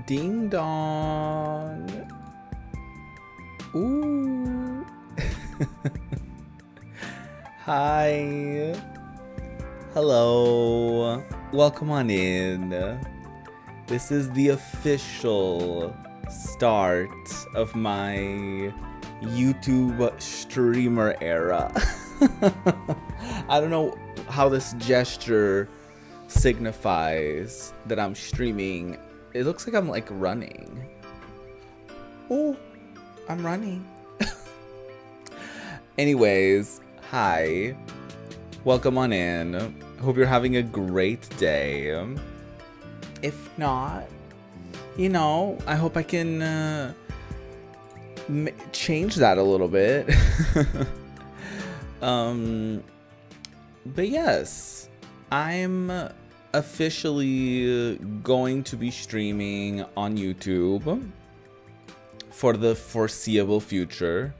Ding dong. Ooh. Hi. Hello. Welcome on in. This is the official start of my YouTube streamer era. I don't know how this gesture signifies that I'm streaming. It looks like I'm like running. Oh, I'm running. Anyways, hi. Welcome on in. Hope you're having a great day. If not, you know, I hope I can change that a little bit. But yes, I'm officially going to be streaming on YouTube for the foreseeable future.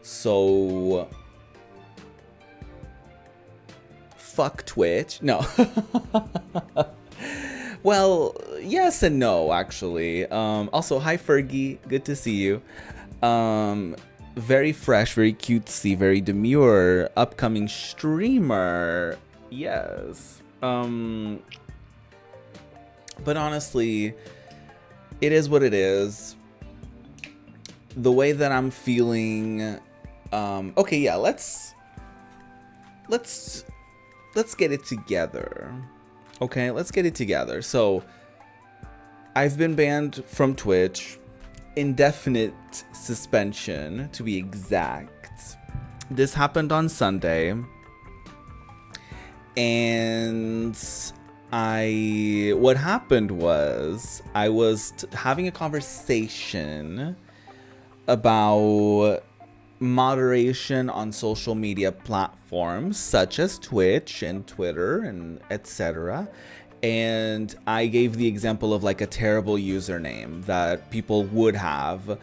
So fuck Twitch. No. Well, yes and no, actually. Also, hi Fergie, good to see you. Very fresh, very cutesy, very demure, upcoming streamer. Yes. But honestly, it is what it is. The way that I'm feeling, okay, yeah, let's get it together. Okay, let's get it together. So, I've been banned from Twitch, indefinite suspension to be exact. This happened on Sunday. And what happened was I was having a conversation about moderation on social media platforms such as Twitch and Twitter and etc. And I gave the example of like a terrible username that people would have.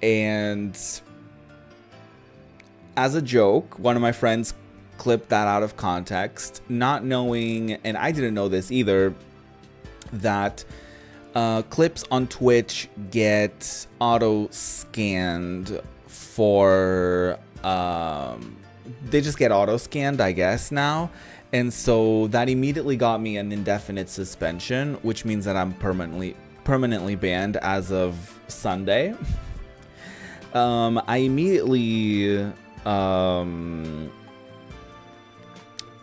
And as a joke, one of my friends clipped that out of context, not knowing, and I didn't know this either, that clips on Twitch get auto scanned for they just get auto scanned, I guess, now. And so that immediately got me an indefinite suspension, which means that I'm permanently banned as of Sunday. I immediately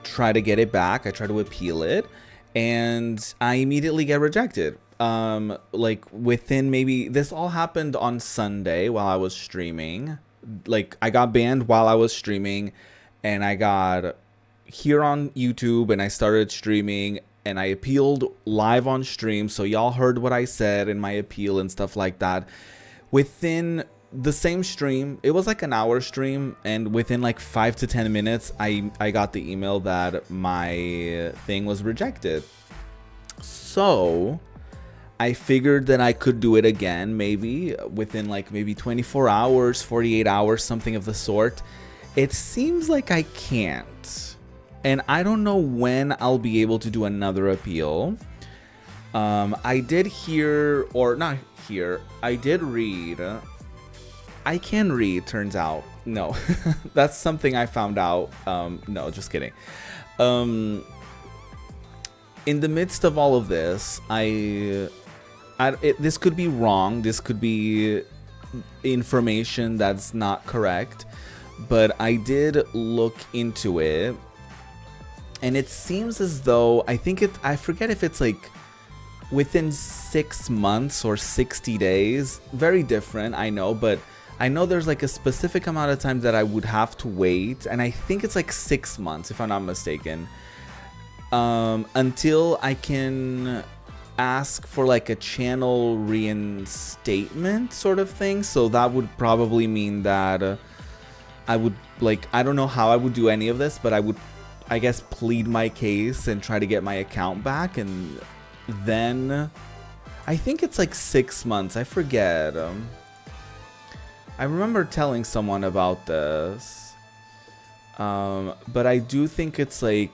try to get it back. I try to appeal it, and I immediately get rejected. Like within maybe, this all happened on Sunday while I was streaming. Like I got banned while I was streaming, and I got here on YouTube and I started streaming and I appealed live on stream. So y'all heard what I said in my appeal and stuff like that. Within the same stream, it was like an hour stream, and within like 5 to 10 minutes I got the email that my thing was rejected. So I figured that I could do it again, maybe within like maybe 24 hours, 48 hours, something of the sort. It seems like I can't, and I don't know when I'll be able to do another appeal. I did hear, or not hear, I did read, I can read, turns out. No, that's something I found out. No, just kidding. In the midst of all of this, this could be wrong. This could be information that's not correct. But I did look into it. And it seems as though, I forget if it's like within 6 months or 60 days. Very different, I know, but I know there's like a specific amount of time that I would have to wait, and I think it's like 6 months if I'm not mistaken, until I can ask for like a channel reinstatement sort of thing. So that would probably mean that I would, like, I don't know how I would do any of this, but I would, I guess, plead my case and try to get my account back, and then I think it's like 6 months. I forget. I remember telling someone about this, but I do think it's like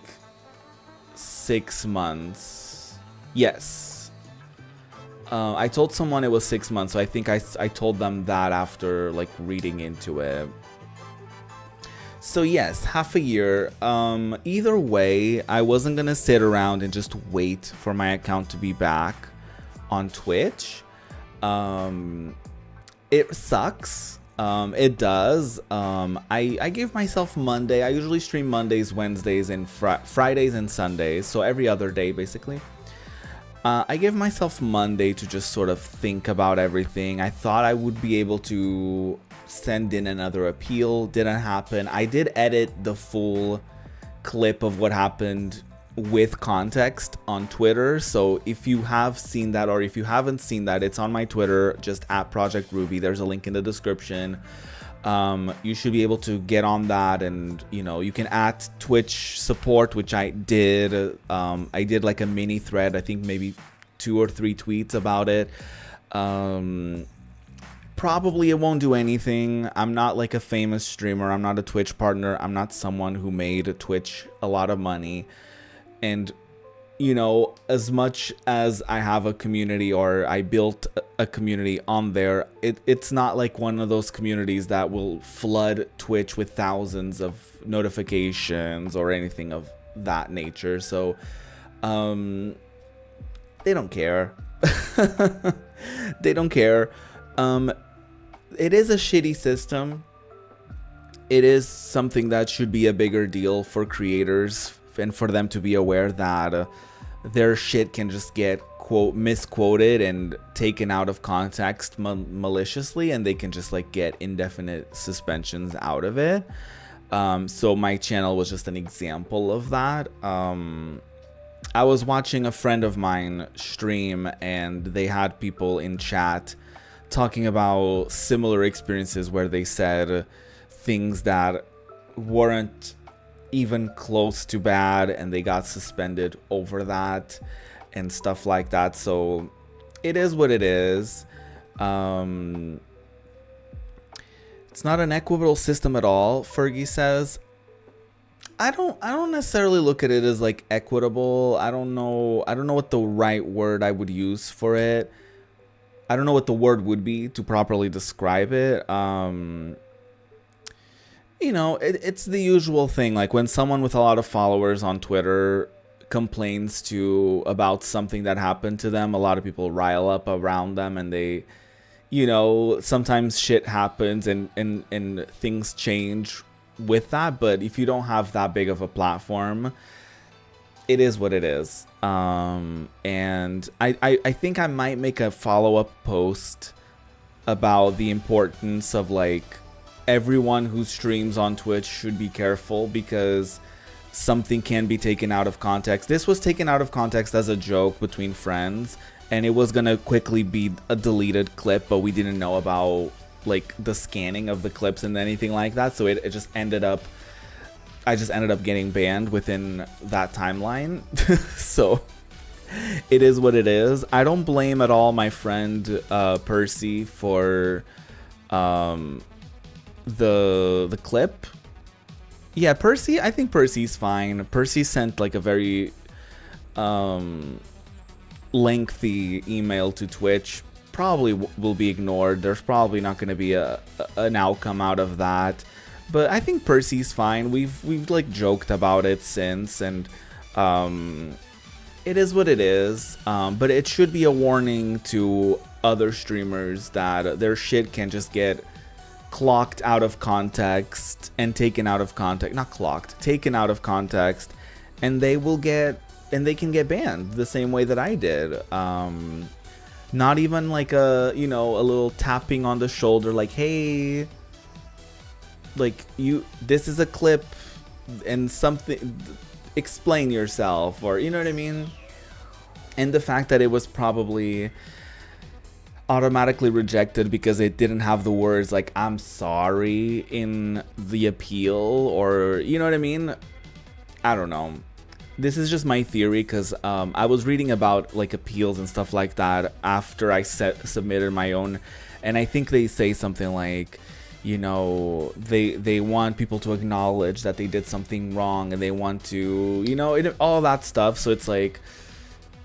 6 months. Yes. I told someone it was 6 months, so I think I told them that after like reading into it. So yes, half a year. Either way, I wasn't gonna sit around and just wait for my account to be back on Twitch. It sucks. It does. I gave myself Monday. I usually stream Mondays, Wednesdays, and Fridays and Sundays. So every other day, basically. I gave myself Monday to just sort of think about everything. I thought I would be able to send in another appeal. Didn't happen. I did edit the full clip of what happened with context on Twitter, so if you have seen that, or if you haven't seen that, it's on my Twitter, just at Project Ruby. There's a link in the description. You should be able to get on that, and you can add Twitch support, which I did. I did like a mini thread, I think maybe 2 or 3 tweets about it. Probably it won't do anything. I'm not like a famous streamer. I'm not a Twitch partner. I'm not someone who made Twitch a lot of money. And, as much as I have a community, or I built a community on there, it's not like one of those communities that will flood Twitch with thousands of notifications or anything of that nature. So, they don't care. They don't care. It is a shitty system. It is something that should be a bigger deal for creators, and for them to be aware that their shit can just get misquoted and taken out of context maliciously, and they can just like get indefinite suspensions out of it. So my channel was just an example of that. I was watching a friend of mine stream, and they had people in chat talking about similar experiences where they said things that weren't even close to bad, and they got suspended over that and stuff like that. So it is what it is. It's not an equitable system at all, Fergie says. I don't necessarily look at it as like equitable. I don't know what the right word I would use for it. I don't know what the word would be to properly describe it. It's the usual thing. Like when someone with a lot of followers on Twitter complains about something that happened to them, a lot of people rile up around them, and they, sometimes shit happens and things change with that. But if you don't have that big of a platform, it is what it is. And I think I might make a follow-up post about the importance of like everyone who streams on Twitch should be careful, because something can be taken out of context. This was taken out of context as a joke between friends, and it was gonna quickly be a deleted clip, but we didn't know about like the scanning of the clips and anything like that, so it just ended up, I just ended up getting banned within that timeline. So it is what it is. I don't blame at all my friend Percy for the clip. Yeah, Percy, I think Percy's fine. Percy sent like a very lengthy email to Twitch. Probably will be ignored. There's probably not going to be an outcome out of that. But I think Percy's fine. We've like joked about it since, and it is what it is. But it should be a warning to other streamers that their shit can just get clocked out of context and taken out of context. Not clocked, taken out of context, and they can get banned the same way that I did. Not even like a, you know, a little tapping on the shoulder like, hey, like this is a clip and something, explain yourself, or you know what I mean? And the fact that it was probably automatically rejected because it didn't have the words like I'm sorry in the appeal, or you know what I mean? I don't know. This is just my theory because I was reading about like appeals and stuff like that after I submitted my own, and I think they say something like, you know, they want people to acknowledge that they did something wrong, and they want to, you know, all that stuff. So it's like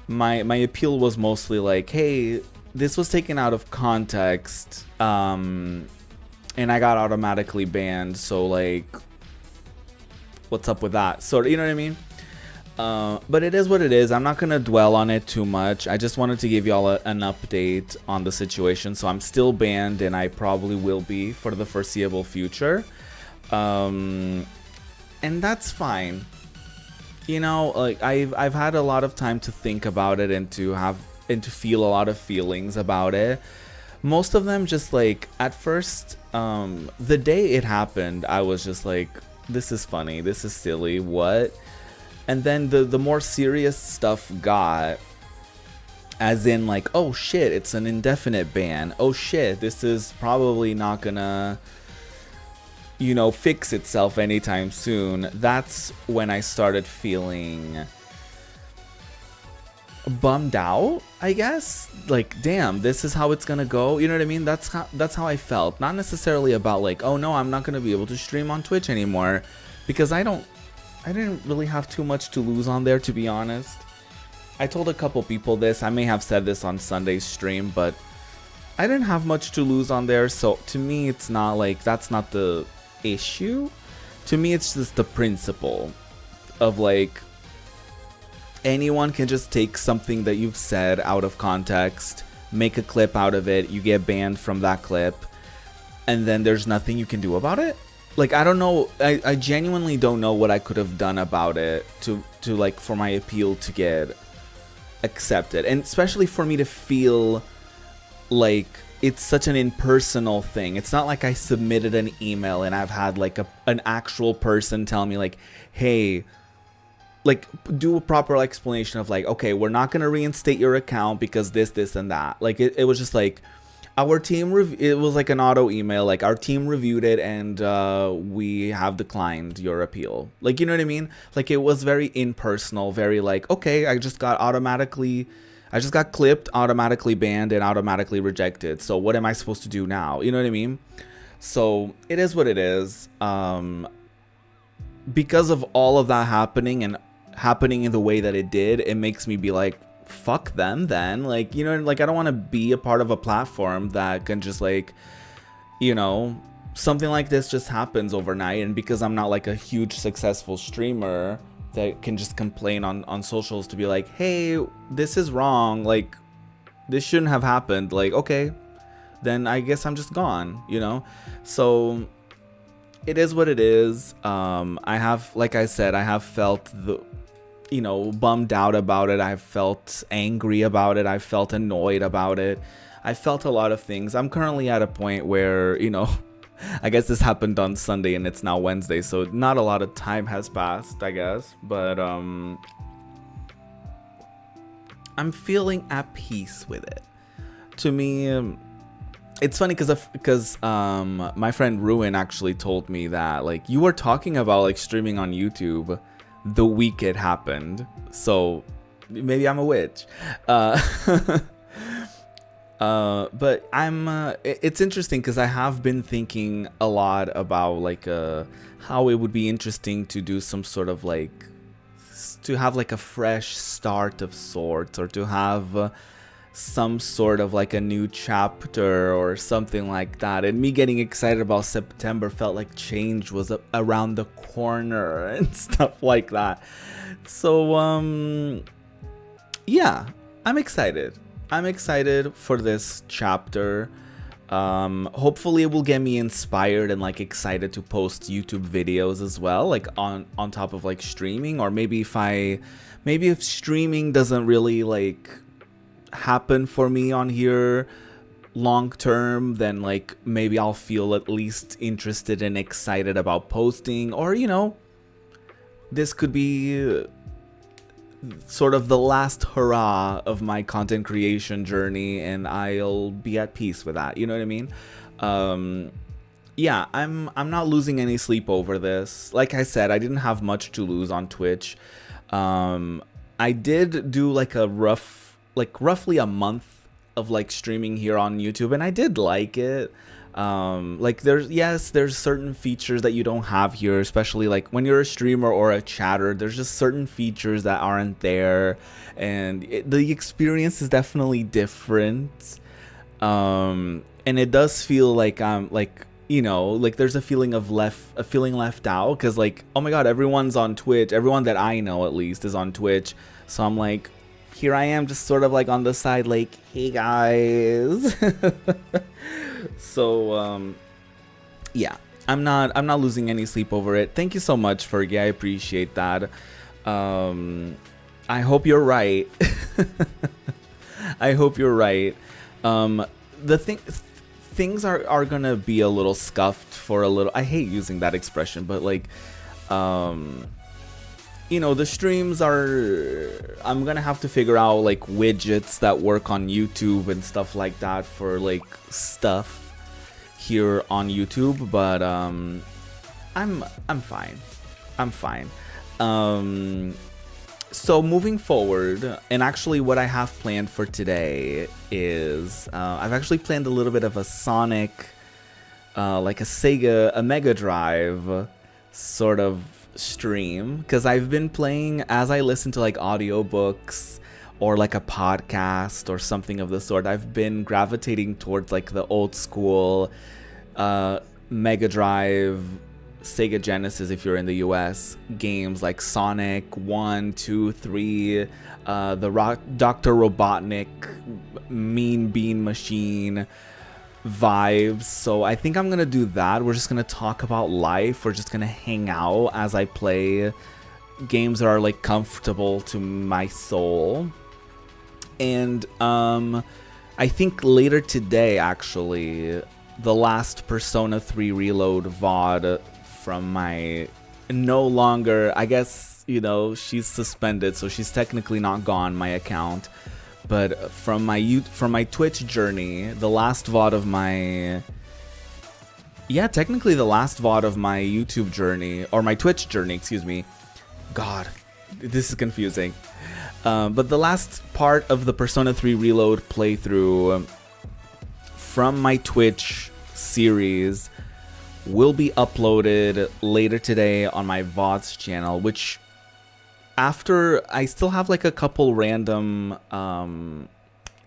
my appeal was mostly like, hey, this was taken out of context, and I got automatically banned. So like, what's up with that? So you know what I mean? But it is what it is. I'm not going to dwell on it too much. I just wanted to give y'all an update on the situation. So I'm still banned, and I probably will be for the foreseeable future. And that's fine. You know, like I've had a lot of time to think about it and to feel a lot of feelings about it. Most of them just like at first, the day it happened, I was just like, this is funny, this is silly, what? And then the more serious stuff got, as in like, oh shit, it's an indefinite ban. Oh shit, this is probably not gonna, you know, fix itself anytime soon. That's when I started feeling bummed out, I guess. Like, damn, this is how it's gonna go. You know what I mean? That's how I felt. Not necessarily about like, oh no, I'm not gonna be able to stream on Twitch anymore, because I didn't really have too much to lose on there, to be honest. I told a couple people this. I may have said this on Sunday's stream, but I didn't have much to lose on there. So to me, it's not like, that's not the issue. To me, it's just the principle of like, anyone can just take something that you've said out of context, make a clip out of it, you get banned from that clip, and then there's nothing you can do about it. Like, I don't know, I genuinely don't know what I could have done about it to like, for my appeal to get accepted. And especially for me to feel like it's such an impersonal thing. It's not like I submitted an email and I've had like an actual person tell me like, hey, like do a proper explanation of like, okay, we're not going to reinstate your account because this and that. Like it was just like, our team, it was like an auto email, like our team reviewed it and we have declined your appeal. Like, you know what I mean? Like it was very impersonal, very like, okay, I just got clipped, automatically banned, and automatically rejected. So what am I supposed to do now? You know what I mean? So it is what it is. Because of all of that happening and happening in the way that it did, it makes me be like, fuck them then. Like, you know, like I don't want to be a part of a platform that can just like, you know, something like this just happens overnight. And because I'm not like a huge successful streamer that can just complain on socials to be like, hey, this is wrong, like this shouldn't have happened, like, okay, then I guess I'm just gone, you know? So it is what it is. I have, like I said, I have felt you know, bummed out about it. I've felt angry about it. I felt annoyed about it. I felt a lot of things. I'm currently at a point where, you know, I guess this happened on Sunday and it's now Wednesday, so not a lot of time has passed, I guess. But I'm feeling at peace with it. To me, it's funny because my friend Ruin actually told me that like you were talking about like streaming on YouTube the week it happened, so maybe I'm a witch. But it's interesting because I have been thinking a lot about like how it would be interesting to do some sort of like, to have like a fresh start of sorts, or to have some sort of like a new chapter or something like that. And me getting excited about September felt like change was around the corner and stuff like that. So yeah, I'm excited for this chapter. Hopefully it will get me inspired and like excited to post YouTube videos as well, like on top of like streaming. Or maybe if streaming doesn't really like happen for me on here long term, then like maybe I'll feel at least interested and excited about posting. Or, you know, this could be sort of the last hurrah of my content creation journey, and I'll be at peace with that. You know what I mean? Yeah, I'm not losing any sleep over this. Like I said, I didn't have much to lose on Twitch. I did do like roughly a month of like streaming here on YouTube, and I did like it. Like there's certain features that you don't have here, especially like when you're a streamer or a chatter. There's just certain features that aren't there, and the experience is definitely different. And it does feel like I'm like, you know, like there's a feeling left out, because like, oh my god, everyone's on Twitch. Everyone that I know at least is on Twitch. So I'm like, here I am just sort of like on the side, like, hey guys. So yeah, I'm not losing any sleep over it. Thank you so much, Fergie. I appreciate that. I hope you're right. I hope you're right. Things are gonna be a little scuffed for a little. I hate using that expression, but like, you know, the streams are, I'm gonna have to figure out like widgets that work on YouTube and stuff like that for like stuff here on YouTube, but I'm fine. I'm fine. So moving forward, and actually what I have planned for today is I've actually planned a little bit of a Sonic, like a Mega Drive sort of stream, because I've been playing as I listen to like audiobooks or like a podcast or something of the sort. I've been gravitating towards like the old school Mega Drive, Sega Genesis, if you're in the US, games like Sonic 1, 2, 3, Dr. Robotnik, Mean Bean Machine vibes. So I think I'm gonna do that. We're just gonna talk about life. We're just gonna hang out as I play games that are like comfortable to my soul. And I think later today, actually, the last Persona 3 Reload VOD from my no longer, I guess, you know, she's suspended, so she's technically not gone, my account. But from my Twitch journey, the last VOD of my, yeah, technically the last VOD of my YouTube journey, or my Twitch journey, excuse me. God, this is confusing. But the last part of the Persona 3 Reload playthrough from my Twitch series will be uploaded later today on my VODs channel, which after I still have like a couple random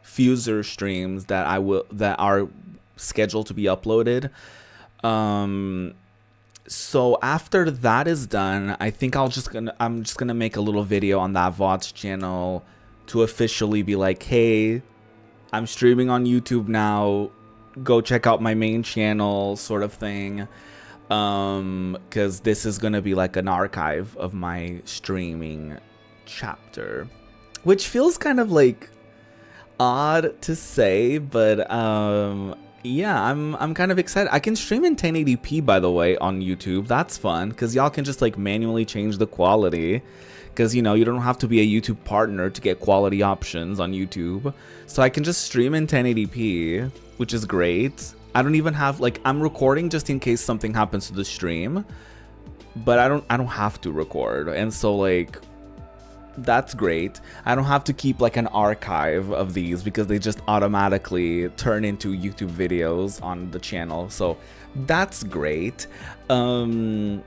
Fuser streams that are scheduled to be uploaded. So after that is done, I think I'm just gonna make a little video on that VODs channel to officially be like, hey, I'm streaming on YouTube now. Go check out my main channel, sort of thing. Because this is gonna be like an archive of my streaming chapter, which feels kind of like odd to say, but yeah, I'm kind of excited. I can stream in 1080p, by the way, on YouTube. That's fun, because y'all can just like manually change the quality, because, you know, you don't have to be a YouTube partner to get quality options on YouTube. So I can just stream in 1080p, which is great. I don't even have, like, I'm recording just in case something happens to the stream, but I don't have to record. And so, like, that's great. I don't have to keep like an archive of these, because they just automatically turn into YouTube videos on the channel. So that's great. And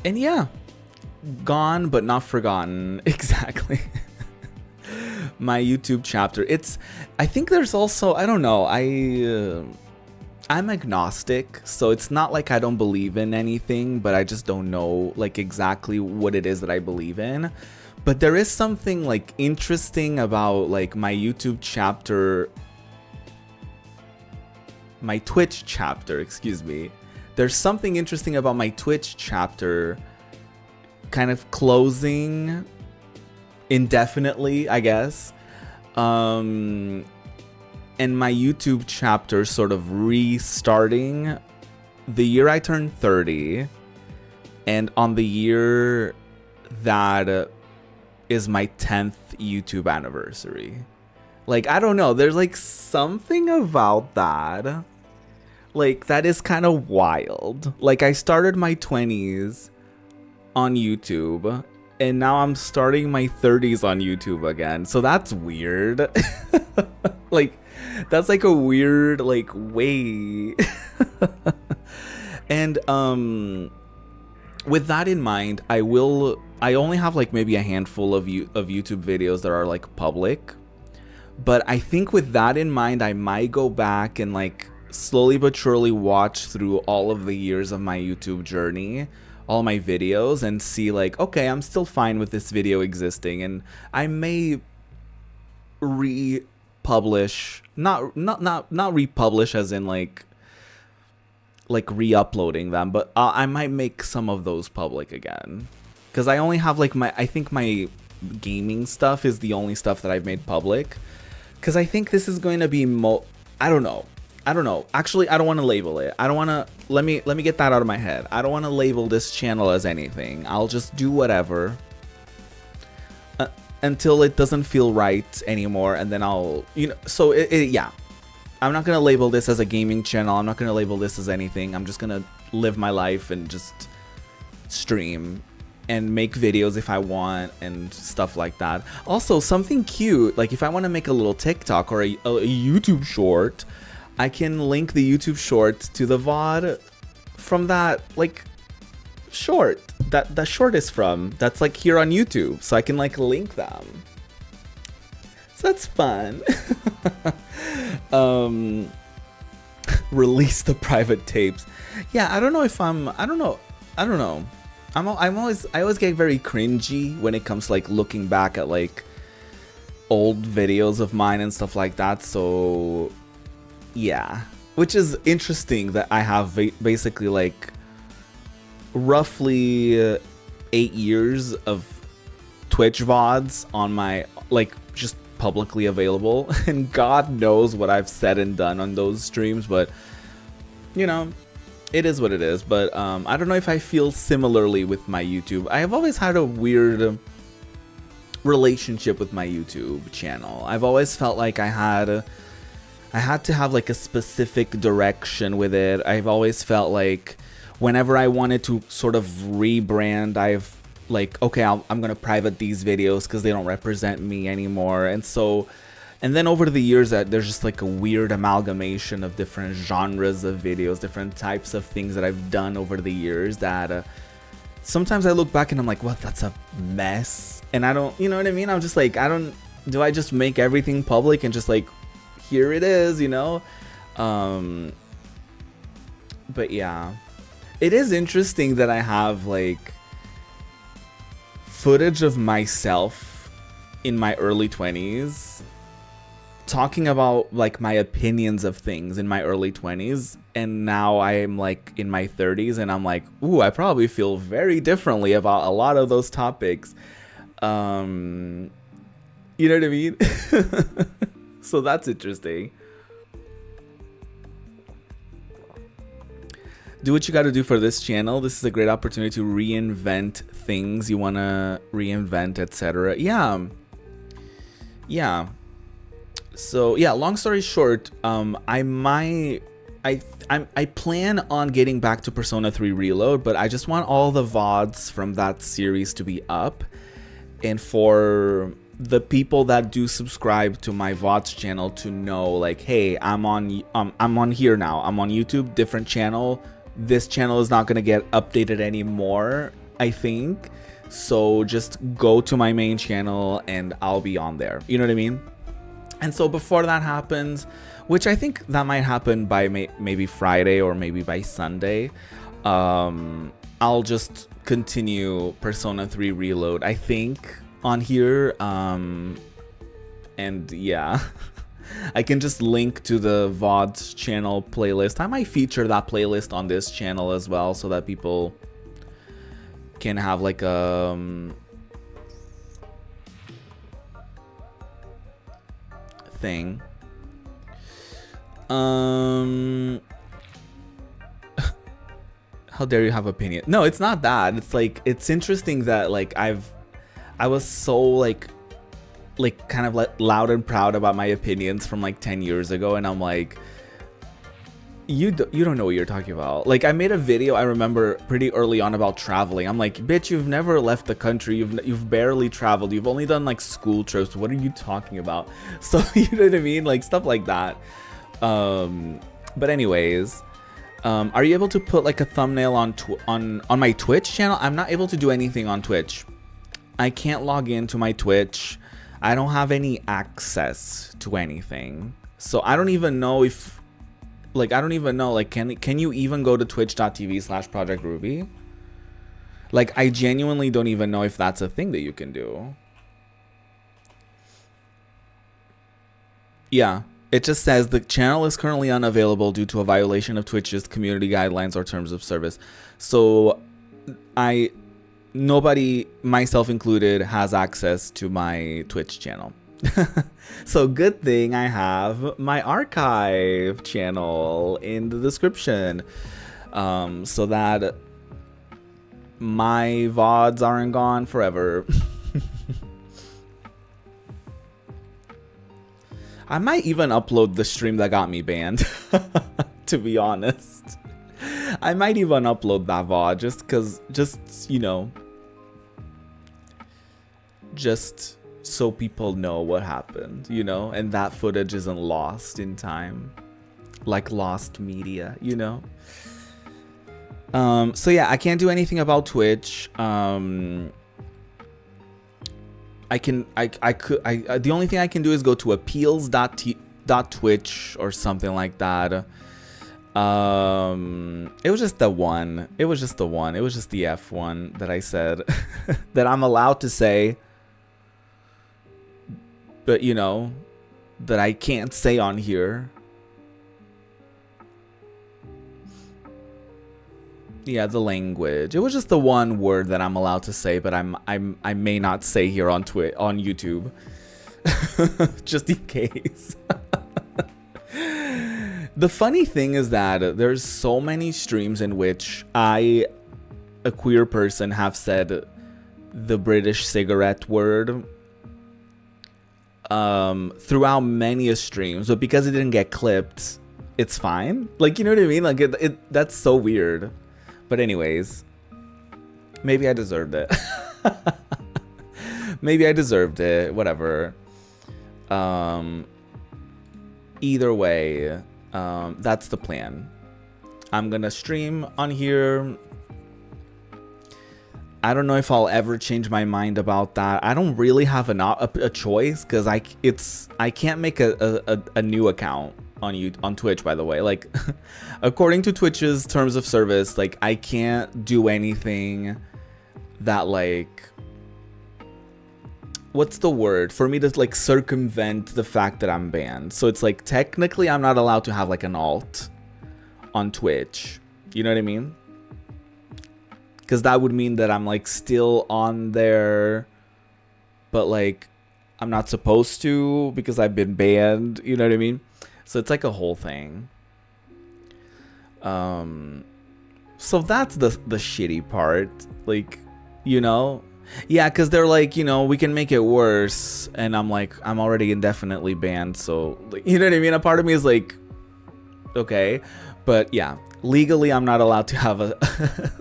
yeah, gone but not forgotten. Exactly. My YouTube chapter. I think there's also, I don't know, I'm agnostic, so it's not like I don't believe in anything, but I just don't know like exactly what it is that I believe in. But there is something like interesting about like my YouTube chapter, my Twitch chapter, excuse me. There's something interesting about my Twitch chapter kind of closing indefinitely, I guess. And my YouTube chapter sort of restarting the year I turned 30, and on the year that is my 10th YouTube anniversary. Like, I don't know, there's like something about that. Like, that is kind of wild. Like, I started my 20s on YouTube, and now I'm starting my 30s on YouTube again. So that's weird. Like, that's like a weird, like, way. And with that in mind, I only have like maybe a handful of YouTube videos that are like public. But I think with that in mind, I might go back and like slowly but surely watch through all of the years of my YouTube journey, all my videos, and see like, okay, I'm still fine with this video existing, and I may republish, not republish as in like re-uploading them, but I might make some of those public again, because I only have like I think my gaming stuff is the only stuff that I've made public, because I think this is going to be I don't know. Actually, I don't want to label it. I don't want to, let me get that out of my head. I don't want to label this channel as anything. I'll just do whatever until it doesn't feel right anymore, and then I'll, so yeah. I'm not going to label this as a gaming channel. I'm not going to label this as anything. I'm just going to live my life and just stream and make videos if I want and stuff like that. Also, something cute, like if I want to make a little TikTok or a YouTube short, I can link the YouTube short to the VOD from that, like, short that short is from. That's like here on YouTube, so I can like link them. So that's fun. Release the private tapes. Yeah, I don't know if I always get very cringy when it comes to like looking back at like old videos of mine and stuff like that. So yeah, which is interesting that I have basically like roughly 8 years of Twitch VODs on my, like, just publicly available, and God knows what I've said and done on those streams, but it is what it is. But I don't know if I feel similarly with my YouTube. I have always had a weird relationship with my YouTube channel. I've always felt like I had to have like a specific direction with it. I've always felt like whenever I wanted to sort of rebrand, I've like, okay, I'm gonna private these videos because they don't represent me anymore. And then over the years, there's just like a weird amalgamation of different genres of videos, different types of things that I've done over the years that sometimes I look back and I'm like, well, that's a mess. And I don't, you know what I mean? I'm just like, do I just make everything public and just like, here it is, but yeah, it is interesting that I have like footage of myself in my early 20s talking about like my opinions of things in my early 20s, and now I am like in my 30s and I'm like, ooh, I probably feel very differently about a lot of those topics. You know what I mean? So that's interesting. Do what you got to do for this channel. This is a great opportunity to reinvent things you want to reinvent, etc. Yeah. So yeah, long story short, I plan on getting back to Persona 3 Reload, but I just want all the VODs from that series to be up, and for the people that do subscribe to my VODs channel to know like, hey, I'm on here now. I'm on YouTube, different channel. This channel is not gonna get updated anymore, I think. So just go to my main channel and I'll be on there. You know what I mean? And so before that happens, which I think that might happen by maybe Friday or maybe by Sunday, I'll just continue Persona 3 Reload, I think, on here. And yeah, I can just link to the VODs channel playlist. I might feature that playlist on this channel as well, so that people can have like a thing. How dare you have opinion? No, it's not that. It's like, it's interesting that like I was so like kind of like loud and proud about my opinions from like 10 years ago, and I'm like, you don't know what you're talking about. Like, I made a video, I remember, pretty early on about traveling. I'm like, bitch, you've never left the country, you've barely traveled, you've only done like school trips, what are you talking about? So you know what I mean, like stuff like that. But anyways, are you able to put like a thumbnail on my Twitch channel? I'm not able to do anything on Twitch. I can't log into my Twitch. I don't have any access to anything. So I don't even know if, like, I don't even know, like, can you even go to twitch.tv/Project Ruby? Like, I genuinely don't even know if that's a thing that you can do. Yeah. It just says the channel is currently unavailable due to a violation of Twitch's community guidelines or terms of service. So nobody, myself included, has access to my Twitch channel. So good thing I have my archive channel in the description, so that my VODs aren't gone forever. I might even upload the stream that got me banned, to be honest. I might even upload that VOD just, you know, just so people know what happened, you know, and that footage isn't lost in time, like lost media, you know. So yeah, I can't do anything about Twitch. The only thing I can do is go to appeals.twitch or something like that. It was just the one. It was just the F1 that I said that I'm allowed to say, but you know, that I can't say on here. Yeah, the language. It was just the one word that I'm allowed to say, but I may not say here on YouTube. Just in case. The funny thing is that there's so many streams in which I, a queer person, have said the British cigarette word throughout many streams, but because it didn't get clipped, it's fine. Like, you know what I mean? Like, that's so weird. But anyways, maybe I deserved it. Maybe I deserved it. Whatever. Either way, that's the plan. I'm gonna stream on here. I don't know if I'll ever change my mind about that. I don't really have a choice, because I can't make a new account on Twitch, by the way. Like, according to Twitch's terms of service, like, I can't do anything that, like, what's the word for me to like circumvent the fact that I'm banned. So it's like, technically I'm not allowed to have like an alt on Twitch, you know what I mean? Because that would mean that I'm like still on there, but like I'm not supposed to because I've been banned, you know what I mean? So it's like a whole thing. So that's the shitty part, like, you know? Yeah, because they're like, you know, we can make it worse, and I'm like, I'm already indefinitely banned, so, like, you know what I mean? A part of me is like, okay, but yeah, legally I'm not allowed to have a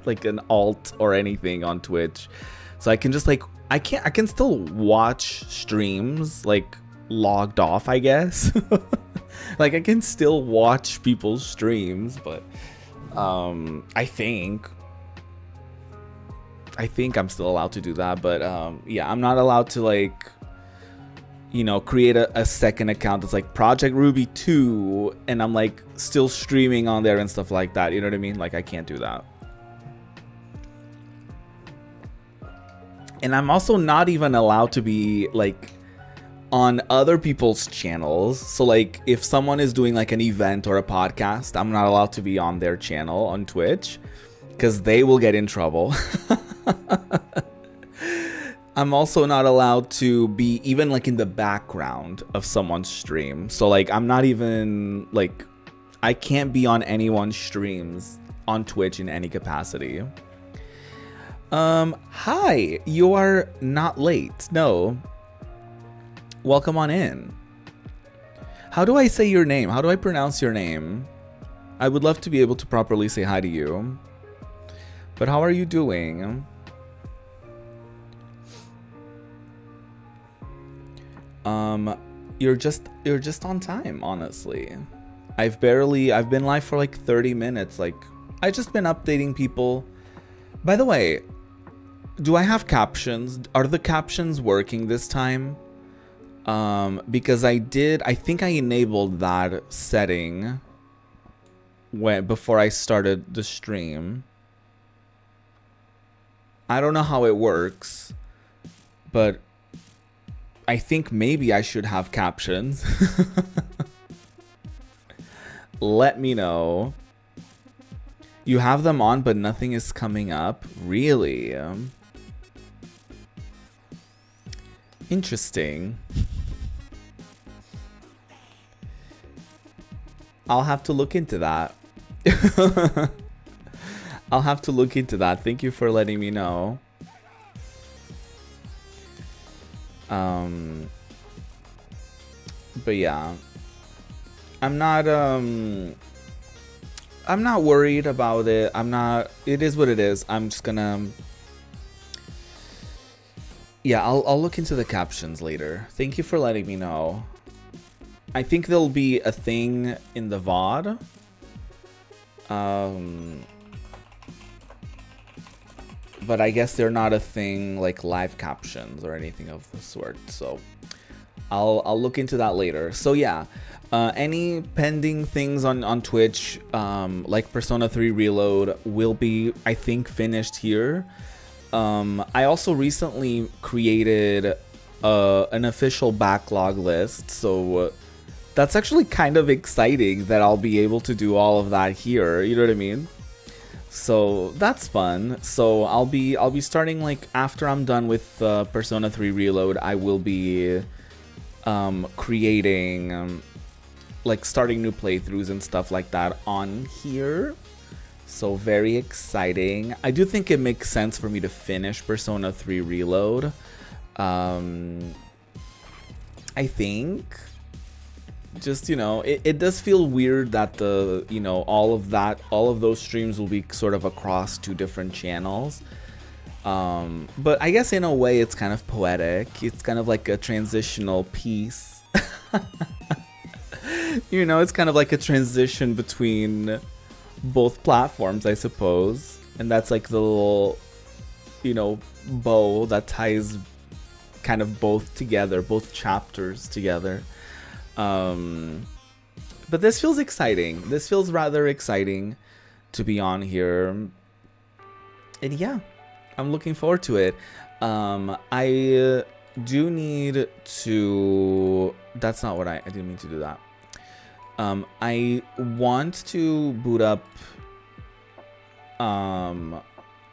like an alt or anything on Twitch, so I can just like, I can still watch streams like logged off, I guess. Like, I can still watch people's streams, but I think I'm still allowed to do that, but yeah, I'm not allowed to, like, you know, create a second account that's like Project Ruby 2 and I'm like still streaming on there and stuff like that, you know what I mean? Like, I can't do that. And I'm also not even allowed to be like on other people's channels. So like, if someone is doing like an event or a podcast, I'm not allowed to be on their channel on Twitch because they will get in trouble. I'm also not allowed to be even like in the background of someone's stream. So like I'm not even like I can't be on anyone's streams on Twitch in any capacity. Hi, you are not late. No. Welcome on in. How do I say your name? How do I pronounce your name? I would love to be able to properly say hi to you. But how are you doing? You're just on time, honestly. I've been live for like 30 minutes. Like, I just been updating people. By the way, do I have captions? Are the captions working this time? Because I think I enabled that setting before I started the stream. I don't know how it works, but I think maybe I should have captions. Let me know. You have them on, but nothing is coming up. Really? Interesting. I'll have to look into that. I'll have to look into that. Thank you for letting me know. But yeah, I'm not worried about it. It is what it is. I'm just gonna, yeah, I'll look into the captions later. Thank you for letting me know. I think there'll be a thing in the VOD. But I guess they're not a thing like live captions or anything of the sort. So I'll look into that later. So yeah, any pending things on Twitch, like Persona 3 Reload will be, I think, finished here. I also recently created an official backlog list. So that's actually kind of exciting that I'll be able to do all of that here. You know what I mean? So that's fun. So I'll be starting like after I'm done with Persona 3 Reload. I will be creating like starting new playthroughs and stuff like that on here. So very exciting. I do think it makes sense for me to finish Persona 3 Reload. I think. Just, you know, it does feel weird that all of those streams will be sort of across two different channels. But I guess in a way it's kind of poetic. It's kind of like a transitional piece. You know, it's kind of like a transition between both platforms, I suppose. And that's like the little, bow that ties kind of both together, both chapters together. But this feels exciting. This feels rather exciting to be on here. And yeah, I'm looking forward to it. I do need to... That's not what I didn't mean to do that. I want to boot up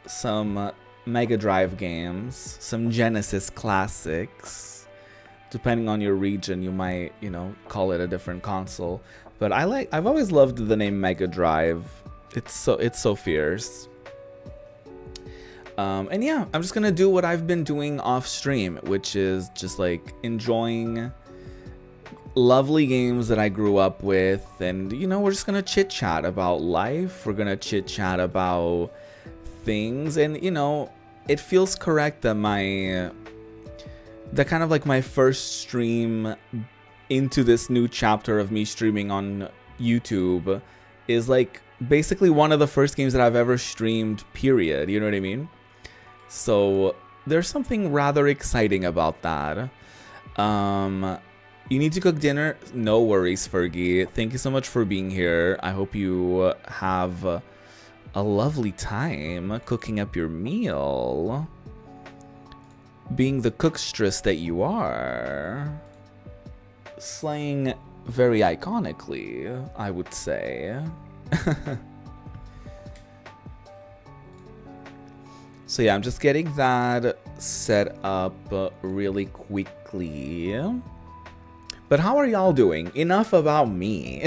some Mega Drive games, some Genesis classics. Depending on your region, you might, call it a different console. But I've always loved the name Mega Drive. It's so fierce. And yeah, I'm just gonna do what I've been doing off stream, which is just like enjoying lovely games that I grew up with. And, we're just gonna chit chat about life. We're gonna chit chat about things. And, it feels correct that that kind of like my first stream into this new chapter of me streaming on YouTube is like basically one of the first games that I've ever streamed, period. You know what I mean? So there's something rather exciting about that. You need to cook dinner? No worries, Fergie. Thank you so much for being here. I hope you have a lovely time cooking up your meal. Being the cookstress that you are, slaying very iconically, I would say. So yeah, I'm just getting that set up really quickly. But how are y'all doing? Enough about me.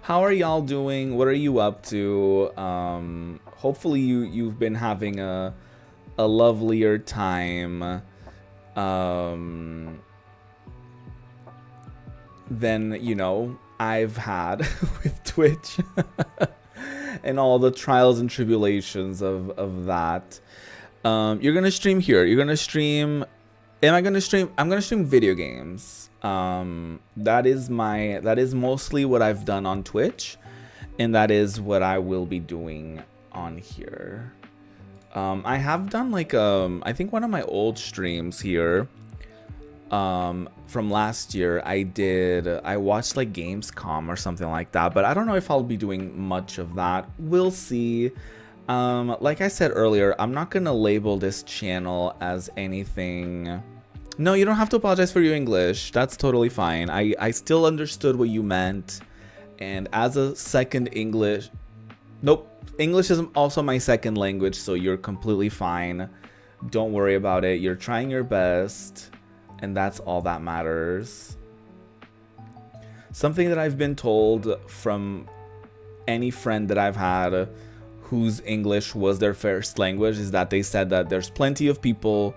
How are y'all doing? What are you up to? Hopefully you've been having a lovelier time than, you know, I've had with Twitch. And all the trials and tribulations of that. You're gonna stream here. You're gonna stream. Am I gonna stream? I'm gonna stream video games. That is mostly what I've done on Twitch, and that is what I will be doing on here. I have done like I think one of my old streams here. From last year, I watched like Gamescom or something like that, but I don't know if I'll be doing much of that. We'll see. Like I said earlier, I'm not gonna label this channel as anything. No, you don't have to apologize for your English. That's totally fine. I still understood what you meant, and as a second English, nope, English is also my second language, so you're completely fine. Don't worry about it. You're trying your best. And that's all that matters. Something that I've been told from any friend that I've had whose English was their first language is that they said that there's plenty of people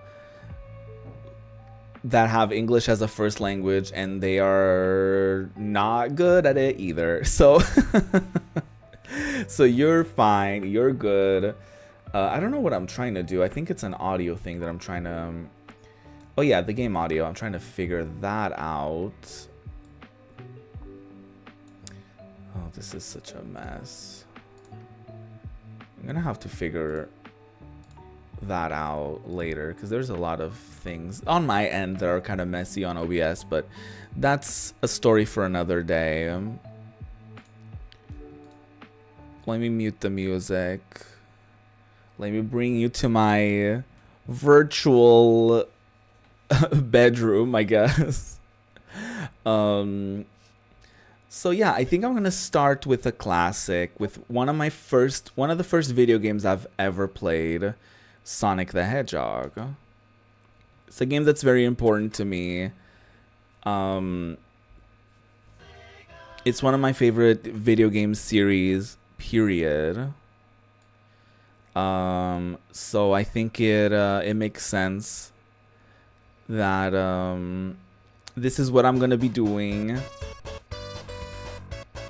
that have English as a first language and they are not good at it either. So, so you're fine. You're good. I don't know what I'm trying to do. I think it's an audio thing that I'm trying to... Oh yeah, the game audio. I'm trying to figure that out. Oh, this is such a mess. I'm gonna have to figure that out later because there's a lot of things on my end that are kind of messy on OBS, but that's a story for another day. Let me mute the music. Let me bring you to my virtual bedroom, I guess. So yeah, I think I'm gonna start with a classic, with one of the first video games I've ever played, Sonic the Hedgehog. It's a game that's very important to me. It's one of my favorite video game series, period. So I think it makes sense that this is what I'm gonna be doing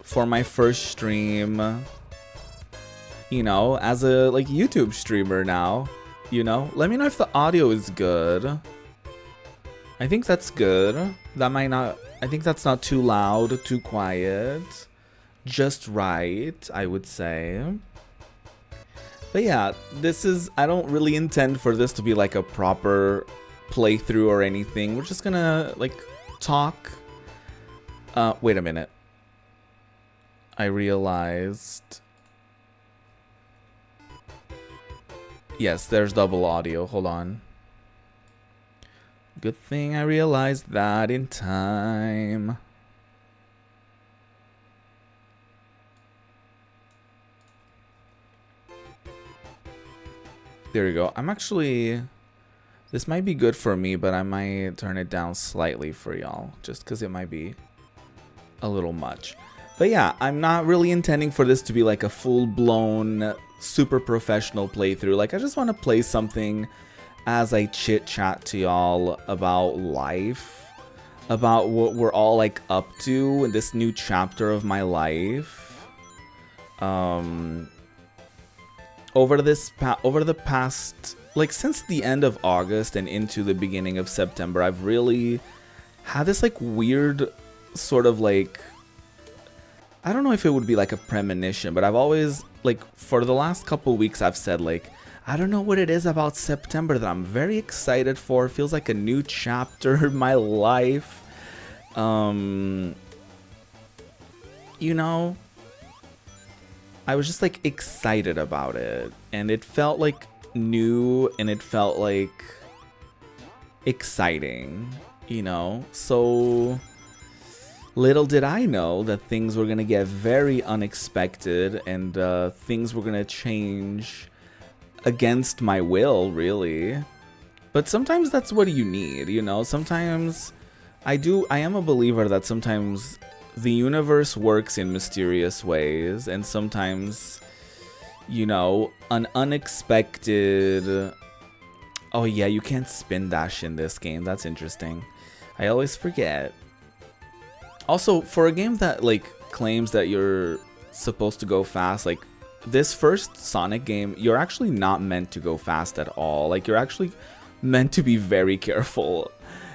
for my first stream, you know, as a like YouTube streamer now, you know. Let me know if the audio is good. I think that's good. That might not, I think that's not too loud, too quiet, just right, I would say. But yeah, this is, I don't really intend for this to be like a proper playthrough or anything. We're just gonna like talk. Wait a minute. I realized. Yes, there's double audio. Hold on. Good thing I realized that in time. There we go. I'm actually... This might be good for me, but I might turn it down slightly for y'all, just because it might be a little much. But yeah, I'm not really intending for this to be like a full-blown, super professional playthrough. Like, I just want to play something as I chit-chat to y'all about life, about what we're all like up to in this new chapter of my life. Over the past, like since the end of August and into the beginning of September, I've really had this like weird sort of like, I don't know if it would be like a premonition, but I've always like for the last couple weeks I've said like, I don't know what it is about September that I'm very excited for. It feels like a new chapter in my life. You know, I was just like excited about it, and it felt like new, and it felt like exciting, you know. So little did I know that things were gonna get very unexpected, and things were gonna change against my will, really. But sometimes that's what you need, you know? Sometimes I am a believer that sometimes the universe works in mysterious ways, and sometimes, you know, an unexpected... Oh yeah, you can't spin dash in this game. That's interesting. I always forget. Also, for a game that, like, claims that you're supposed to go fast, like, this first Sonic game, you're actually not meant to go fast at all. Like, you're actually meant to be very careful.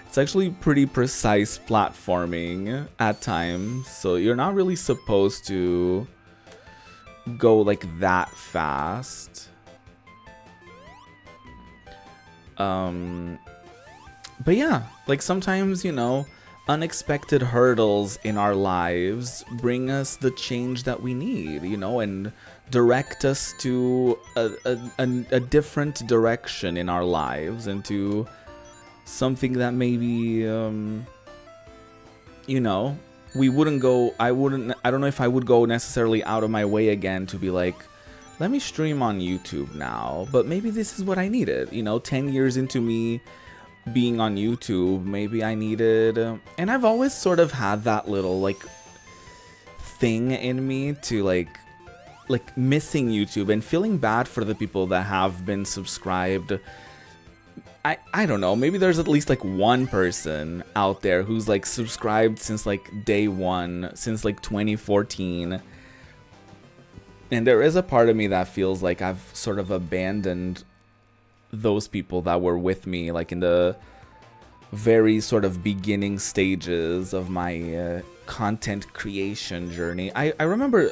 It's actually pretty precise platforming at times, so you're not really supposed to go, like, that fast. But yeah, like, sometimes, you know, unexpected hurdles in our lives bring us the change that we need, you know, and direct us to a different direction in our lives, into something that maybe, you know, we wouldn't go, I don't know if I would go necessarily out of my way again to be like, let me stream on YouTube now, but maybe this is what I needed, you know, 10 years into me being on YouTube, maybe I needed, and I've always sort of had that little, like, thing in me to, like missing YouTube and feeling bad for the people that have been subscribed. I don't know, maybe there's at least, like, one person out there who's, like, subscribed since, like, day one, since, like, 2014. And there is a part of me that feels like I've sort of abandoned those people that were with me, like, in the very sort of beginning stages of my content creation journey. I remember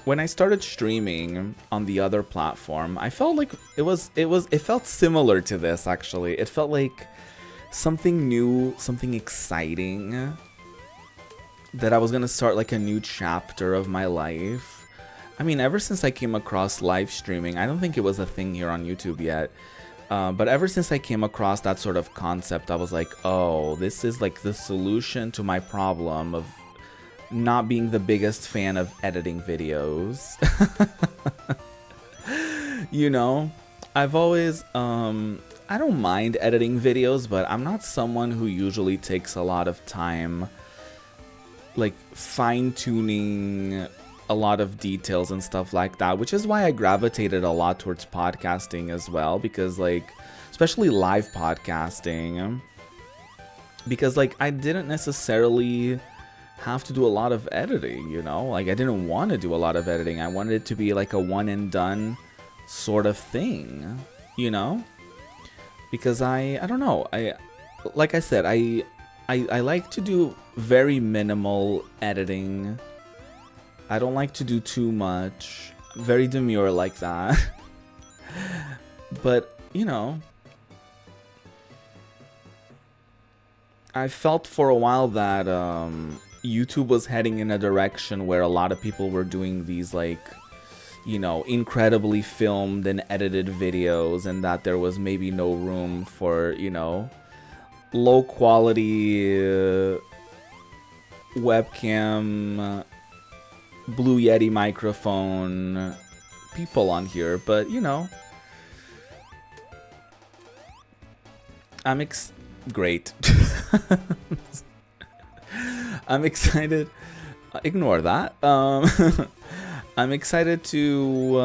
when I started streaming on the other platform, I felt like it felt similar to this, actually. It felt like something new, something exciting, that I was gonna start, like, a new chapter of my life. I mean, ever since I came across live streaming, I don't think it was a thing here on YouTube yet, but ever since I came across that sort of concept, I was like, oh, this is, like, the solution to my problem of not being the biggest fan of editing videos. You know, I've always, I don't mind editing videos, but I'm not someone who usually takes a lot of time, like, fine-tuning a lot of details and stuff like that, which is why I gravitated a lot towards podcasting as well, because, like, especially live podcasting, because, like, I didn't necessarily have to do a lot of editing, you know, like, I didn't want to do a lot of editing. I wanted it to be like a one and done sort of thing, you know, because I don't know, like I said, I like to do very minimal editing. I don't like to do too much. Very demure like that. But, you know, I felt for a while that YouTube was heading in a direction where a lot of people were doing these, like, you know, incredibly filmed and edited videos, and that there was maybe no room for, you know, low quality webcam, Blue Yeti microphone people on here. But, you know, great. I'm excited. Ignore that. I'm excited to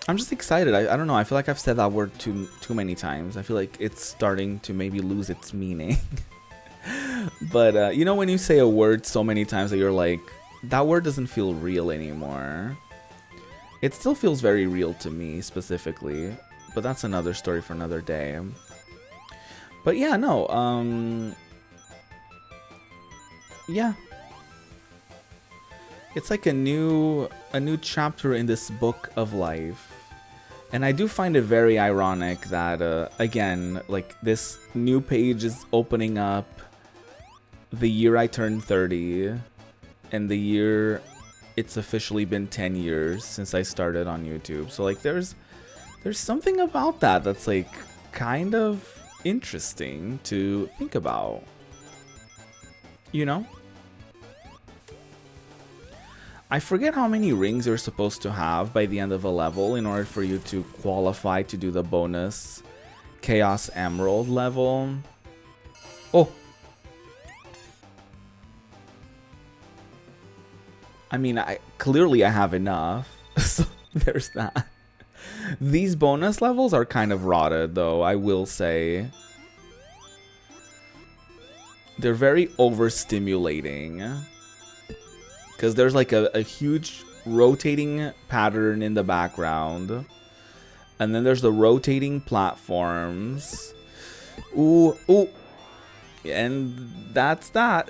I'm just excited. I don't know, I feel like I've said that word too many times. I feel like it's starting to maybe lose its meaning. But, you know, when you say a word so many times that you're like, that word doesn't feel real anymore. It still feels very real to me, specifically. But that's another story for another day. But yeah, no, yeah. It's like a new chapter in this book of life. And I do find it very ironic that, again, like, this new page is opening up the year I turned 30, and the year it's officially been 10 years since I started on YouTube. So, like, there's something about that that's, like, kind of interesting to think about, you know? I forget how many rings you're supposed to have by the end of a level in order for you to qualify to do the bonus Chaos Emerald level. Oh! I mean, clearly I have enough, so there's that. These bonus levels are kind of rotted, though, I will say. They're very overstimulating. Because there's like a huge rotating pattern in the background. And then there's the rotating platforms. Ooh, ooh. And that's that.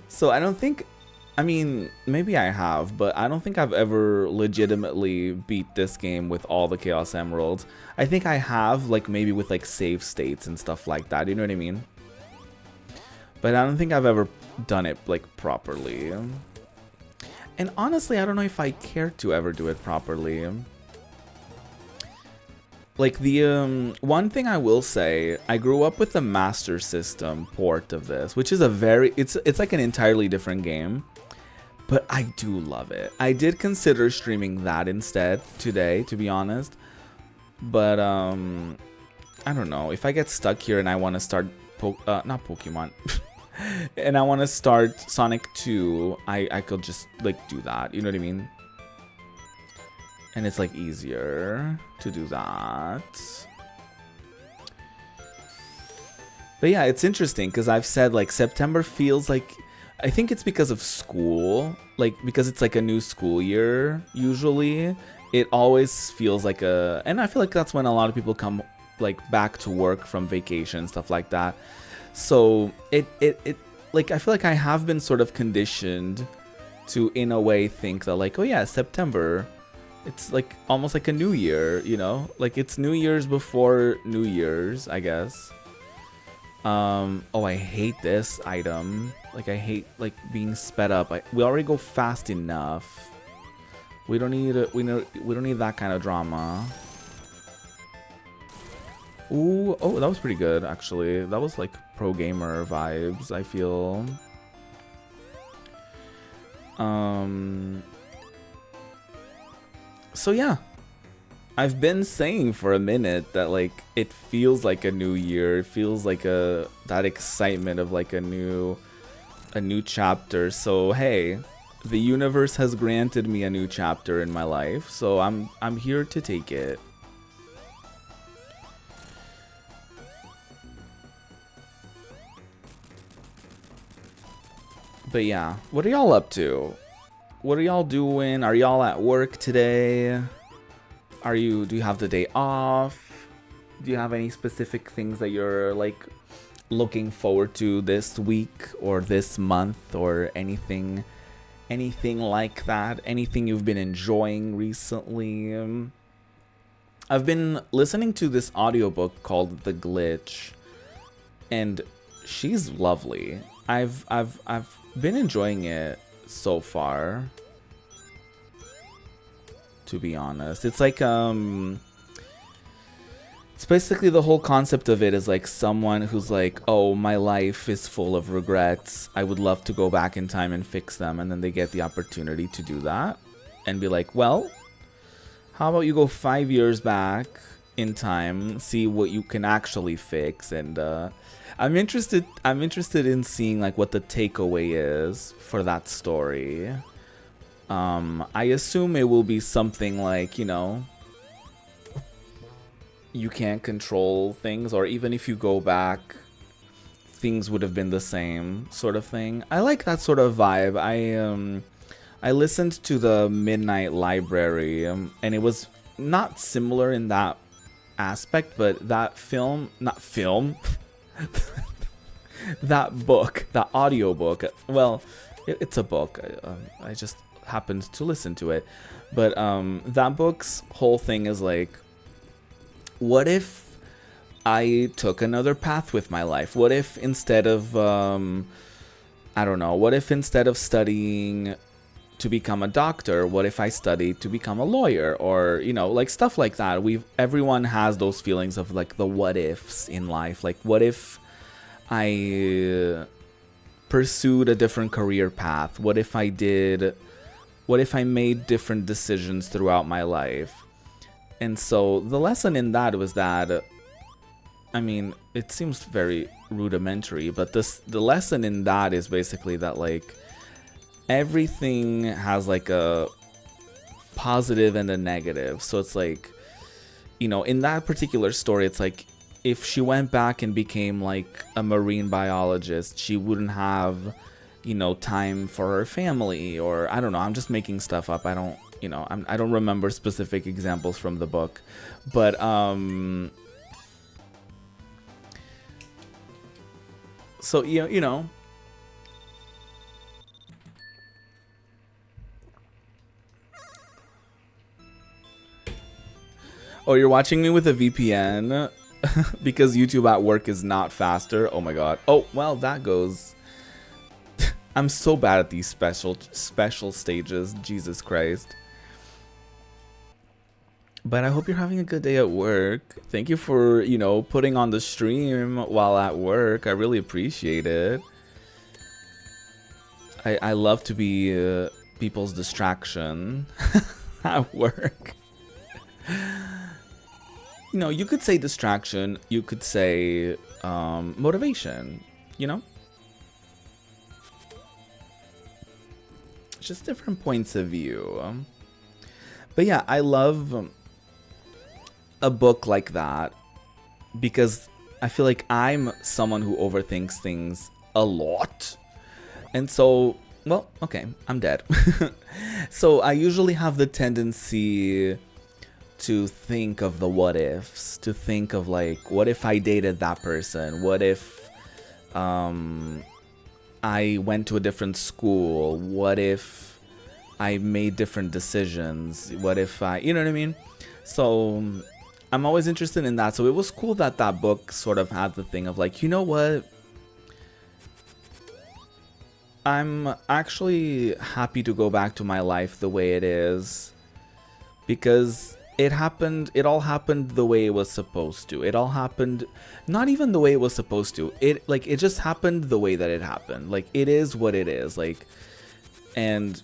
So I don't think... I mean, maybe I have, but I don't think I've ever legitimately beat this game with all the Chaos Emeralds. I think I have, like, maybe with, like, save states and stuff like that. You know what I mean? But I don't think I've ever done it, like, properly. And honestly, I don't know if I care to ever do it properly. Like, the, one thing I will say, I grew up with the Master System port of this, which is a very... It's like an entirely different game. But I do love it. I did consider streaming that instead today, to be honest. But, I don't know. If I get stuck here and I want to start... not Pokemon. And I want to start Sonic 2, I could just, like, do that. You know what I mean? And it's, like, easier to do that. But yeah, it's interesting because I've said, like, September feels like... I think it's because of school, like, because it's like a new school year, usually. It always feels like a... And I feel like that's when a lot of people come, like, back to work from vacation, stuff like that. So, it like, I feel like I have been sort of conditioned to, in a way, think that, like, oh yeah, September, it's, like, almost like a new year, you know? Like, it's New Year's before New Year's, I guess. Oh, I hate this item. Like, I hate, like, being sped up. We already go fast enough. We don't need we don't need that kind of drama. Ooh, oh, that was pretty good, actually. That was, like, pro gamer vibes, I feel. So yeah. I've been saying for a minute that, like, it feels like a new year. It feels like that excitement of, like, a new chapter. So hey, the universe has granted me a new chapter in my life, so I'm here to take it. But yeah, what are y'all up to? What are y'all doing? Are y'all at work today? Do you have the day off? Do you have any specific things that you're, like, looking forward to this week or this month or anything like that? Anything you've been enjoying recently? I've been listening to this audiobook called The Glitch, and she's lovely. I've been enjoying it so far, to be honest. It's like, it's basically the whole concept of it is like someone who's like, oh, my life is full of regrets. I would love to go back in time and fix them. And then they get the opportunity to do that and be like, well, how about you go 5 years back in time, see what you can actually fix. And I'm interested in seeing, like, what the takeaway is for that story. I assume it will be something like, you know, you can't control things, or even if you go back, things would have been the same, sort of thing. I like that sort of vibe. I listened to the Midnight Library, and it was not similar in that aspect, but that that book, that audiobook, well, it's a book. I just happened to listen to it, but that book's whole thing is like, what if I took another path with my life? What if instead of I don't know, what if instead of studying to become a doctor, what if I studied to become a lawyer? Or, you know, like stuff like that. Everyone has those feelings of, like, the what ifs in life. Like, what if I pursued a different career path? What if I did, what if I made different decisions throughout my life? And so the lesson in that was that, I mean, it seems very rudimentary, but the lesson in that is basically that, like, everything has like a positive and a negative. So it's like, you know, in that particular story, it's like if she went back and became like a marine biologist, she wouldn't have, you know, time for her family, or I don't know, I'm just making stuff up. I don't, you know, I don't remember specific examples from the book, but so you know. Oh, you're watching me with a VPN because YouTube at work is not faster. Oh my god. Oh, well, that goes. I'm so bad at these special stages. Jesus Christ. But I hope you're having a good day at work. Thank you for, you know, putting on the stream while at work. I really appreciate it. I love to be people's distraction at work. You know, you could say distraction, you could say motivation, you know? Just different points of view. But yeah, I love a book like that because I feel like I'm someone who overthinks things a lot. And so, well, okay, I'm dead. So I usually have the tendency to think of the what ifs, to think of like, what if I dated that person? What if I went to a different school? What if I made different decisions? What if I, you know what I mean? So I'm always interested in that. So it was cool that that book sort of had the thing of like, you know what? I'm actually happy to go back to my life the way it is because it all happened the way it was supposed to. It all happened not even the way it was supposed to. It just happened the way that it happened. Like, it is what it is. Like, and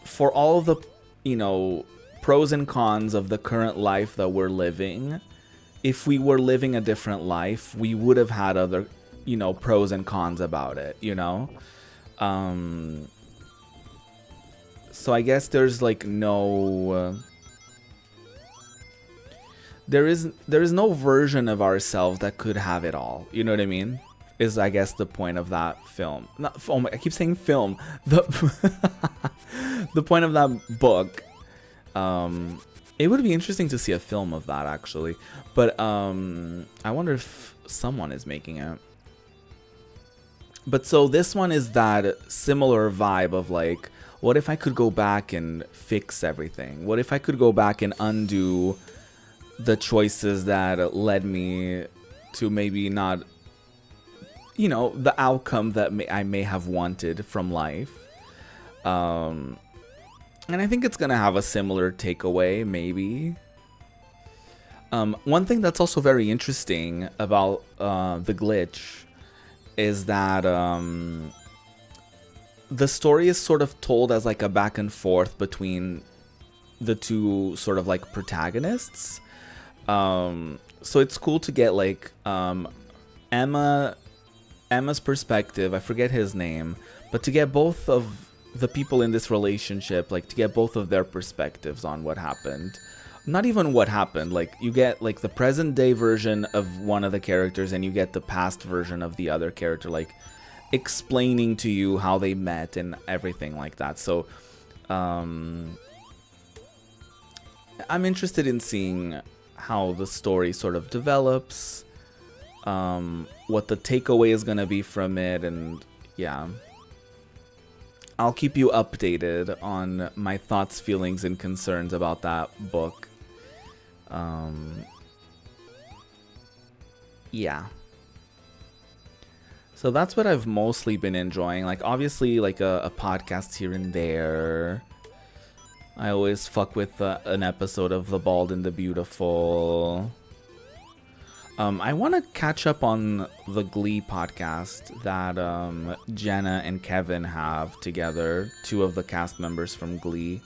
for all the, you know, pros and cons of the current life that we're living, if we were living a different life, we would have had other, you know, pros and cons about it, you know? So I guess there's like no there is no version of ourselves that could have it all. You know what I mean? Is, I guess, the point of that film. Not film. I keep saying film. The the point of that book. It would be interesting to see a film of that, actually. But I wonder if someone is making it. But so this one is that similar vibe of like, what if I could go back and fix everything? What if I could go back and undo the choices that led me to maybe not, you know, the outcome that I may have wanted from life. And I think it's gonna have a similar takeaway, maybe. One thing that's also very interesting about The Glitch is that the story is sort of told as like a back and forth between the two sort of like protagonists. So it's cool to get like Emma's perspective. I forget his name, but to get both of the people in this relationship, like to get both of their perspectives on what happened. Not even what happened, like you get like the present day version of one of the characters and you get the past version of the other character, like explaining to you how they met and everything like that. So I'm interested in seeing how the story sort of develops, what the takeaway is gonna be from it, and yeah, I'll keep you updated on my thoughts, feelings, and concerns about that book. Yeah. So that's what I've mostly been enjoying. Like, obviously, like a podcast here and there. I always fuck with an episode of The Bald and the Beautiful. I want to catch up on the Glee podcast that Jenna and Kevin have together, two of the cast members from Glee.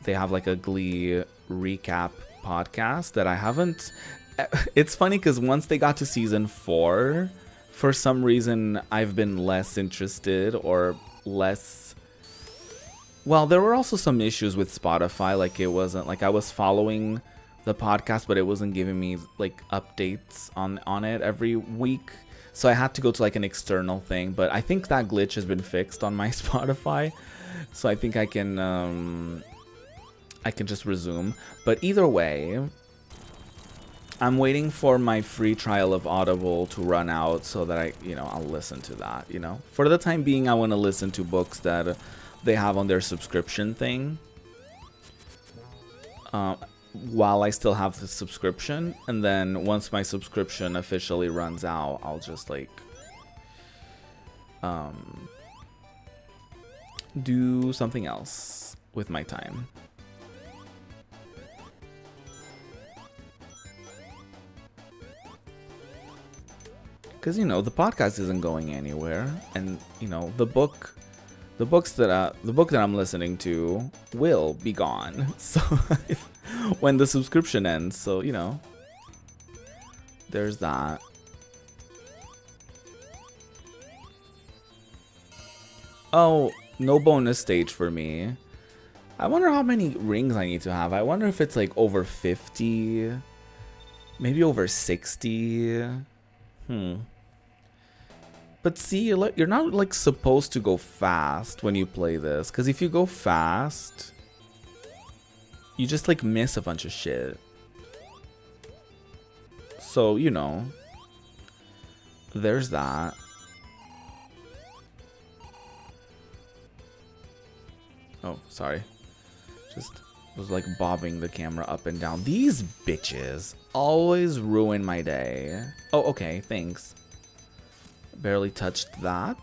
They have like a Glee recap podcast that I haven't. It's funny because once they got to season 4, for some reason I've been less interested or less. Well, there were also some issues with Spotify. Like it wasn't like I was following the podcast, but it wasn't giving me like updates on it every week. So I had to go to like an external thing. But I think that glitch has been fixed on my Spotify. So I think I can just resume. But either way, I'm waiting for my free trial of Audible to run out so that I'll listen to that, For the time being, I want to listen to books that they have on their subscription thing. While I still have the subscription, and then once my subscription officially runs out, I'll just like do something else with my time. Because the podcast isn't going anywhere, and the book that I'm listening to will be gone. So when the subscription ends, so there's that. Oh, no bonus stage for me. I wonder how many rings I need to have. I wonder if it's like over 50, maybe over 60. But see, you're not like supposed to go fast when you play this, because if you go fast, you just like miss a bunch of shit. So, there's that. Oh, sorry. Just was like bobbing the camera up and down. These bitches always ruin my day. Oh, okay, thanks. Barely touched that.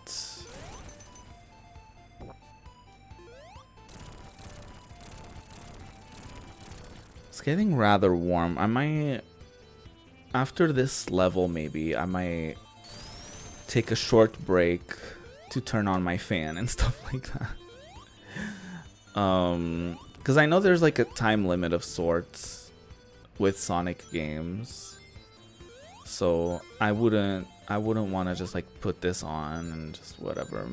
It's getting rather warm. I might, after this level maybe, I might take a short break to turn on my fan and stuff like that. Because I know there's like a time limit of sorts with Sonic games. So I wouldn't want to just like put this on and just whatever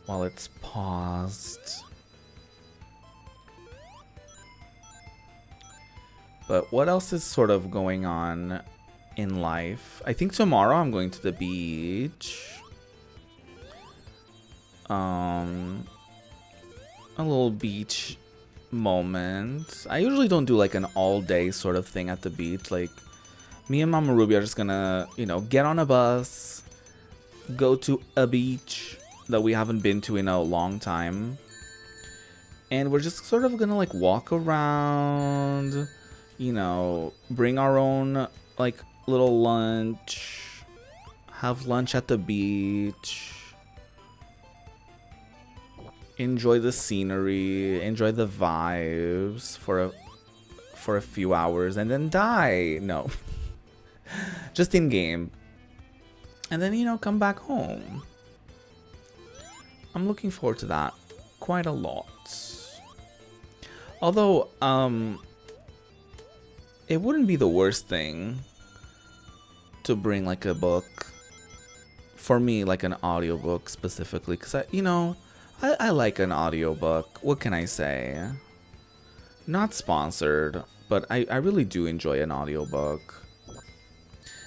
while it's paused. But what else is sort of going on in life? I think tomorrow I'm going to the beach. A little beach moment. I usually don't do like an all day sort of thing at the beach. Like me and Mama Ruby are just gonna, get on a bus, go to a beach that we haven't been to in a long time. And we're just sort of gonna like walk around, bring our own like little lunch, have lunch at the beach, enjoy the scenery, enjoy the vibes for a few hours, and then die. No. Just in game. And then, come back home. I'm looking forward to that quite a lot. Although, it wouldn't be the worst thing to bring like a book. For me, like an audiobook specifically. Because, I like an audiobook. What can I say? Not sponsored, but I really do enjoy an audiobook.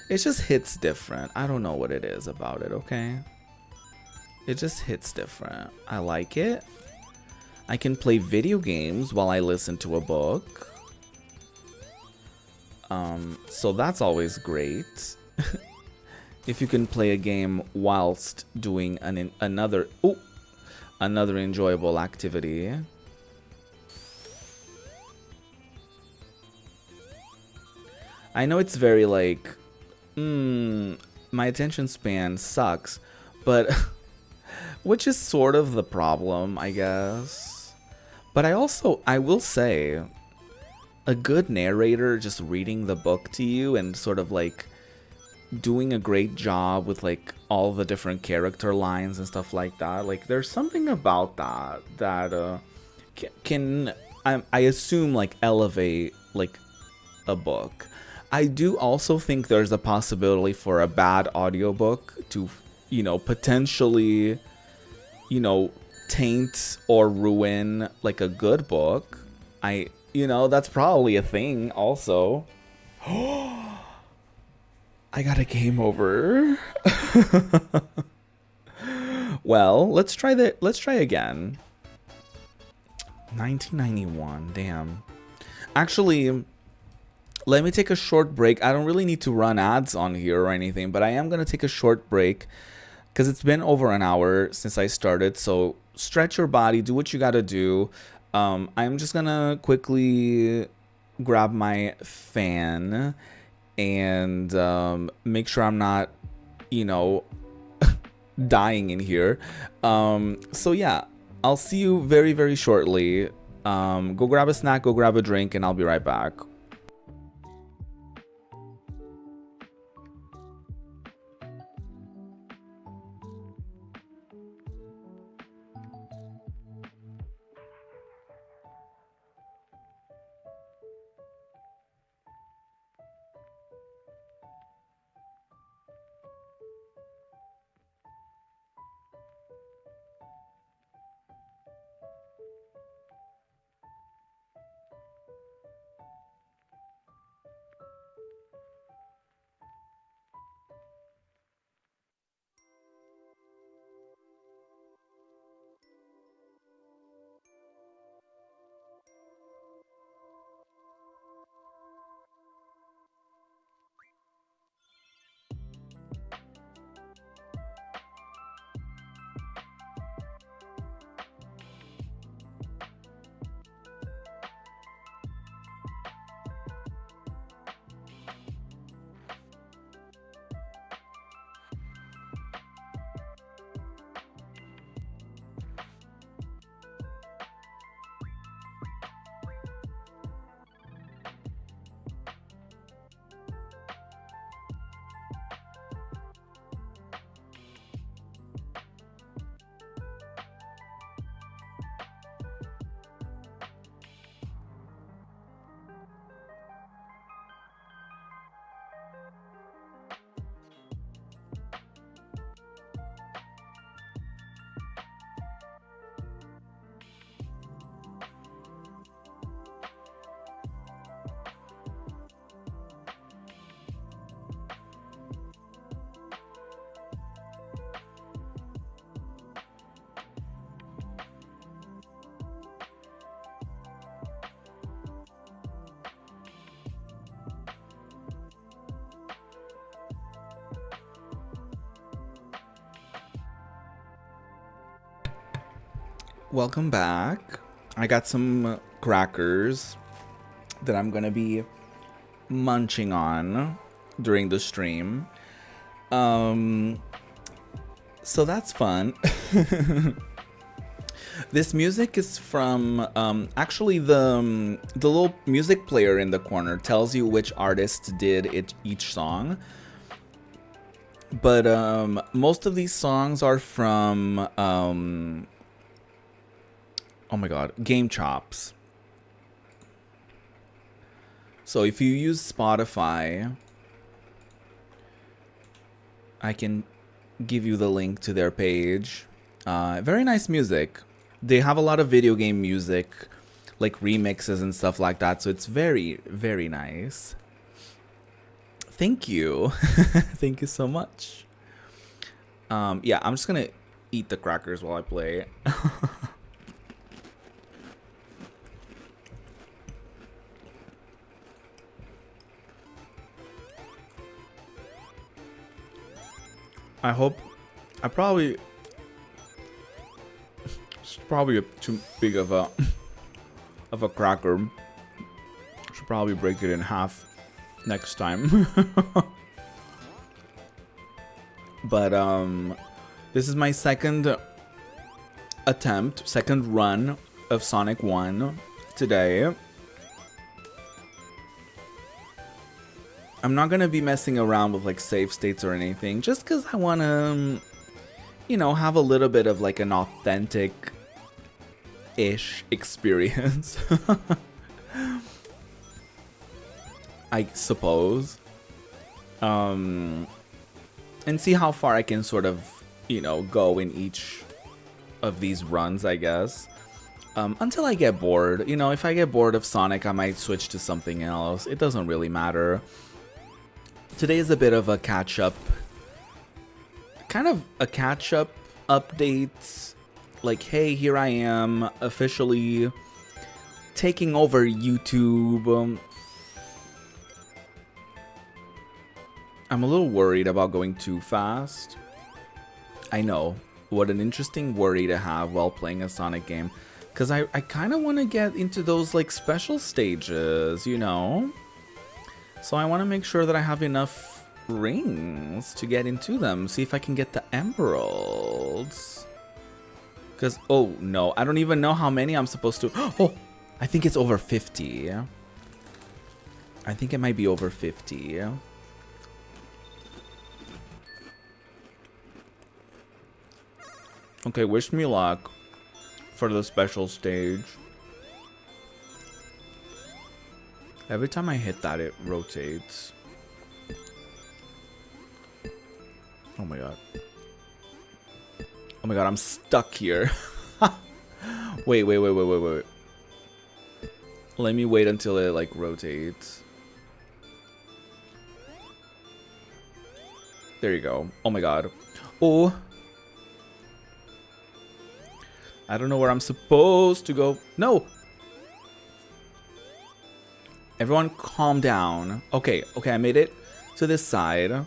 It just hits different. I don't know what it is about it, okay? It just hits different. I like it. I can play video games while I listen to a book. So that's always great. If you can play a game whilst doing another enjoyable activity. I know it's very like, my attention span sucks, but which is sort of the problem, I guess. But I will say, a good narrator just reading the book to you and sort of like doing a great job with like all the different character lines and stuff like that. Like there's something about that that can I assume like elevate like a book. I do also think there's a possibility for a bad audiobook to, you know, potentially, you know, taint or ruin like a good book. You know, that's probably a thing also. I got a game over. Well, let's try again. 1991, damn. Actually, let me take a short break. I don't really need to run ads on here or anything, but I am going to take a short break because it's been over an hour since I started. So stretch your body, do what you got to do. I'm just going to quickly grab my fan and make sure I'm not, you know, dying in here. So yeah, I'll see you very, very shortly. Go grab a snack, go grab a drink, and I'll be right back. Welcome back. I got some crackers that I'm gonna be munching on during the stream. So that's fun. This music is from actually the little music player in the corner tells you which artist did each song. But most of these songs are from oh my god, Game Chops. So if you use Spotify, I can give you the link to their page. Very nice music. They have a lot of video game music, like remixes and stuff like that. So it's very, very nice. Thank you. Thank you so much. Yeah, I'm just gonna eat the crackers while I play. I hope it's probably too big of a cracker. Should probably break it in half next time. But this is my second run of Sonic 1 today. I'm not gonna be messing around with like save states or anything, just because I want to, you know, have a little bit of like an authentic-ish experience. I suppose. And see how far I can sort of, you know, go in each of these runs, I guess. Until I get bored. You know, if I get bored of Sonic, I might switch to something else. It doesn't really matter. Today is a bit of a catch-up. Kind of a catch-up update. Like, hey, here I am, officially taking over YouTube. I'm a little worried about going too fast. I know. What an interesting worry to have while playing a Sonic game. Because I kind of want to get into those, like, special stages, you know? So I want to make sure that I have enough rings to get into them. See if I can get the emeralds. Because, oh, no. I don't even know how many I'm supposed to... Oh! I think it's over 50. I think it might be over 50. Okay, wish me luck for the special stage. Every time I hit that, it rotates. Oh my god. Oh my god, I'm stuck here. Wait. Let me wait until it, like, rotates. There you go. Oh my god. Oh. I don't know where I'm supposed to go. No! Everyone calm down. Okay, I made it to this side.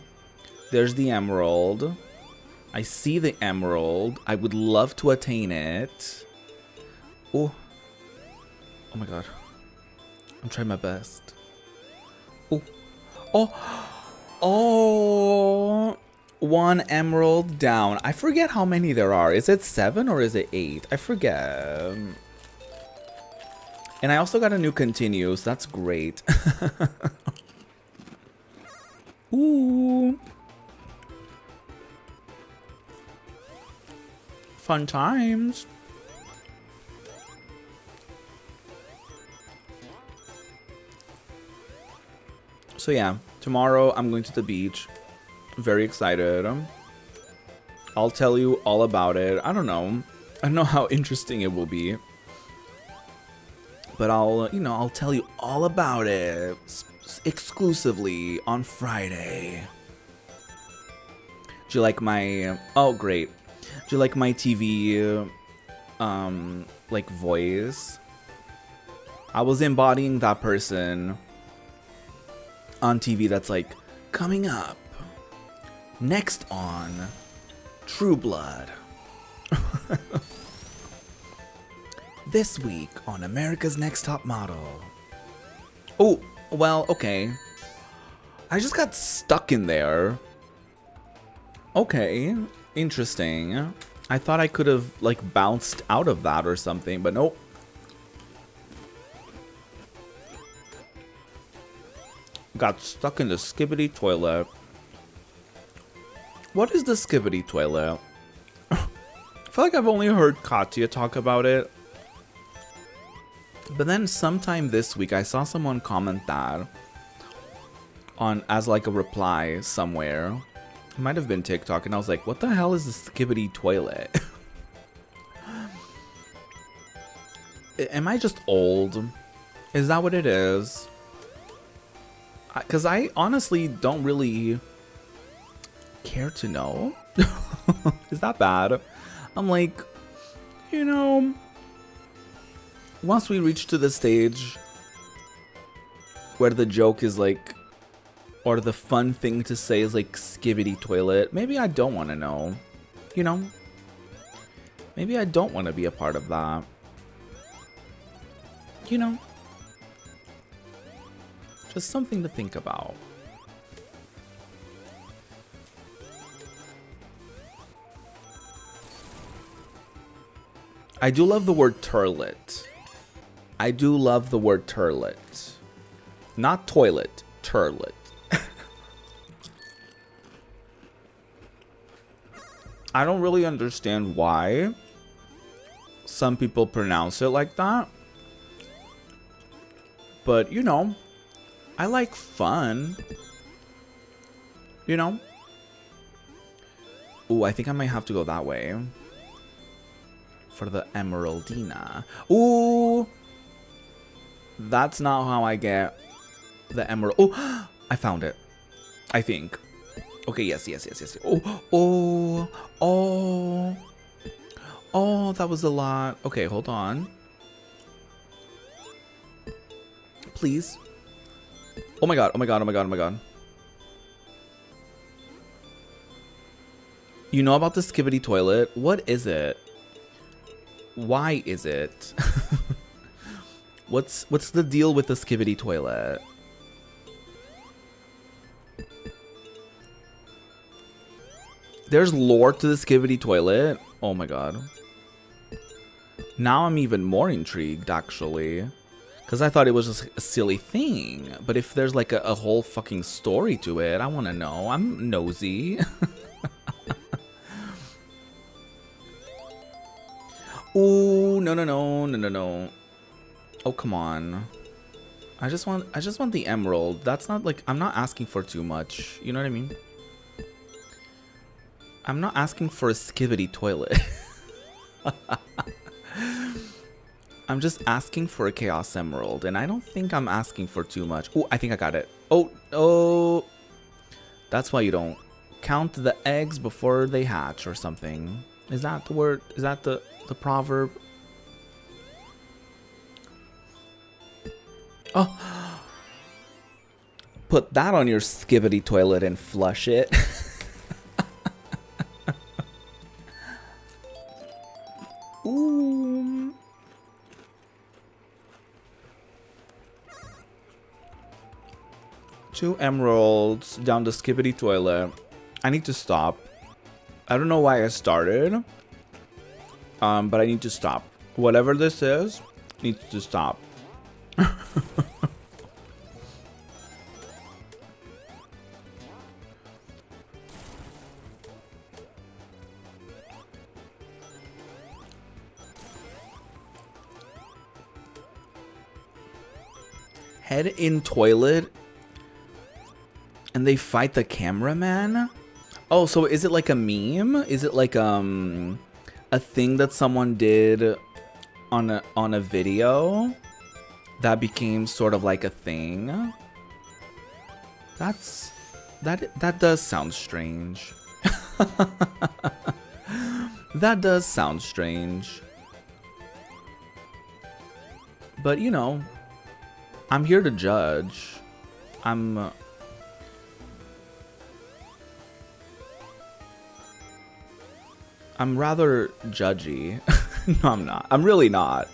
There's the emerald. I see the emerald. I would love to attain it. Oh. Oh my god. I'm trying my best. Oh. Oh. One emerald down. I forget how many there are. Is it 7 or is it 8? I forget. And I also got a new continue, so that's great. Ooh. Fun times. So yeah, tomorrow I'm going to the beach. Very excited. I'll tell you all about it. I don't know how interesting it will be. But I'll tell you all about it exclusively on Friday. Do you like my... Oh, great. Do you like my TV, like, voice? I was embodying that person on TV that's like, coming up. Next on True Blood. This week on America's Next Top Model. Oh, well, okay. I just got stuck in there. Okay, interesting. I thought I could have, like, bounced out of that or something, but nope. Got stuck in the Skibidi toilet. What is the Skibidi toilet? I feel like I've only heard Katya talk about it. But then sometime this week I saw someone comment that on as like a reply somewhere. It might have been TikTok, and I was like, what the hell is the Skibidi toilet? Am I just old? Is that what it is? Because I honestly don't really care to know. Is that bad? I'm like, you know, once we reach to the stage where the joke is like, or the fun thing to say is like Skibidi toilet, maybe I don't want to know, you know? Maybe I don't want to be a part of that. You know? Just something to think about. I do love the word turlet. I do love the word turlet. Not toilet, turlet. I don't really understand why some people pronounce it like that. But, you know, I like fun. You know? Ooh, I think I might have to go that way. For the Emeraldina. Ooh! That's not how I get the emerald. Oh! I found it. I think. Okay, yes. Oh, that was a lot. Okay, hold on. Please. Oh my god. You know about the Skibidi toilet? What is it? Why is it? What's the deal with the Skibidi toilet? There's lore to the Skibidi toilet? Oh my god. Now I'm even more intrigued, actually. Because I thought it was just a silly thing. But if there's like a whole fucking story to it, I want to know. I'm nosy. Ooh, no. Oh, come on. I just want the emerald. That's not like, I'm not asking for too much. You know what I mean? I'm not asking for a Skibidi toilet. I'm just asking for a Chaos Emerald, and I don't think I'm asking for too much. Oh, I think I got it. Oh. That's why you don't count the eggs before they hatch or something. Is that the word? Is that the proverb? Oh. Put that on your Skibidi toilet and flush it. Ooh. Two emeralds down the Skibidi toilet. I need to stop. I don't know why I started. But I need to stop. Whatever this is, needs to stop. Head in toilet and they fight the cameraman? Oh, so is it like a meme? Is it like a thing that someone did on a video that became sort of like a thing? That does sound strange. That does sound strange. But you know, I'm here to judge. I'm rather judgy. No, I'm not. I'm really not.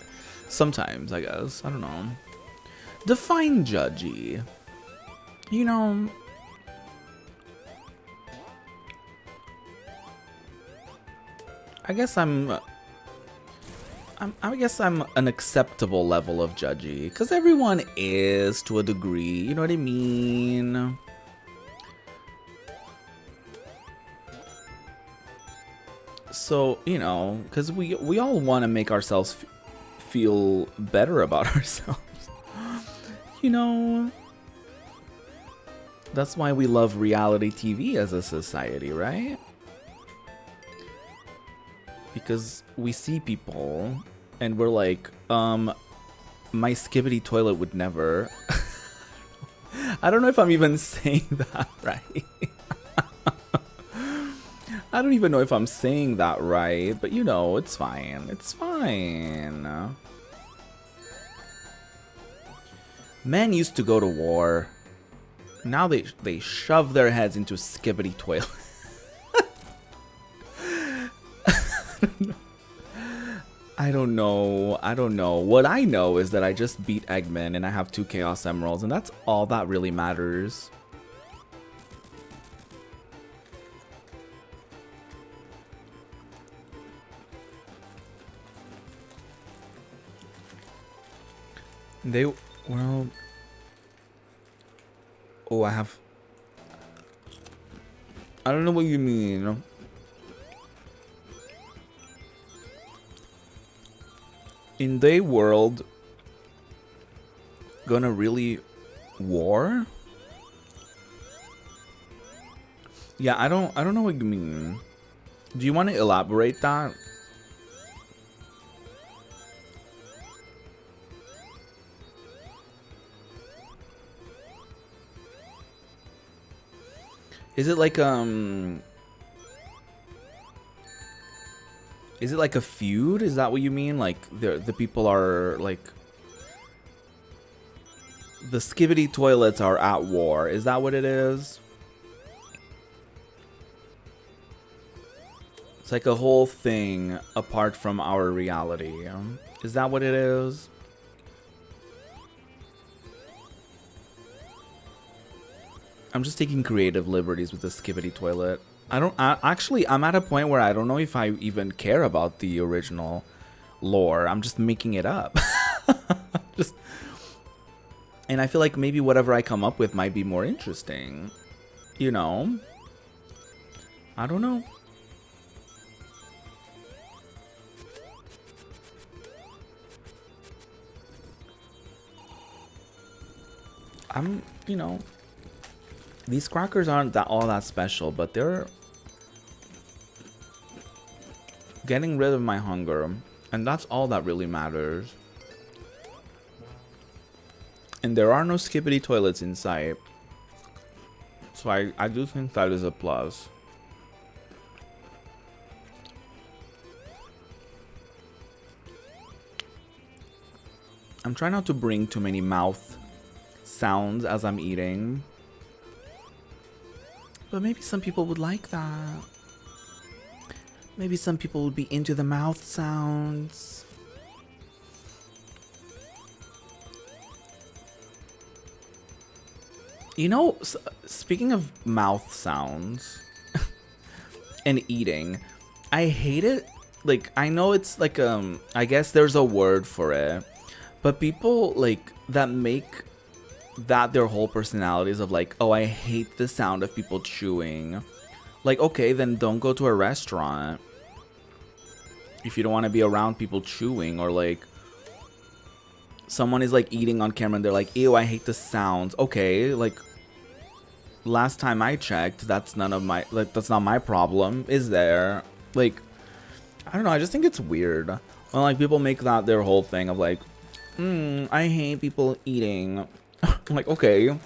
Sometimes, I guess. I don't know. Define judgy. You know, I guess I'm an acceptable level of judgy, because everyone is to a degree, you know what I mean? So, you know, because we all want to make ourselves feel better about ourselves. You know, that's why we love reality TV as a society, right? Because we see people and we're like, my Skibidi toilet would never. I don't know if I'm even saying that right. I don't even know if I'm saying that right, but you know, it's fine. It's fine. Men used to go to war. Now they shove their heads into Skibidi toilet. I don't know. What I know is that I just beat Eggman and I have 2 Chaos Emeralds, and that's all that really matters. Well... Oh, I don't know what you mean. In their world, gonna really war? Yeah, I don't know what you mean. Do you want to elaborate that? Is it like is it like a feud? Is that what you mean? Like the people are like the Skibidi Toilets are at war. Is that what it is? It's like a whole thing apart from our reality. Is that what it is? I'm just taking creative liberties with the Skibidi Toilet. Actually, I'm at a point where I don't know if I even care about the original lore. I'm just making it up. Just, and I feel like maybe whatever I come up with might be more interesting. You know? I don't know. You know, these crackers aren't all that special, but they're getting rid of my hunger, and that's all that really matters. And there are no Skibidi Toilets in sight, so I do think that is a plus. I'm trying not to bring too many mouth sounds as I'm eating, but maybe some people would like that. Maybe some people would be into the mouth sounds. You know, speaking of mouth sounds and eating, I hate it. Like, I know it's like I guess there's a word for it, but people like that make that their whole personalities of like, oh, I hate the sound of people chewing. Like, okay, then don't go to a restaurant if you don't want to be around people chewing, or like someone is like eating on camera and they're like, ew, I hate the sounds. Okay, like last time I checked, that's none of my, like, that's not my problem, is there? Like, I don't know, I just think it's weird when like people make that their whole thing of like, I hate people eating. I'm like, okay.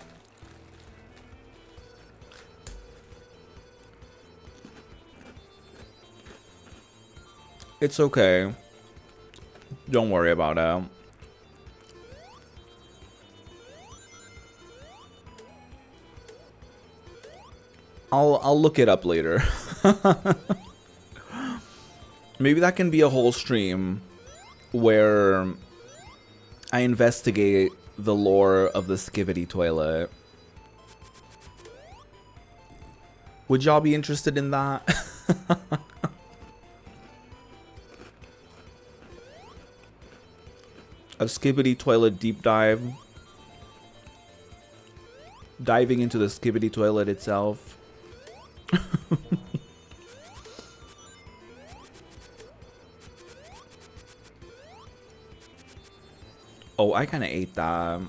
It's okay. Don't worry about it. I'll look it up later. Maybe that can be a whole stream where I investigate the lore of the Skibidi Toilet. Would y'all be interested in that? A Skibidi Toilet deep dive. Diving into the Skibidi Toilet itself. Oh, I kind of ate that.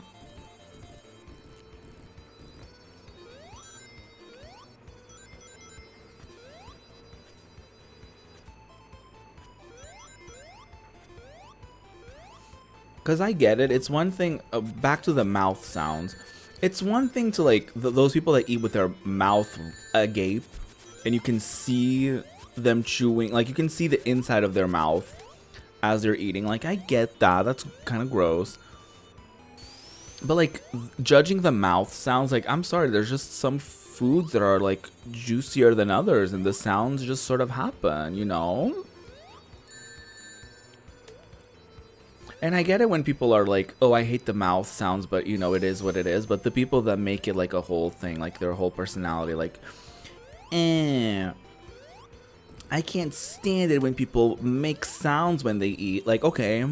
Because I get it. It's one thing, back to the mouth sounds. It's one thing to like, those people that eat with their mouth agape, and you can see them chewing, like you can see the inside of their mouth as they're eating. Like, I get that. That's kind of gross. But like, judging the mouth sounds, like, I'm sorry, there's just some foods that are like juicier than others, and the sounds just sort of happen, you know? And I get it when people are like, oh, I hate the mouth sounds, but you know, it is what it is. But the people that make it like a whole thing, like their whole personality, like, I can't stand it when people make sounds when they eat. Like, okay,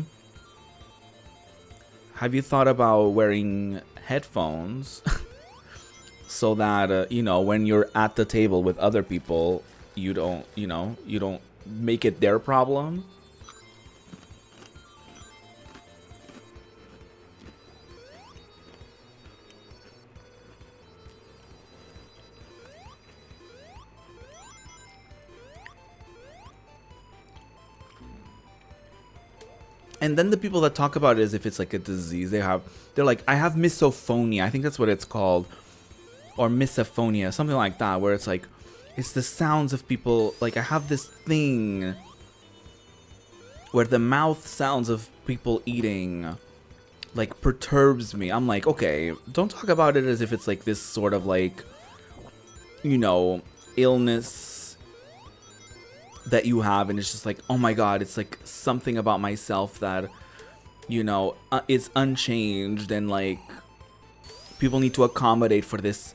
have you thought about wearing headphones so that, you know, when you're at the table with other people, you don't, you know, you don't make it their problem? And then the people that talk about it as if it's like a disease they're like, I have misophonia. I think that's what it's called, or misophonia, something like that, where it's like, it's the sounds of people. Like, I have this thing where the mouth sounds of people eating like perturbs me. I'm like, okay, don't talk about it as if it's like this sort of like, you know, illness that you have, and it's just like, oh my god, it's like something about myself that, you know, is unchanged, and like people need to accommodate for this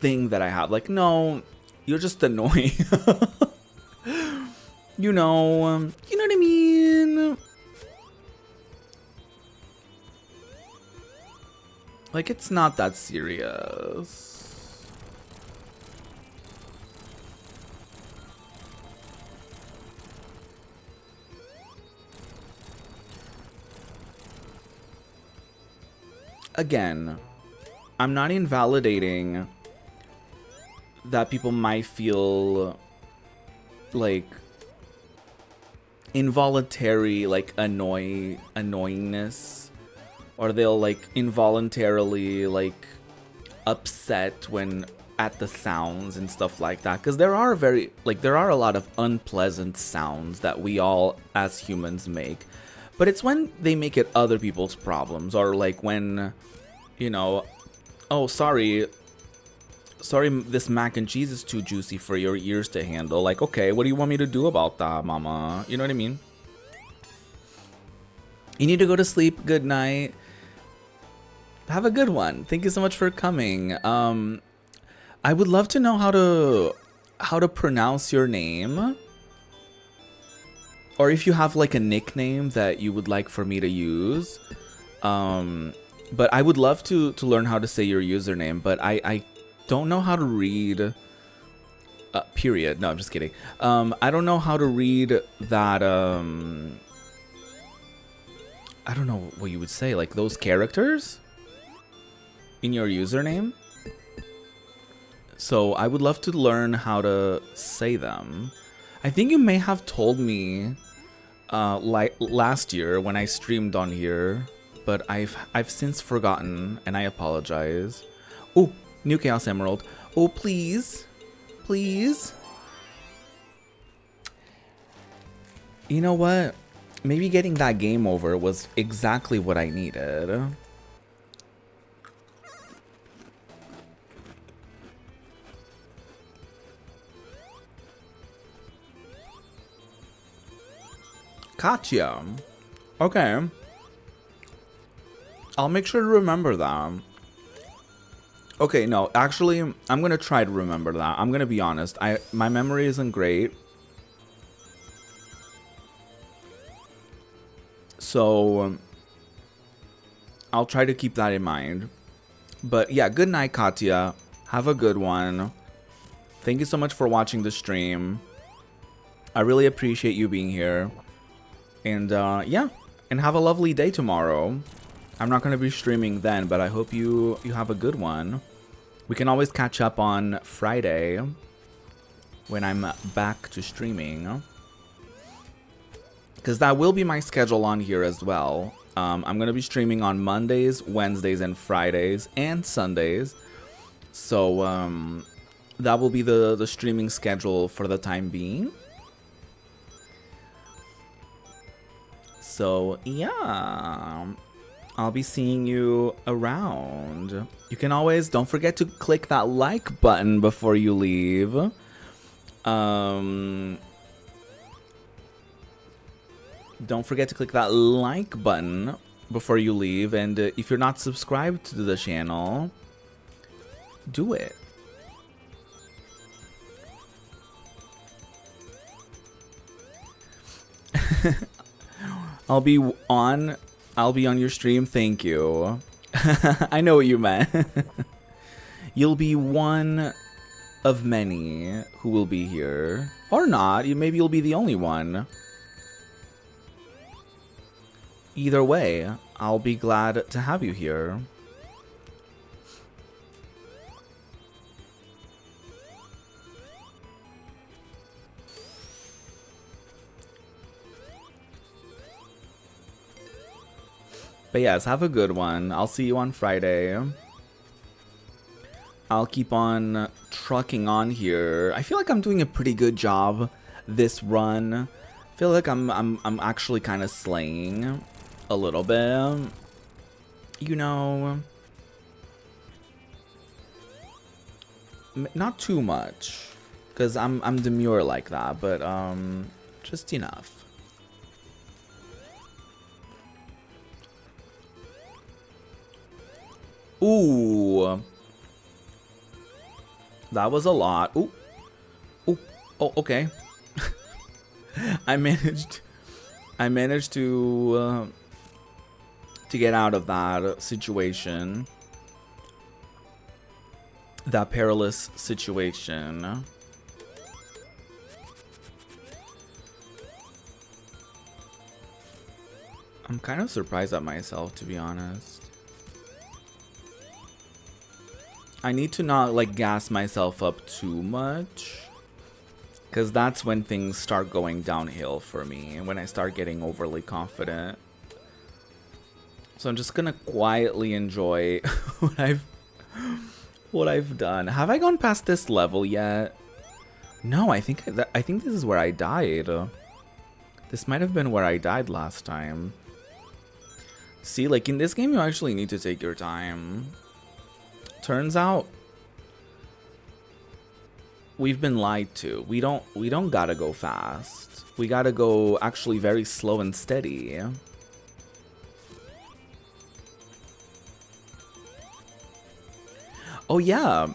thing that I have. Like, no, you're just annoying. You know what I mean? Like, it's not that serious. Again, I'm not invalidating that people might feel like involuntary like annoyingness, or they'll like involuntarily like upset when at the sounds and stuff like that, because there are a lot of unpleasant sounds that we all as humans make, but it's when they make it other people's problems, or like when, you know, oh, sorry, this mac and cheese is too juicy for your ears to handle. Like, okay, what do you want me to do about that, mama? You know what I mean? You need to go to sleep. Good night. Have a good one. Thank you so much for coming. I would love to know how to pronounce your name, or if you have like a nickname that you would like for me to use. But I would love to learn how to say your username, but I don't know how to read. Period. No, I'm just kidding. I don't know how to read that. I don't know what you would say, like those characters in your username. So I would love to learn how to say them. I think you may have told me like last year when I streamed on here, but I've since forgotten, and I apologize. Oh, new Chaos Emerald. Oh, please. Please. You know what? Maybe getting that game over was exactly what I needed. Katya. Okay. I'll make sure to remember that. Okay, no, actually, I'm gonna try to remember that. I'm gonna be honest. My memory isn't great. So, I'll try to keep that in mind. But yeah, good night, Katya. Have a good one. Thank you so much for watching the stream. I really appreciate you being here. And yeah, and have a lovely day tomorrow. I'm not going to be streaming then, but I hope you have a good one. We can always catch up on Friday when I'm back to streaming, because that will be my schedule on here as well. I'm going to be streaming on Mondays, Wednesdays, and Fridays, and Sundays. So that will be the streaming schedule for the time being. So yeah, I'll be seeing you around. You can always, don't forget to click that like button before you leave. Don't forget to click that like button before you leave. And if you're not subscribed to the channel, do it. I'll be on your stream. Thank you. I know what you meant. You'll be one of many who will be here. Or not. Maybe you'll be the only one. Either way, I'll be glad to have you here. But yes, have a good one. I'll see you on Friday. I'll keep on trucking on here. I feel like I'm doing a pretty good job this run. I feel like I'm actually kind of slaying a little bit. You know, not too much, because I'm demure like that, but just enough. Ooh, that was a lot. Ooh, ooh, oh, okay. I managed to get out of that situation, that perilous situation. I'm kind of surprised at myself, to be honest. I need to not like gas myself up too much, because that's when things start going downhill for me, and when I start getting overly confident. So I'm just gonna quietly enjoy what I've done. Have I gone past this level yet? No, I think this is where I died. This might have been where I died last time. See, like in this game, you actually need to take your time. Turns out we've been lied to. We don't gotta go fast. We gotta go actually very slow and steady. Oh yeah.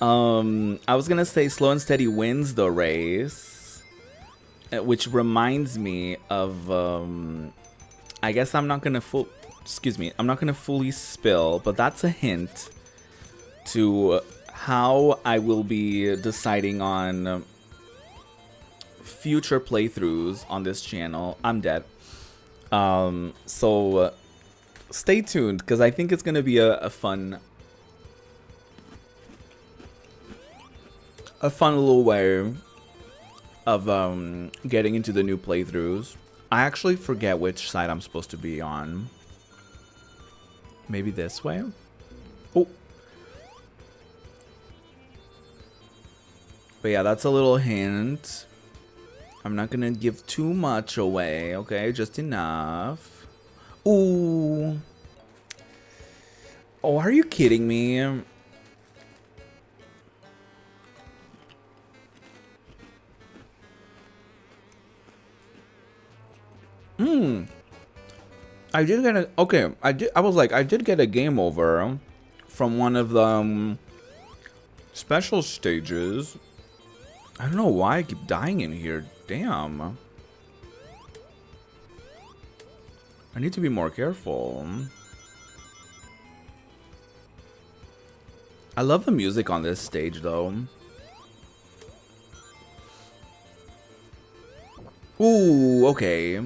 I was gonna say slow and steady wins the race, which reminds me of I guess I'm not gonna I'm not gonna fully spill, but that's a hint to how I will be deciding on future playthroughs on this channel. I'm dead. So stay tuned, because I think it's gonna be a fun little way of getting into the new playthroughs. I actually forget which side I'm supposed to be on. Maybe this way? Oh. But yeah, that's a little hint. I'm not gonna give too much away, okay? Just enough. Ooh. Oh, are you kidding me? I did get a I did get a game over from one of the special stages. I don't know why I keep dying in here. Damn. I need to be more careful. I love the music on this stage though. Ooh, okay.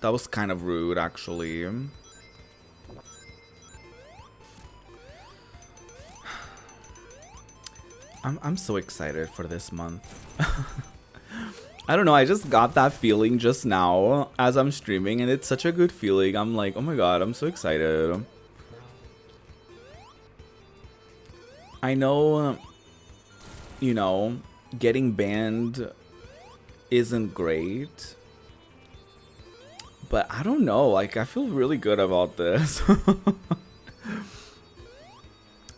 That was kind of rude, actually. I'm so excited for this month. I don't know, I just got that feeling just now as I'm streaming, and it's such a good feeling. I'm like, oh my god, I'm so excited. I know, you know, getting banned isn't great, but I don't know, like, I feel really good about this.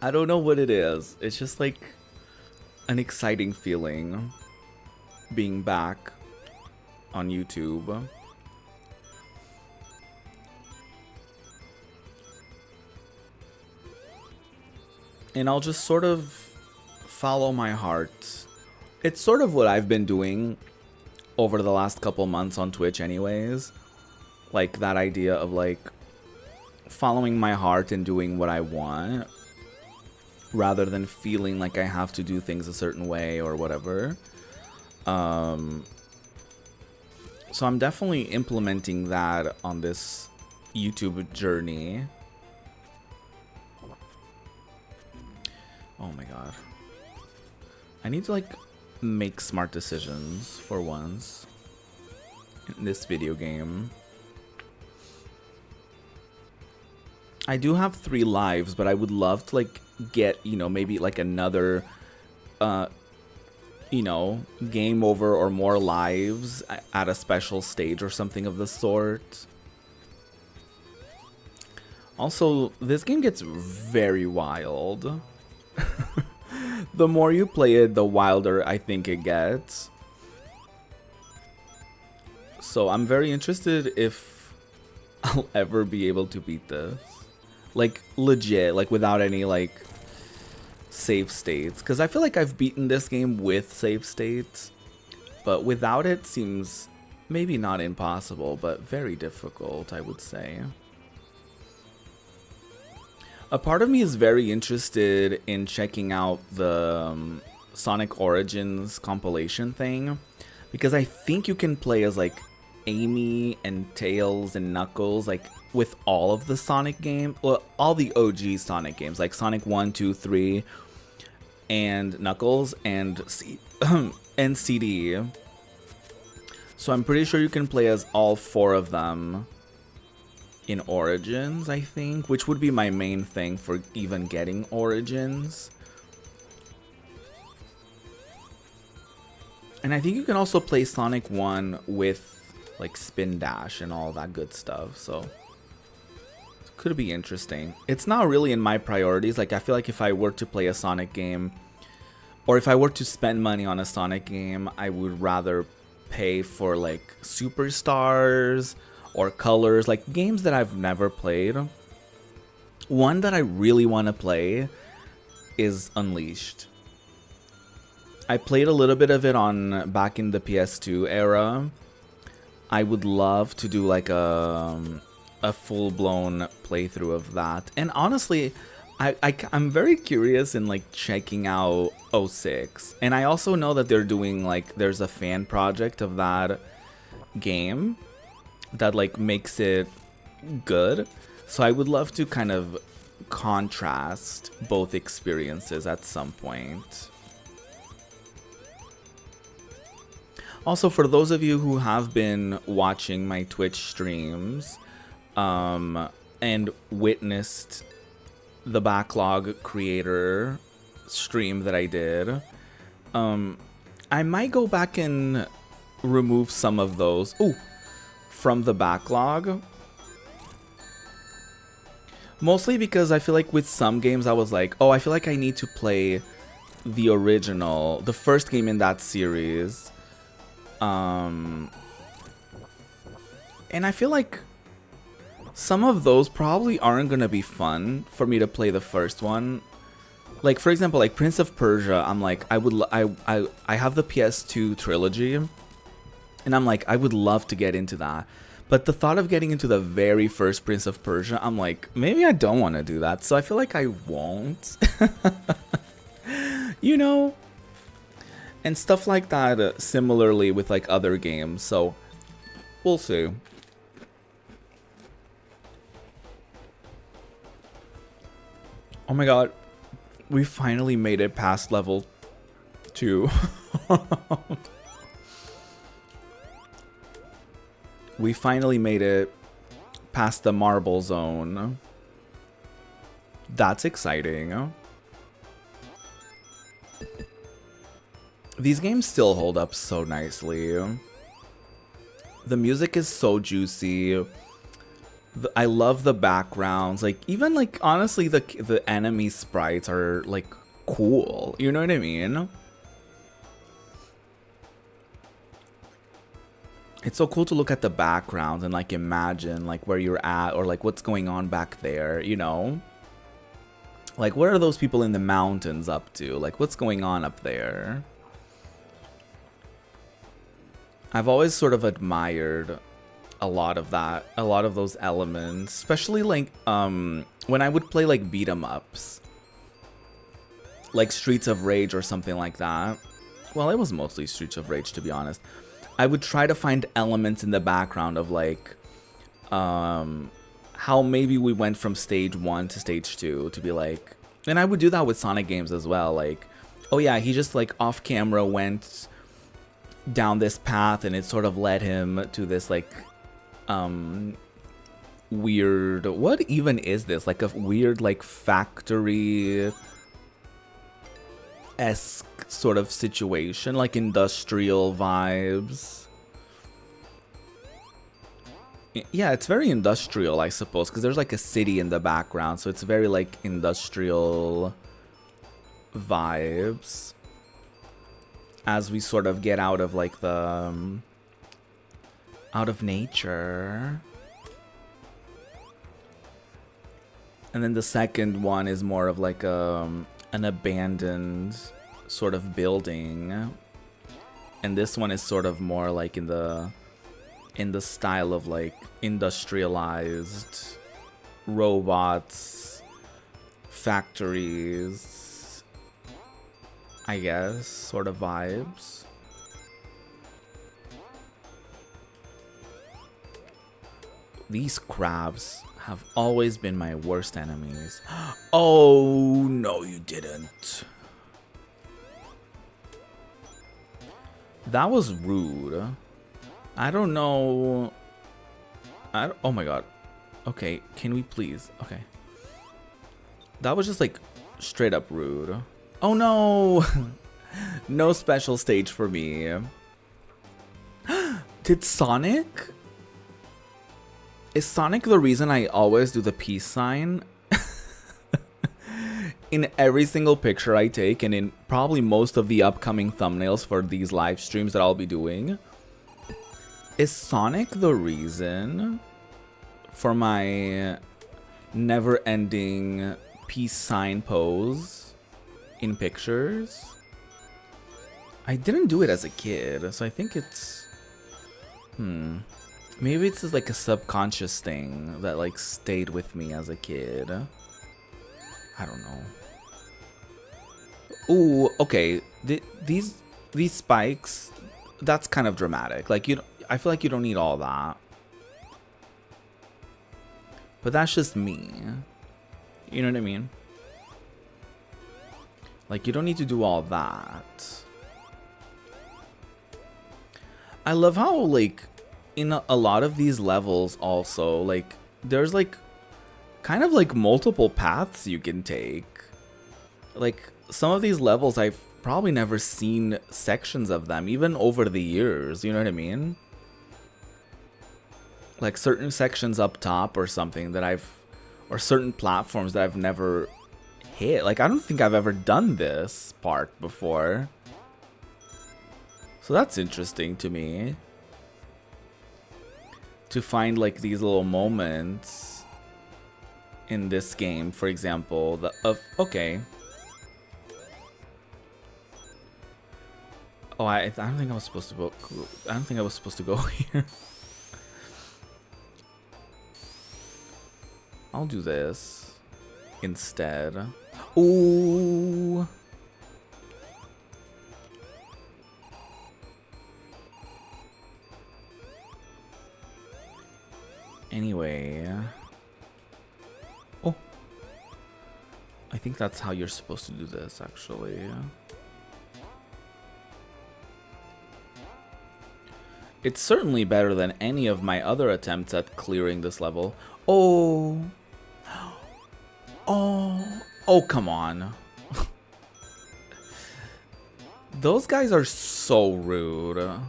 I don't know what it is. It's just like an exciting feeling being back on YouTube. And I'll just sort of follow my heart. It's sort of what I've been doing over the last couple months on Twitch anyways. Like that idea of like following my heart and doing what I want, rather than feeling like I have to do things a certain way or whatever. So I'm definitely implementing that on this YouTube journey. Oh my god. I need to like make smart decisions for once in this video game. I do have 3 lives, but I would love to like get, you know, maybe like another you know, game over or more lives at a special stage or something of the sort. Also, this game gets very wild. The more you play it, the wilder I think it gets. So I'm very interested if I'll ever be able to beat this. Like, legit, like without any like save states. Because I feel like I've beaten this game with save states, but without it seems maybe not impossible, but very difficult, I would say. A part of me is very interested in checking out the Sonic Origins compilation thing, because I think you can play as like Amy and Tails and Knuckles, like with all of the Sonic games, well, all the OG Sonic games, like Sonic 1, 2, 3, and Knuckles and and CD. So I'm pretty sure you can play as all 4 of them in Origins, I think, which would be my main thing for even getting Origins. And I think you can also play Sonic 1 with like Spin Dash and all that good stuff, so it could be interesting. It's not really in my priorities. Like, I feel like if I were to play a Sonic game, or if I were to spend money on a Sonic game, I would rather pay for like Superstars or Colors, like games that I've never played. One that I really want to play is Unleashed. I played a little bit of it on back in the PS2 era. I would love to do like a full-blown playthrough of that. And honestly, I'm very curious in like checking out 06. And I also know that they're doing like, there's a fan project of that game that like makes it good. So I would love to kind of contrast both experiences at some point. Also, for those of you who have been watching my Twitch streams and witnessed the Backlog Creator stream that I did, I might go back and remove some of those from the backlog. Mostly because I feel like with some games I was like, oh, I feel like I need to play the original, the first game in that series. And I feel like some of those probably aren't gonna be fun for me to play the first one. Like, for example, like Prince of Persia, I'm like, I have the PS2 trilogy, and I'm like, I would love to get into that. But the thought of getting into the very first Prince of Persia, I'm like, maybe I don't want to do that. So I feel like I won't. You know? And stuff like that, similarly with like other games. So we'll see. Oh my god. We finally made it past level 2. We finally made it past the marble zone. That's exciting. These games still hold up so nicely. The music is so juicy. I love the backgrounds. Like, even like, honestly, the enemy sprites are like cool. You know what I mean? It's so cool to look at the backgrounds and like imagine like where you're at or like what's going on back there, you know? Like, what are those people in the mountains up to? Like, what's going on up there? I've always sort of admired a lot of that, a lot of those elements, especially like when I would play like beat 'em ups, like Streets of Rage or something like that. Well, it was mostly Streets of Rage, to be honest. I would try to find elements in the background of like how maybe we went from stage 1 to stage 2 to be like, and I would do that with Sonic games as well. Like, oh yeah, he just like off camera went down this path and it sort of led him to this like weird, what even is this? Like a weird, like, factory-esque sort of situation, like industrial vibes. Yeah, it's very industrial, I suppose, because there's like a city in the background, so it's very like industrial vibes as we sort of get out of like the out of nature. And then the second one is more of like an abandoned sort of building, and this one is sort of more like in the style of like industrialized robots, factories, I guess, sort of vibes. These crabs have always been my worst enemies. Oh, no, you didn't. That was rude. I don't know. Oh my god. Okay, can we please? Okay. That was just like straight up rude. Oh no! No special stage for me. Did Sonic? Is Sonic the reason I always do the peace sign? In every single picture I take, and in probably most of the upcoming thumbnails for these live streams that I'll be doing. Is Sonic the reason for my never-ending peace sign pose in pictures? I didn't do it as a kid, so I think it's... Maybe it's just like a subconscious thing that like stayed with me as a kid. I don't know. Ooh, okay. These spikes, that's kind of dramatic. Like I feel like you don't need all that. But that's just me. You know what I mean? Like you don't need to do all that. I love how like in a lot of these levels also, like there's like kind of like multiple paths you can take. Like some of these levels I've probably never seen sections of them even over the years, you know what I mean? Like certain sections up top or something that or certain platforms that I've never hit. Like I don't think I've ever done this part before. So that's interesting to me. To find like these little moments in this game, for example, okay. Oh, I don't think I was supposed to go. I don't think I was supposed to go here. I'll do this instead. Ooh. Anyway. Oh. I think that's how you're supposed to do this, actually. It's certainly better than any of my other attempts at clearing this level. Oh. Oh. Oh, come on. Those guys are so rude.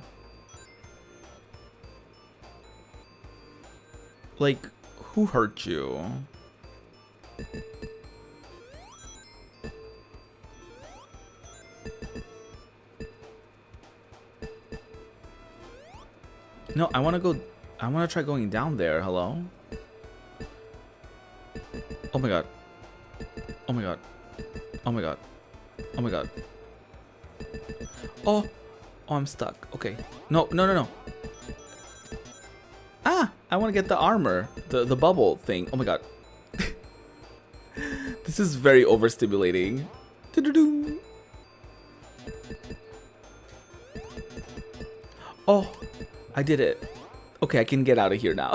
Like, who hurt you? No, I want to try going down there. Hello? Oh my god. Oh my god. Oh my god. Oh my god. Oh. Oh, I'm stuck. Okay. No, no, no, no. Ah! I want to get the armor. The bubble thing. Oh my god. This is very overstimulating. Do-do-do. Oh, I did it. Okay, I can get out of here now.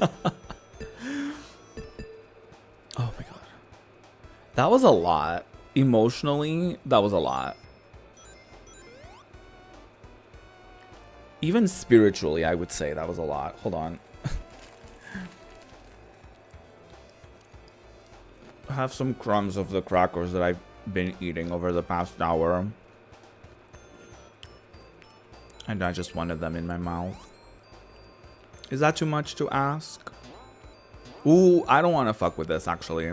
Oh my god. That was a lot. Emotionally, that was a lot. Even spiritually, I would say that was a lot. Hold on. have some crumbs of the crackers that I've been eating over the past hour. And I just wanted them in my mouth. Is that too much to ask? Ooh, I don't want to fuck with this, actually.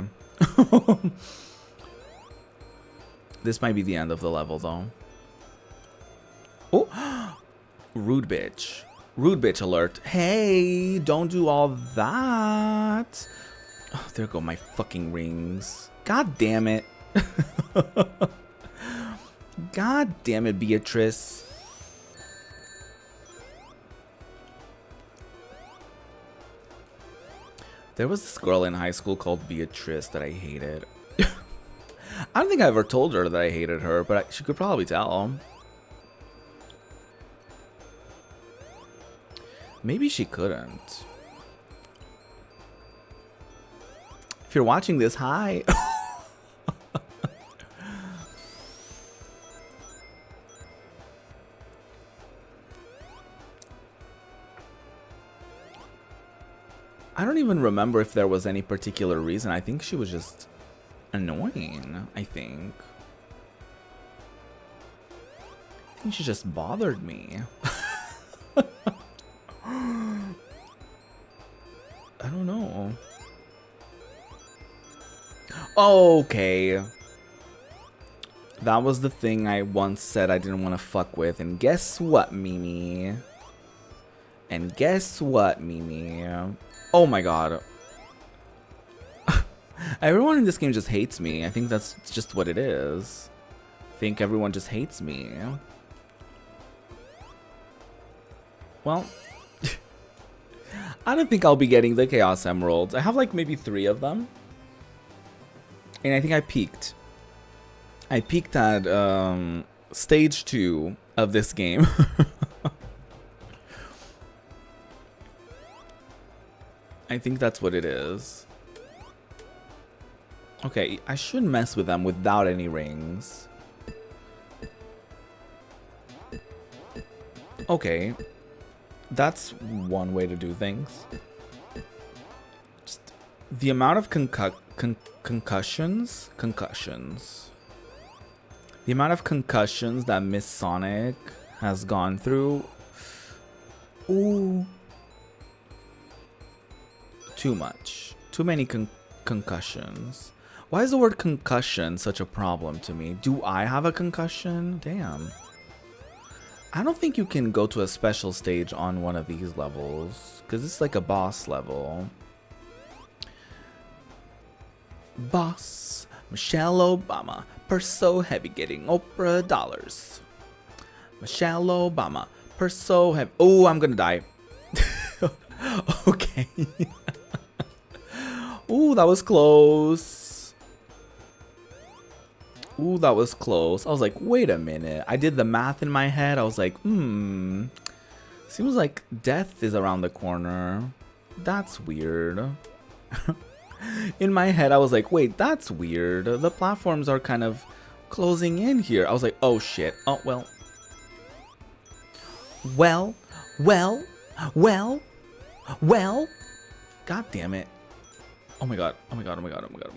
This might be the end of the level, though. Oh, rude bitch. Rude bitch alert. Hey, don't do all that. Oh, there go my fucking rings. God damn it. God damn it, Beatrice. There was this girl in high school called Beatrice that I hated. I don't think I ever told her that I hated her, but she could probably tell. Maybe she couldn't. If you're watching this, hi. I don't even remember if there was any particular reason. I think she was just annoying, I think. I think she just bothered me. I don't know. Okay. That was the thing I once said I didn't want to fuck with. And guess what, Mimi? And guess what, Mimi? Oh my god. Everyone in this game just hates me. I think that's just what it is. I think everyone just hates me. Well, I don't think I'll be getting the Chaos Emeralds. I have like maybe 3 of them. And I think I peaked. I peaked at stage 2 of this game. I think that's what it is. Okay, I shouldn't mess with them without any rings. Okay. That's one way to do things. Just the amount of concussions? Concussions. The amount of concussions that Miss Sonic has gone through. Ooh. Too much. Too many concussions. Why is the word concussion such a problem to me? Do I have a concussion? Damn. I don't think you can go to a special stage on one of these levels. Because it's like a boss level. Boss. Michelle Obama. Purse so heavy getting Oprah dollars. Michelle Obama. Purse so heavy. Oh, I'm gonna die. Okay. Ooh, that was close. Ooh, that was close. I was like, wait a minute. I did the math in my head. I was like, seems like death is around the corner. That's weird. In my head, I was like, wait, that's weird. The platforms are kind of closing in here. I was like, oh shit. Oh, well. Well. God damn it. Oh my god. Oh my god. Oh my god. Oh my god.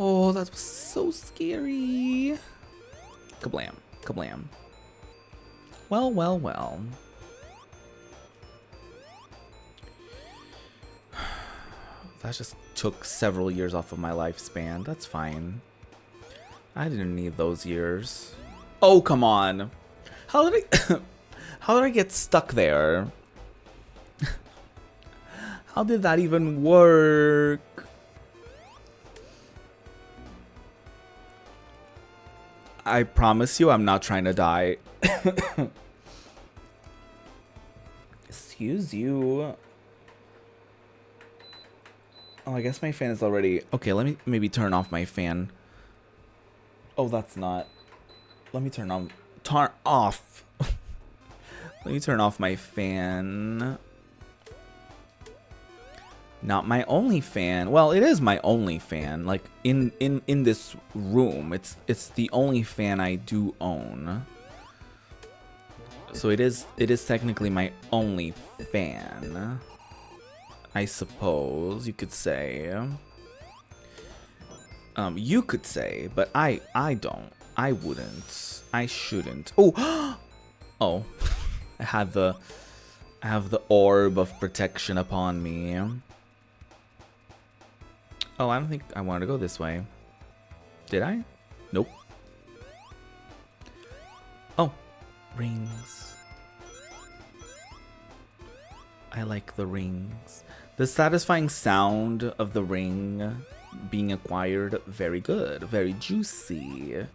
Oh, that was so scary. Kablam. Kablam. Well. That just took several years off of my lifespan. That's fine. I didn't need those years. Oh, come on. How did I get stuck there? How did that even work? I promise you I'm not trying to die. Excuse you. Oh, I guess my fan is already... Okay, let me maybe turn off my fan. Oh, that's not... Let me turn on... Turn off. Let me turn off my fan. Not my only fan. Well, it is my only fan. Like in this room, it's the only fan I do own. So it is technically my only fan, I suppose you could say. You could say, but I don't. I wouldn't. I shouldn't. Oh, oh, I have the orb of protection upon me. Oh, I don't think I wanted to go this way. Did I? Nope. Oh, rings. I like the rings. The satisfying sound of the ring being acquired, very good, very juicy,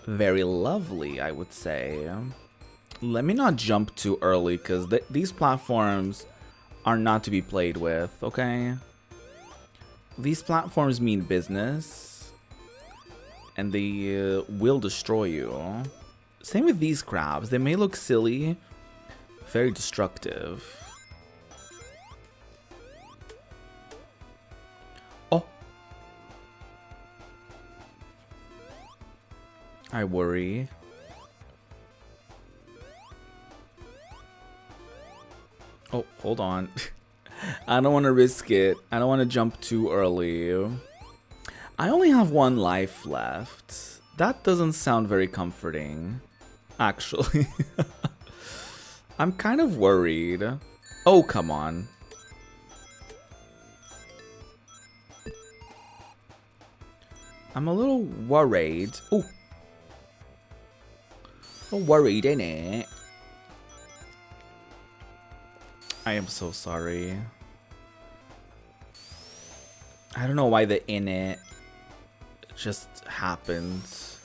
very lovely, I would say. Let me not jump too early, because these platforms are not to be played with, okay? These platforms mean business, and they will destroy you. Same with these crabs. They may look silly, very destructive. Oh. I worry. Oh, hold on. I don't want to risk it. I don't want to jump too early. I only have one life left. That doesn't sound very comforting, actually. I'm kind of worried. Oh, come on. I'm a little worried. Oh. Worried, innit? I am so sorry. I don't know why the in it just happens.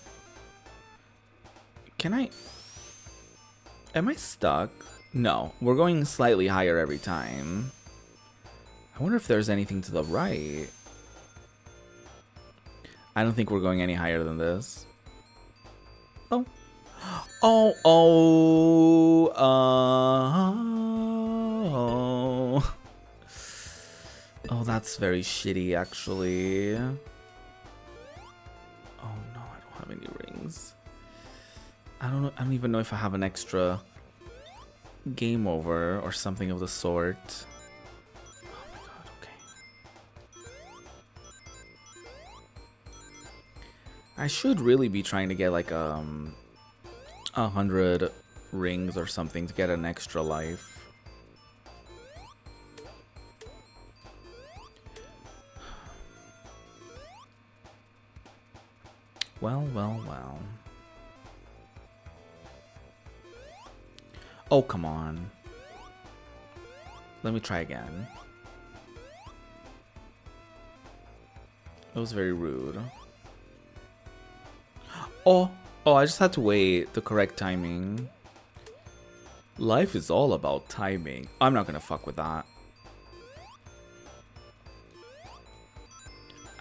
Can I? Am I stuck? No, we're going slightly higher every time. I wonder if there's anything to the right. I don't think we're going any higher than this. Oh. Oh, oh, that's very shitty, actually. Oh no, I don't have any rings. I don't even know if I have an extra game over or something of the sort. Oh my god, okay. I should really be trying to get like 100 rings or something to get an extra life. Well, well, well. Oh, come on. Let me try again. That was very rude. Oh, I just had to wait the correct timing. Life is all about timing. I'm not gonna fuck with that.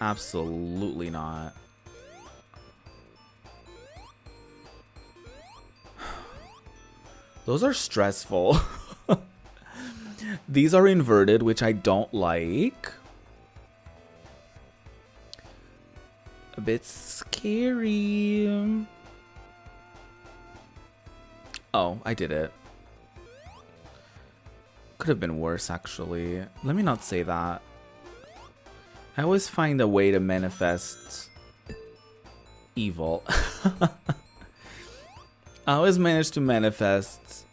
Absolutely not. Those are stressful. These are inverted, which I don't like. A bit scary. Oh, I did it. Could have been worse, actually. Let me not say that. I always find a way to manifest evil. I always manage to manifest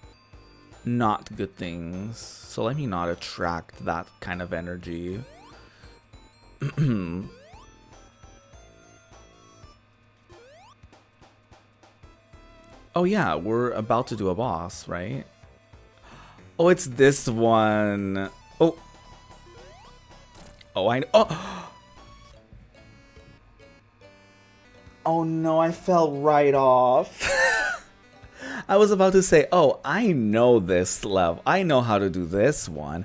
not good things. So let me not attract that kind of energy. Oh yeah, we're about to do a boss, right? Oh, it's this one. Oh. Oh, I know. Oh. Oh no, I fell right off. I was about to say, oh, I know this level. I know how to do this one.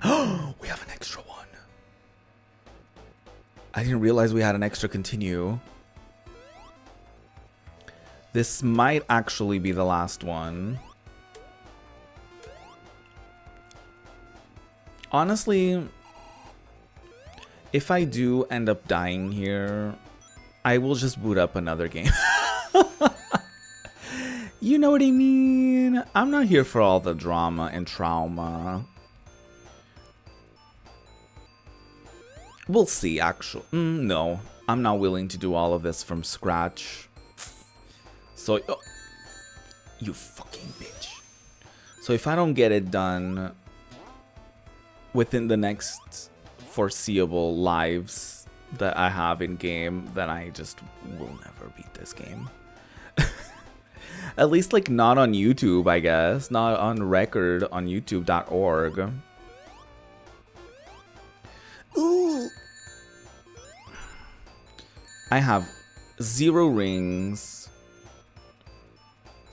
We have an extra one. I didn't realize we had an extra continue. This might actually be the last one. Honestly, if I do end up dying here, I will just boot up another game. You know what I mean? I'm not here for all the drama and trauma. We'll see, actually. No. I'm not willing to do all of this from scratch. So, oh, you fucking bitch. So if I don't get it done within the next foreseeable lives that I have in game, then I just will never beat this game. At least like not on YouTube, I guess. Not on record on youtube.org. Ooh. I have 0 rings,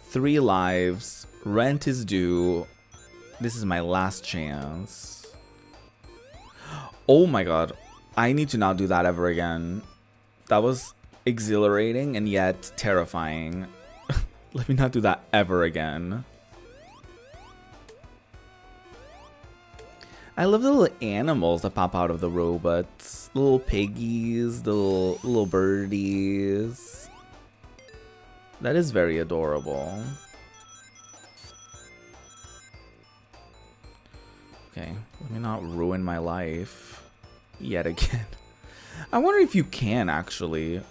3 lives, rent is due. This is my last chance. Oh my god. I need to not do that ever again. That was exhilarating and yet terrifying. Let me not do that ever again. I love the little animals that pop out of the robots. Little piggies, the little birdies. That is very adorable. Okay, let me not ruin my life yet again. I wonder if you can actually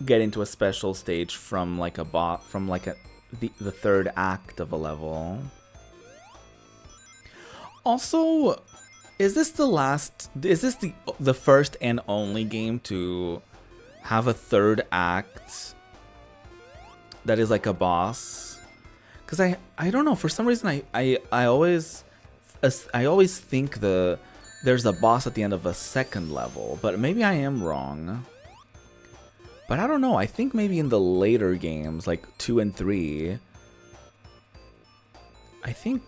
get into a special stage from like a bot, from like the third act of a level. Also, is this the first and only game to have a third act that is like a boss? Because I don't know, for some reason I always think there's a boss at the end of a second level, but maybe I am wrong. But I don't know, I think maybe in the later games, like 2 and 3, I think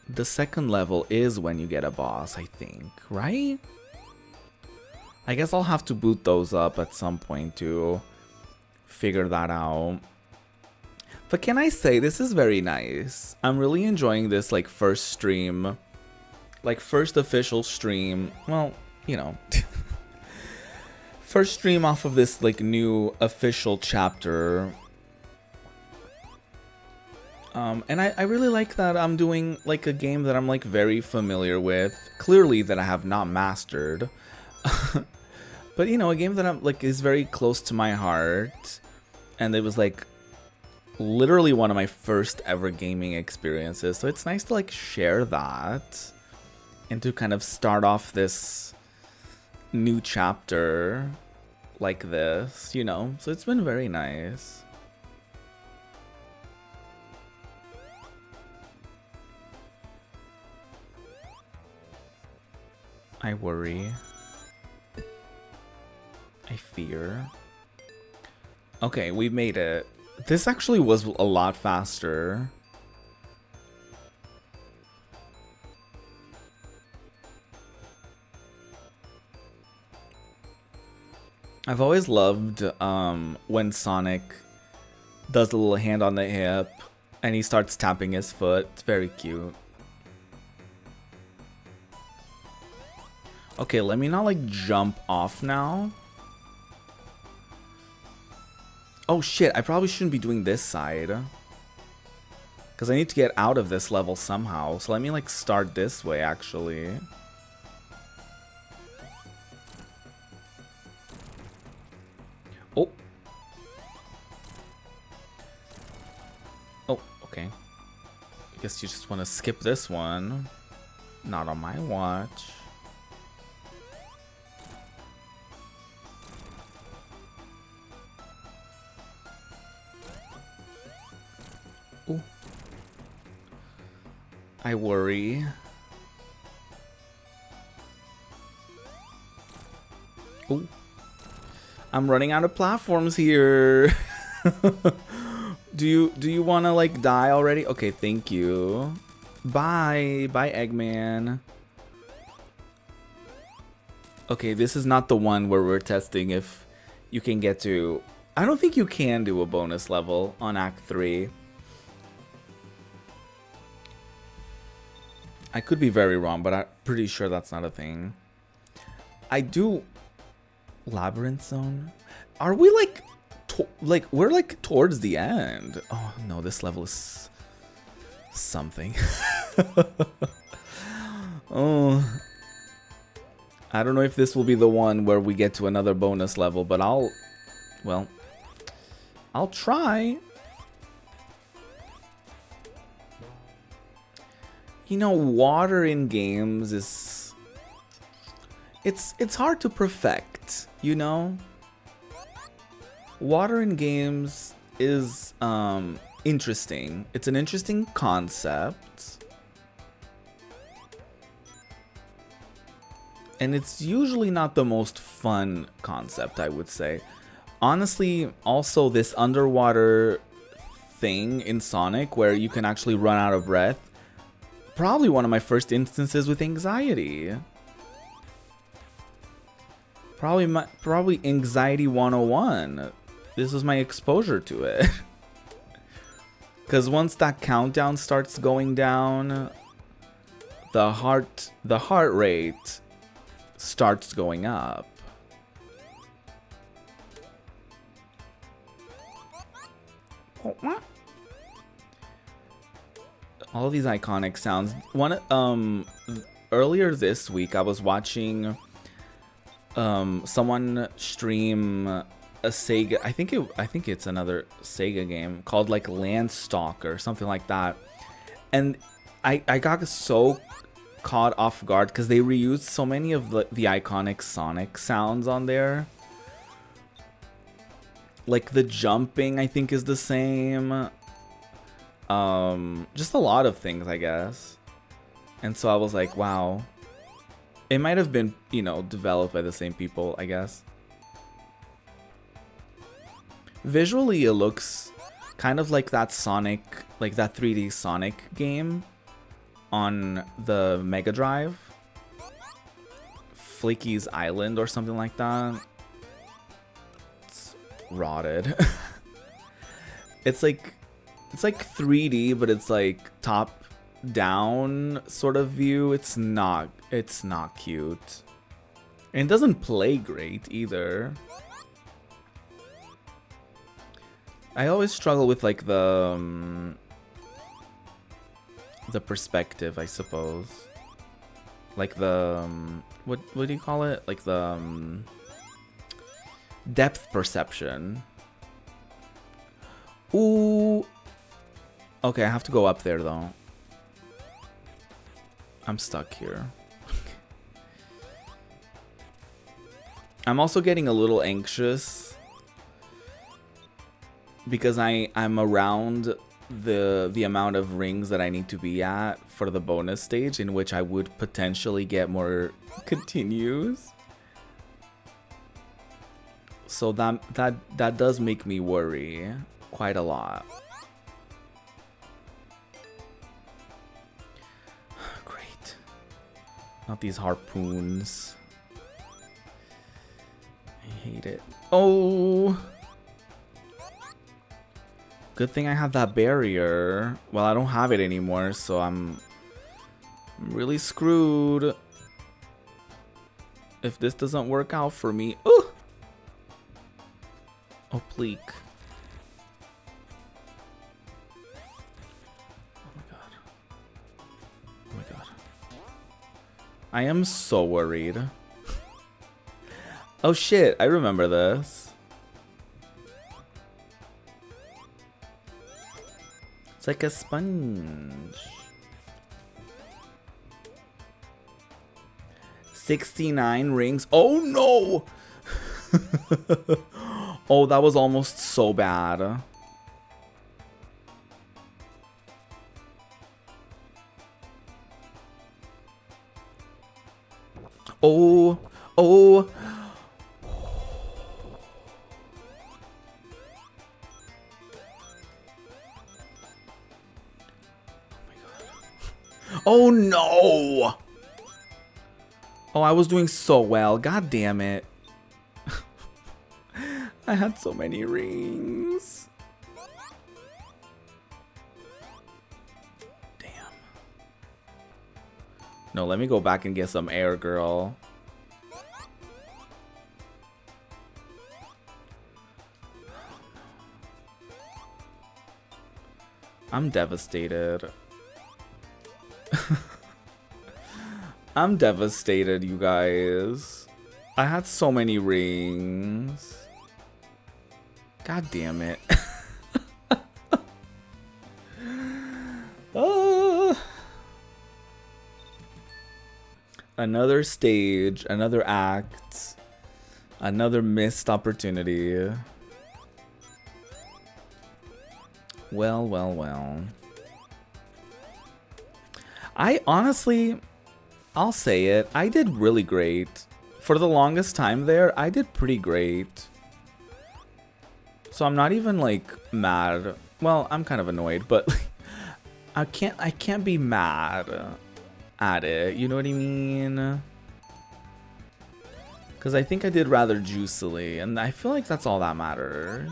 the second level is when you get a boss, I think, right? I guess I'll have to boot those up at some point to figure that out. But can I say, this is very nice. I'm really enjoying this, like, first stream. Like, first official stream. Well, you know. First stream off of this, like, new official chapter. And I really like that I'm doing, like, a game that I'm, like, very familiar with. Clearly that I have not mastered. But, you know, a game that I'm, like, is very close to my heart. And it was, like, literally one of my first ever gaming experiences. So it's nice to, like, share that. And to kind of start off this new chapter like this, you know? So it's been very nice. I worry. I fear. Okay, we've made it. This actually was a lot faster. I've always loved when Sonic does a little hand on the hip and he starts tapping his foot. It's very cute. Okay, let me not like jump off now. Oh shit, I probably shouldn't be doing this side. Because I need to get out of this level somehow. So let me like start this way actually. Oh. Oh, okay. I guess you just want to skip this one. Not on my watch. Ooh. I worry. Ooh. I'm running out of platforms here. Do you want to like die already? Okay, thank you. Bye. Bye, Eggman. Okay, this is not the one where we're testing if you can get to... I don't think you can do a bonus level on Act 3. I could be very wrong, but I'm pretty sure that's not a thing. I do... Labyrinth Zone? Are we like... we're like towards the end. Oh no, this level is... something. Oh... I don't know if this will be the one where we get to another bonus level, but well, I'll try. You know, water in games is... It's hard to perfect, you know? Water in games is interesting. It's an interesting concept. And it's usually not the most fun concept, I would say. Honestly, also this underwater thing in Sonic where you can actually run out of breath, probably one of my first instances with anxiety. Probably Anxiety 101. This was my exposure to it. Because once that countdown starts going down, the heart rate starts going up. All these iconic sounds. Earlier this week I was watching someone stream a Sega, I think it's another Sega game called like Landstalker or something like that. And I got so caught off guard because they reused so many of the iconic Sonic sounds on there. Like the jumping, I think, is the same. Just a lot of things, I guess. And so I was like, wow. It might have been, you know, developed by the same people, I guess. Visually, it looks kind of like that Sonic, like that 3D Sonic game on the Mega Drive. Flaky's Island or something like that. It's rotted. It's like 3D, but it's like top down sort of view. It's not cute. And it doesn't play great either. I always struggle with like the perspective, I suppose. Like the what do you call it? Like the depth perception. Ooh. Okay, I have to go up there though. I'm stuck here. I'm also getting a little anxious because I'm around the amount of rings that I need to be at for the bonus stage, in which I would potentially get more continues. So that does make me worry quite a lot. Great. Not these harpoons. I hate it. Oh! Good thing I have that barrier. Well, I don't have it anymore, so I'm really screwed if this doesn't work out for me. Ooh! Oh, pleek. Oh my god. Oh my god. I am so worried. Oh shit, I remember this. It's like a sponge. 69 rings. Oh no! Oh, that was almost so bad. Oh, oh. Oh no! Oh, I was doing so well. God damn it. I had so many rings. Damn. No, let me go back and get some air, girl. I'm devastated. I'm devastated, you guys. I had so many rings. God damn it. Ah. Another stage, another act, another missed opportunity. Well, well, well. I honestly, I'll say it, I did really great. For the longest time there, I did pretty great. So I'm not even like mad. Well, I'm kind of annoyed, but I can't be mad at it. You know what I mean? Because I think I did rather juicily, and I feel like that's all that matters.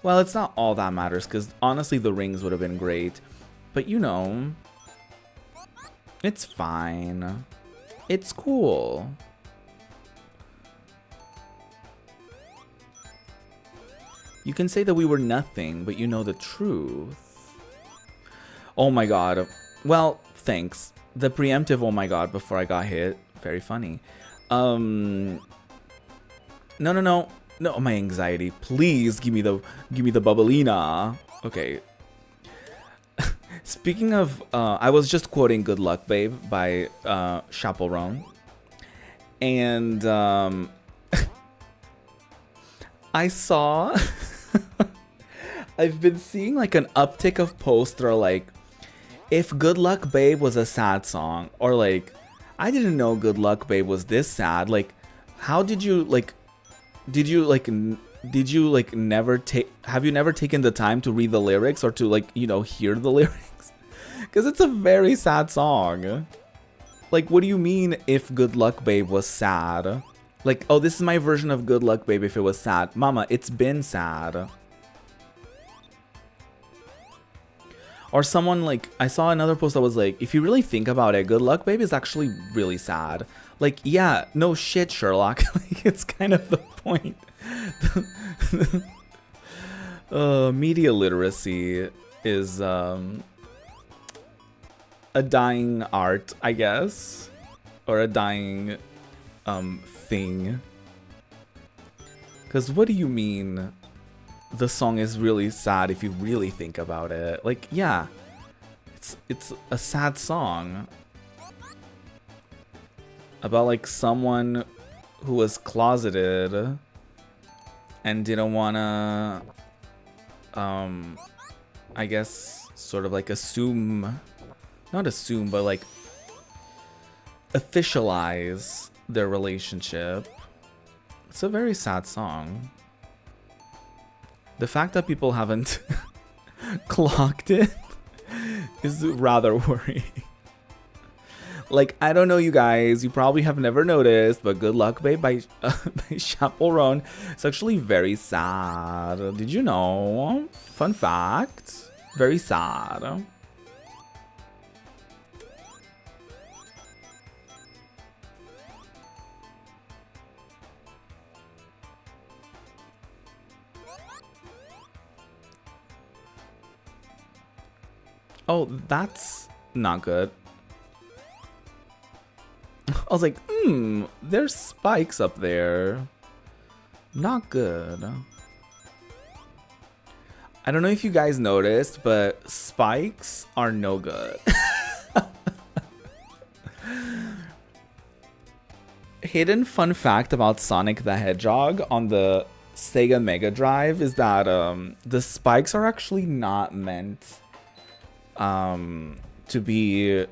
Well, it's not all that matters, because honestly the rings would have been great. But you know, it's fine. It's cool. You can say that we were nothing, but you know the truth. Oh my god. Well, thanks. The preemptive oh my god before I got hit. Very funny. No, my anxiety. Please give me the bubblina. Okay. Speaking of, I was just quoting "Good Luck, Babe" by Chaperone, and I saw. I've been seeing like an uptick of posts that are like, if "Good Luck, Babe" was a sad song, or like, I didn't know "Good Luck, Babe" was this sad. Like, how did you like? Did you never take? Have you never taken the time to read the lyrics or to like, you know, hear the lyrics? Because it's a very sad song. Like, what do you mean if "Good Luck, Babe" was sad? Like, oh, this is my version of "Good Luck, Babe" if it was sad. Mama, it's been sad. Or someone like, I saw another post that was like, if you really think about it, "Good Luck, Babe" is actually really sad. Like, yeah, no shit, Sherlock. Like, it's kind of the point. Media literacy is a dying art, I guess, or a dying thing. Because what do you mean the song is really sad if you really think about it? Like, yeah, it's a sad song about like someone who was closeted and didn't wanna I guess sort of like not assume, but like officialize their relationship. It's a very sad song. The fact that people haven't clocked it is rather worrying. Like, I don't know, you guys, you probably have never noticed, but "Good Luck, Babe" by Chaperone is actually very sad. Did you know? Fun fact. Very sad. Oh, that's not good. I was like, there's spikes up there. Not good. I don't know if you guys noticed, but spikes are no good. Hidden fun fact about Sonic the Hedgehog on the Sega Mega Drive is that the spikes are actually not meant to be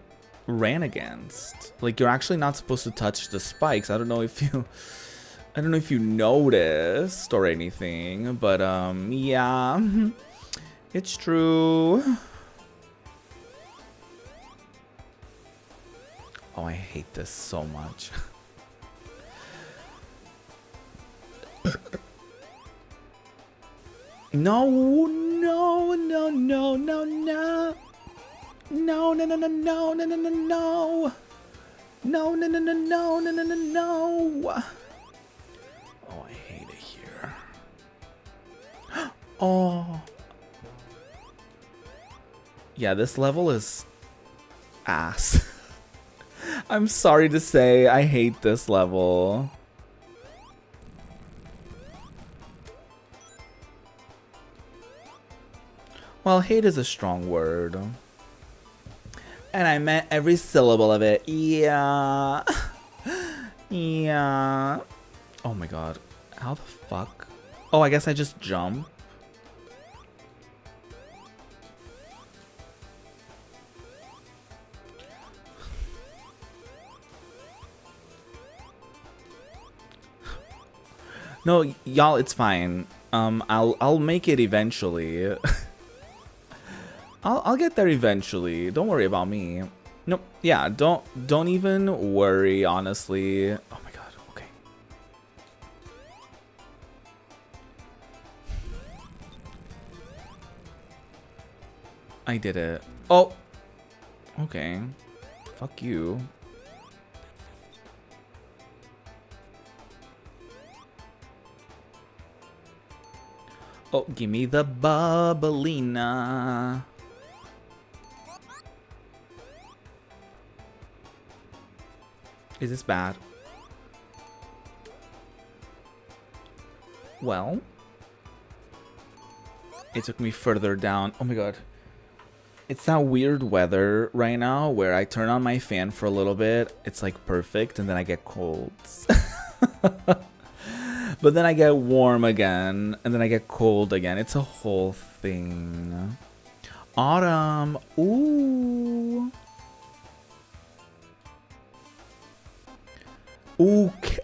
ran against. Like, you're actually not supposed to touch the spikes. I don't know if you noticed or anything, but yeah, it's true. Oh, I hate this so much. No. No, no, no, no, no. No, no, no, no, no, no, no, no, no. No, no, no, no, no, no, no, no, no. Oh, I hate it here. Oh. Yeah, this level is ass. I'm sorry to say, I hate this level. Well, hate is a strong word. And I meant every syllable of it. Yeah. Yeah. Oh my god. How the fuck? Oh, I guess I just jump. No, y'all, it's fine. I'll make it eventually. I'll get there eventually. Don't worry about me. Nope. Yeah, don't even worry, honestly. Oh my god. Okay. I did it. Oh. Okay. Fuck you. Oh, give me the bubblina. Is this bad? Well, it took me further down. Oh my god. It's that weird weather right now where I turn on my fan for a little bit. It's like perfect, and then I get colds. But then I get warm again, and then I get cold again. It's a whole thing. Autumn. Ooh. Okay.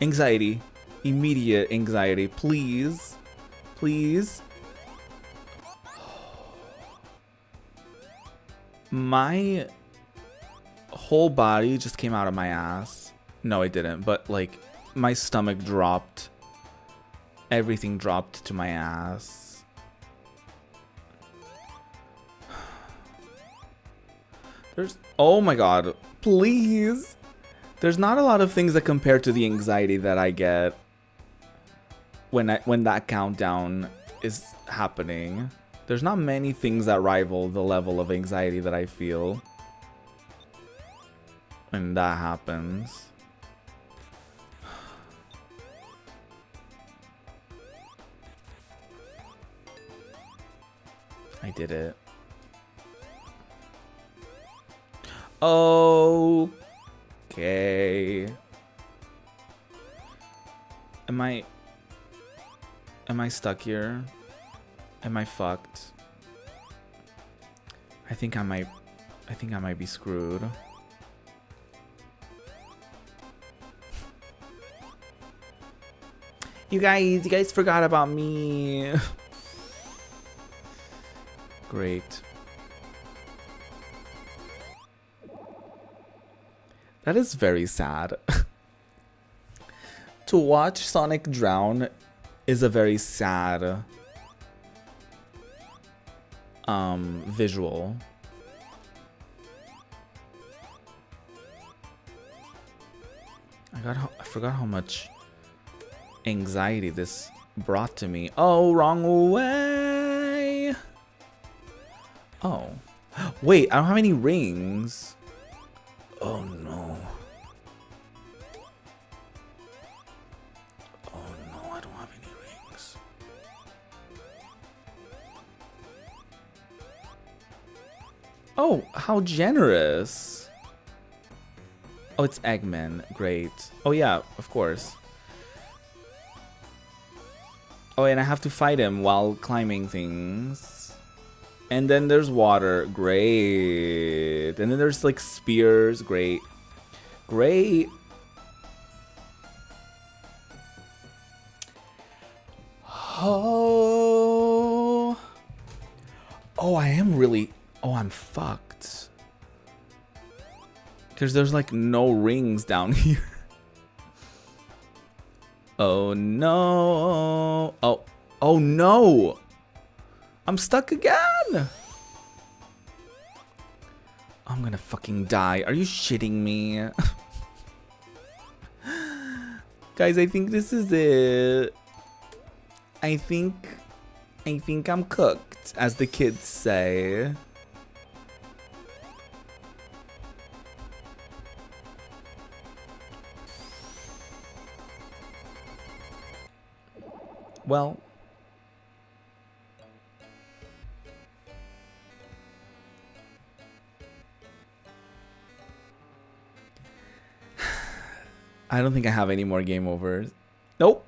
Anxiety. Immediate anxiety. Please. Please. My whole body just came out of my ass. No, it didn't. But, like, my stomach dropped. Everything dropped to my ass. There's... Oh, my God. Please. There's not a lot of things that compare to the anxiety that I get when that countdown is happening. There's not many things that rival the level of anxiety that I feel when that happens. I did it. Okay. Am I stuck here? Am I fucked? I think I might be screwed. You guys forgot about me. Great. That is very sad. To watch Sonic drown is a very sad visual. I forgot how much anxiety this brought to me. Oh, wrong way. Oh. Wait, I don't have any rings. Oh no. Oh no, I don't have any rings. Oh, how generous. Oh, it's Eggman. Great. Oh yeah, of course. Oh, and I have to fight him while climbing things. And then there's water. Great. And then there's like spears. Great. Great. Oh. Oh, I am really... Oh, I'm fucked. Because there's like no rings down here. Oh no. Oh. Oh no. I'm stuck again. I'm gonna fucking die. Are you shitting me? Guys, I think this is it. I think I'm cooked, as the kids say. Well, I don't think I have any more game overs. Nope.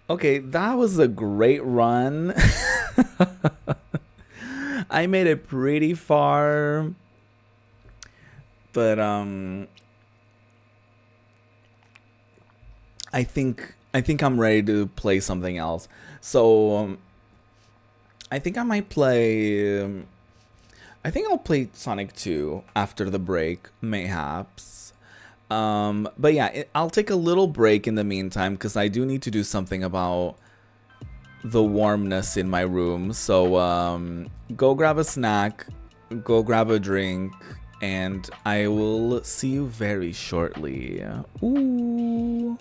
Okay, that was a great run. I made it pretty far, but I think I'm ready to play something else. So I think I might play. I think I'll play Sonic 2 after the break, mayhaps. But yeah, I'll take a little break in the meantime because I do need to do something about the warmness in my room. So go grab a snack, go grab a drink, and I will see you very shortly. Ooh.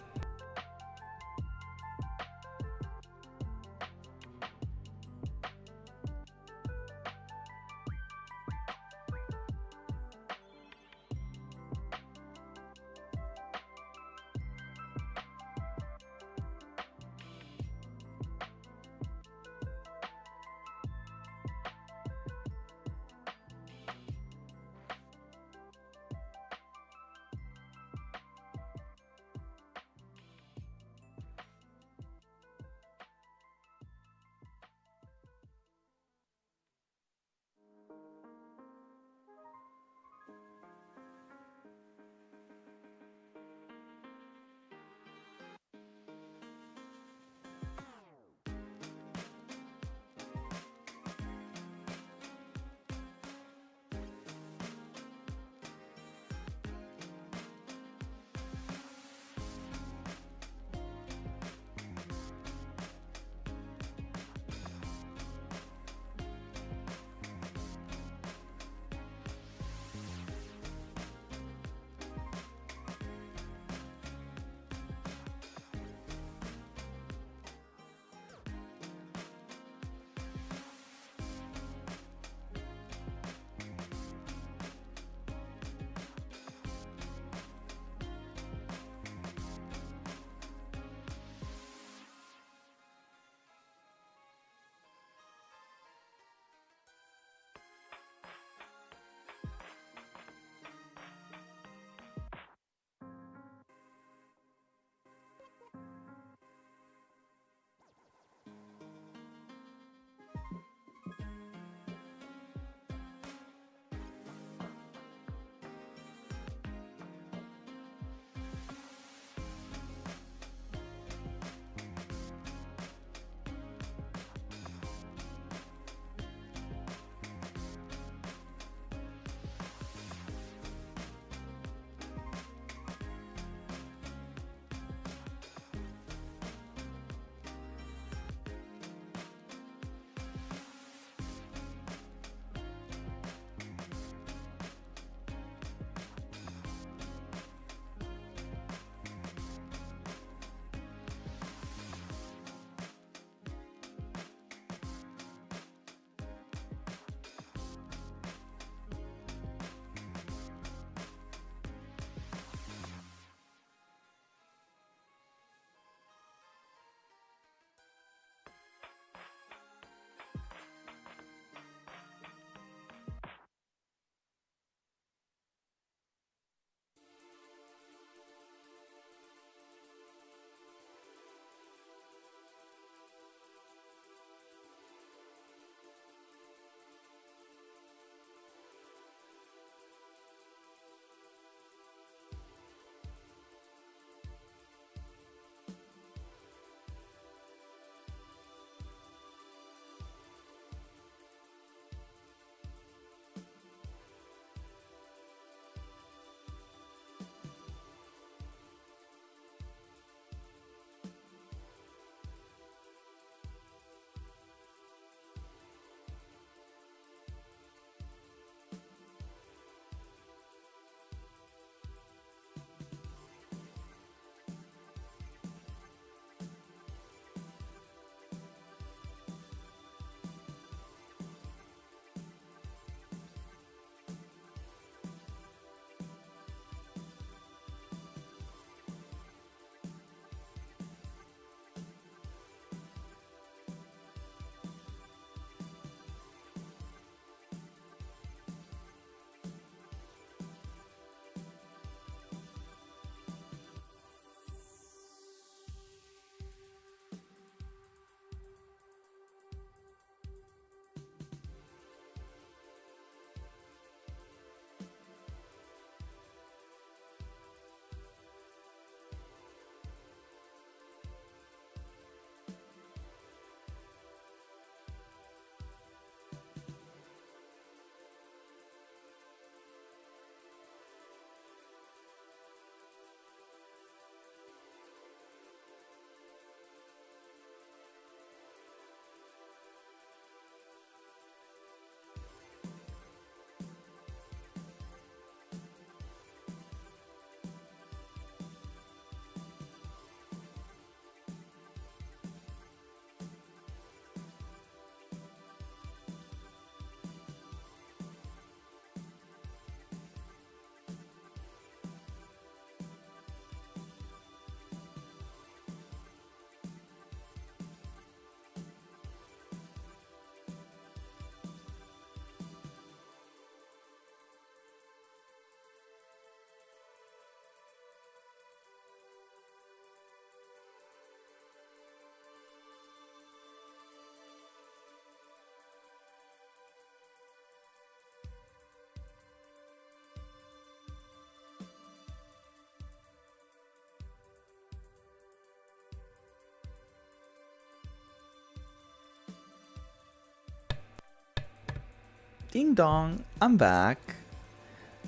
Ding dong, I'm back.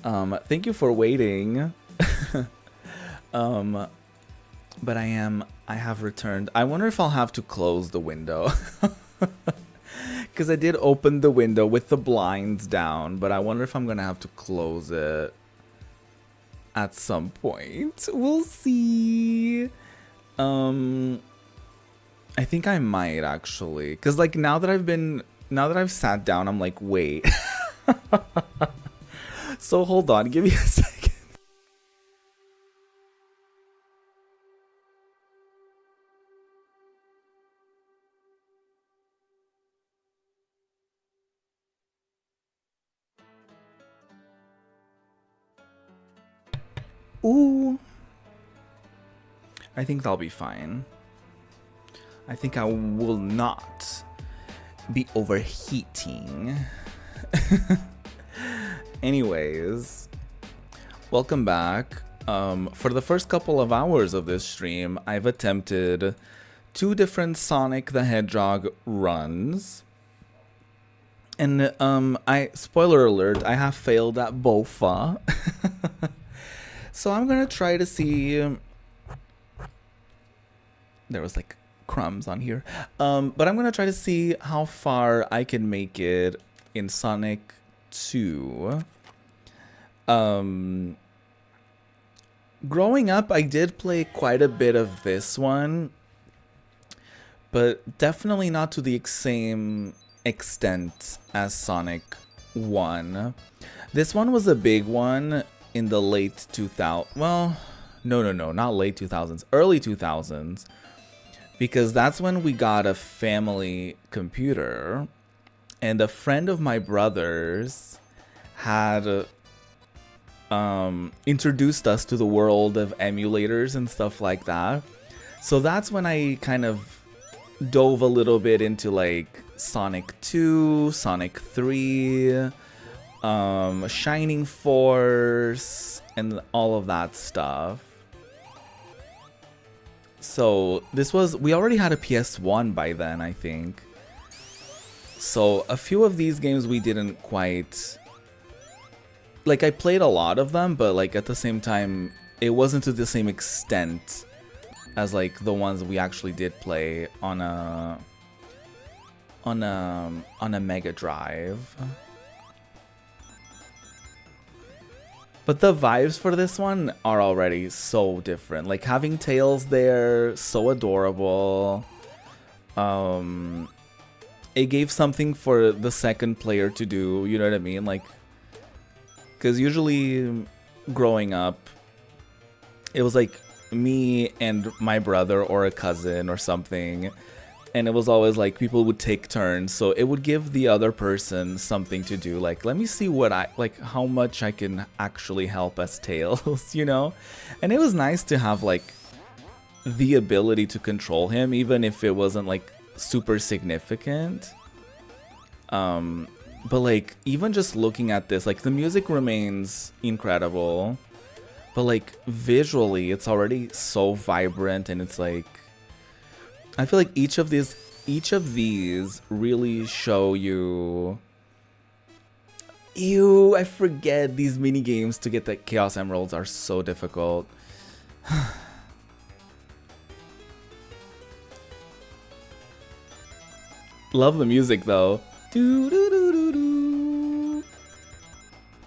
Thank you for waiting. But I have returned. I wonder if I'll have to close the window. Because I did open the window with the blinds down, but I wonder if I'm gonna have to close it at some point. We'll see. I think I might actually, because like now that I've sat down, I'm like, wait. So hold on, give me a second. Ooh. I think that'll be fine. I think I will not be overheating. Anyways, welcome back. For the first couple of hours of this stream, I've attempted 2 different Sonic the Hedgehog runs. And spoiler alert, I have failed at both. So I'm gonna try to see. There was like crumbs on here. But I'm gonna try to see how far I can make it in Sonic 2. Growing up, I did play quite a bit of this one, but definitely not to the same extent as Sonic 1. This one was a big one in the late 2000s. Well, no, not late 2000s, early 2000s, because that's when we got a family computer, and a friend of my brother's had introduced us to the world of emulators and stuff like that. So that's when I kind of dove a little bit into like Sonic 2, Sonic 3, Shining Force, and all of that stuff. So we already had a PS1 by then, I think. So a few of these games we didn't quite, like, I played a lot of them, but like at the same time, it wasn't to the same extent as like the ones we actually did play on a Mega Drive. But the vibes for this one are already so different. Like having Tails there, so adorable. It gave something for the second player to do, you know what I mean? Like, because usually growing up, it was like me and my brother or a cousin or something, and it was always like people would take turns, so it would give the other person something to do, like, let me see how much I can actually help as Tails, you know? And it was nice to have like the ability to control him, even if it wasn't like super significant. But like even just looking at this, like the music remains incredible, but like visually it's already so vibrant, and it's like I feel like each of these really show you. I forget these mini games to get the Chaos Emeralds are so difficult. Love the music though.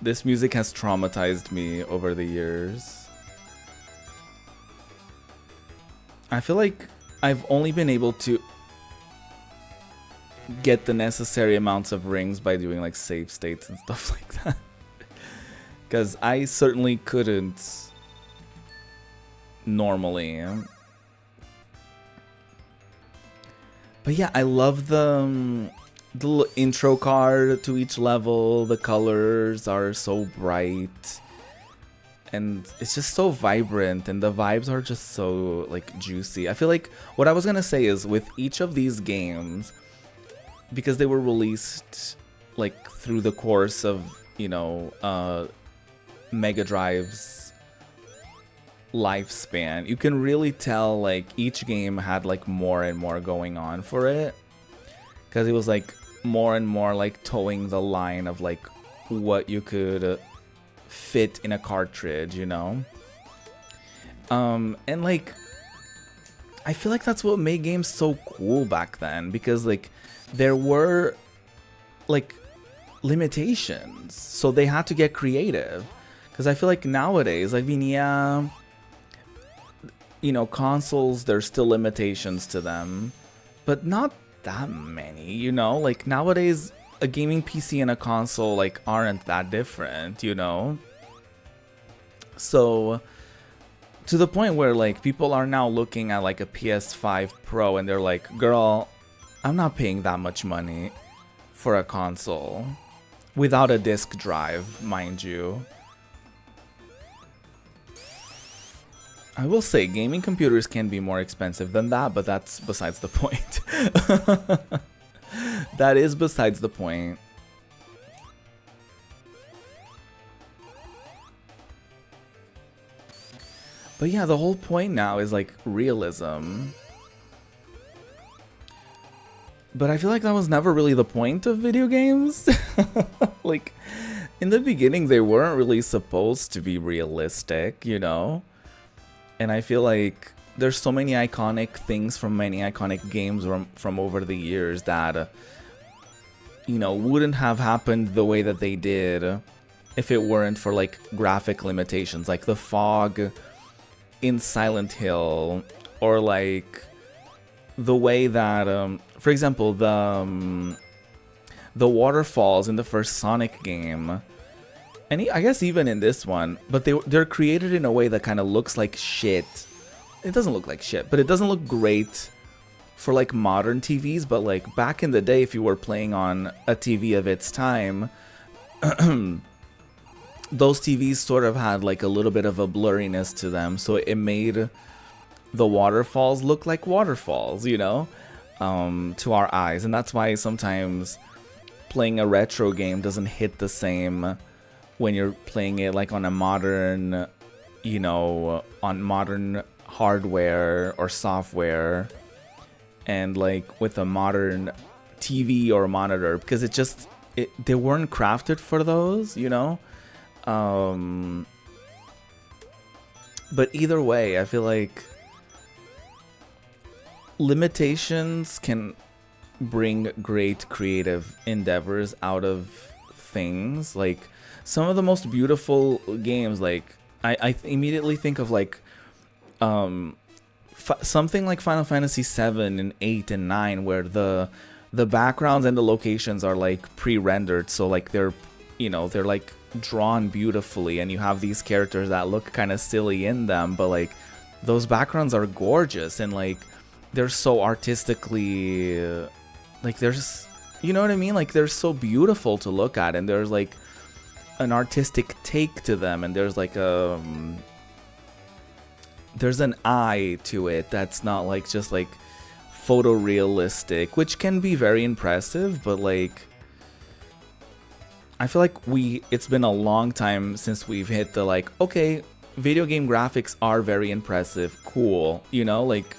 This music has traumatized me over the years. I feel like I've only been able to get the necessary amounts of rings by doing like save states and stuff like that. Because I certainly couldn't normally. But yeah, I love the little intro card to each level. The colors are so bright. And it's just so vibrant, and the vibes are just so like juicy. I feel like what I was gonna say is with each of these games, because they were released like through the course of, you know, Mega Drive's lifespan, you can really tell like each game had like more and more going on for it, because it was like more and more like towing the line of like what you could fit in a cartridge, you know? And like, I feel like that's what made games so cool back then, because like there were like limitations, so they had to get creative. Because I feel like nowadays, like, yeah, you know, consoles, there's still limitations to them, but not that many, you know? Like nowadays, a gaming PC and a console like aren't that different, you know? So to the point where like people are now looking at like a PS5 Pro and they're like, girl, I'm not paying that much money for a console without a disk drive, mind you. I will say gaming computers can be more expensive than that, but that's besides the point. That is besides the point. But yeah, the whole point now is like realism. But I feel like that was never really the point of video games. Like, in the beginning, they weren't really supposed to be realistic, you know? And I feel like there's so many iconic things from many iconic games from over the years that, you know, wouldn't have happened the way that they did if it weren't for like graphic limitations, like the fog in Silent Hill, or like the way that, for example, the waterfalls in the first Sonic game, and I guess even in this one, but they're created in a way that kind of looks like shit. It doesn't look like shit, but it doesn't look great for like modern TVs. But like back in the day, if you were playing on a TV of its time, those TVs sort of had like a little bit of a blurriness to them, so it made the waterfalls look like waterfalls, you know, to our eyes. And that's why sometimes playing a retro game doesn't hit the same when you're playing it like on a modern, you know, on modern hardware or software, and like with a modern TV or monitor, because they weren't crafted for those, you know. But either way, I feel like limitations can bring great creative endeavors out of things. Like some of the most beautiful games, like I immediately think of like something like Final Fantasy 7 and 8 and 9, where the backgrounds and the locations are like pre-rendered, so like they're, you know, they're like drawn beautifully, and you have these characters that look kind of silly in them, but like those backgrounds are gorgeous, and like they're so artistically, like there's, you know what I mean, like they're so beautiful to look at, and there's like an artistic take to them, and there's like there's an eye to it that's not like just like photorealistic, which can be very impressive, but like I feel like it's been a long time since we've hit the like, okay, video game graphics are very impressive, cool, you know, like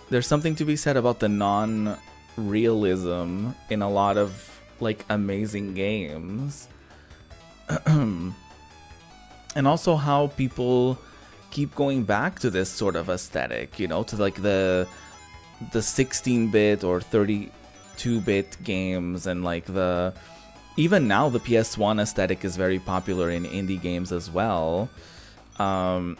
there's something to be said about the non-realism in a lot of like amazing games. And also how people keep going back to this sort of aesthetic, you know, to like the 16-bit or 32-bit games, and like even now the PS1 aesthetic is very popular in indie games as well. And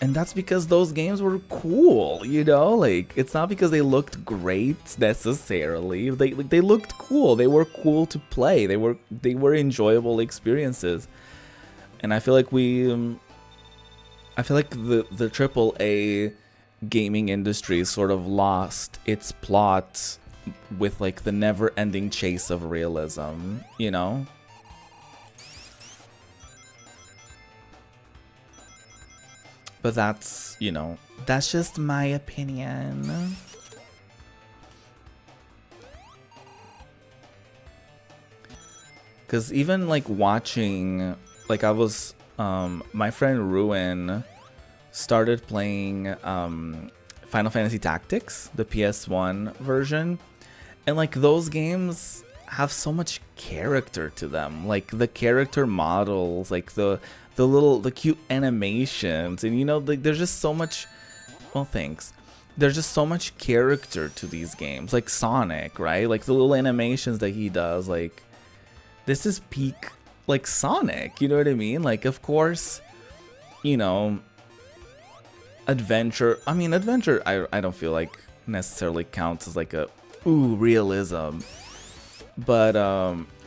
that's because those games were cool, you know? Like, it's not because they looked great necessarily. They looked cool. They were cool to play. They were enjoyable experiences. And I feel like the AAA gaming industry sort of lost its plot with like the never-ending chase of realism, you know? But that's, you know, that's just my opinion. Because even like watching, like I was, my friend Ruin started playing Final Fantasy Tactics, the PS1 version. And like those games have so much character to them. Like the character models, like the cute animations, and you know, like there's just so much, well, thanks. There's just so much character to these games. Like Sonic, right? Like the little animations that he does, like this is peak like Sonic, you know what I mean? Like of course, you know, Adventure, I don't feel like necessarily counts as like a realism, but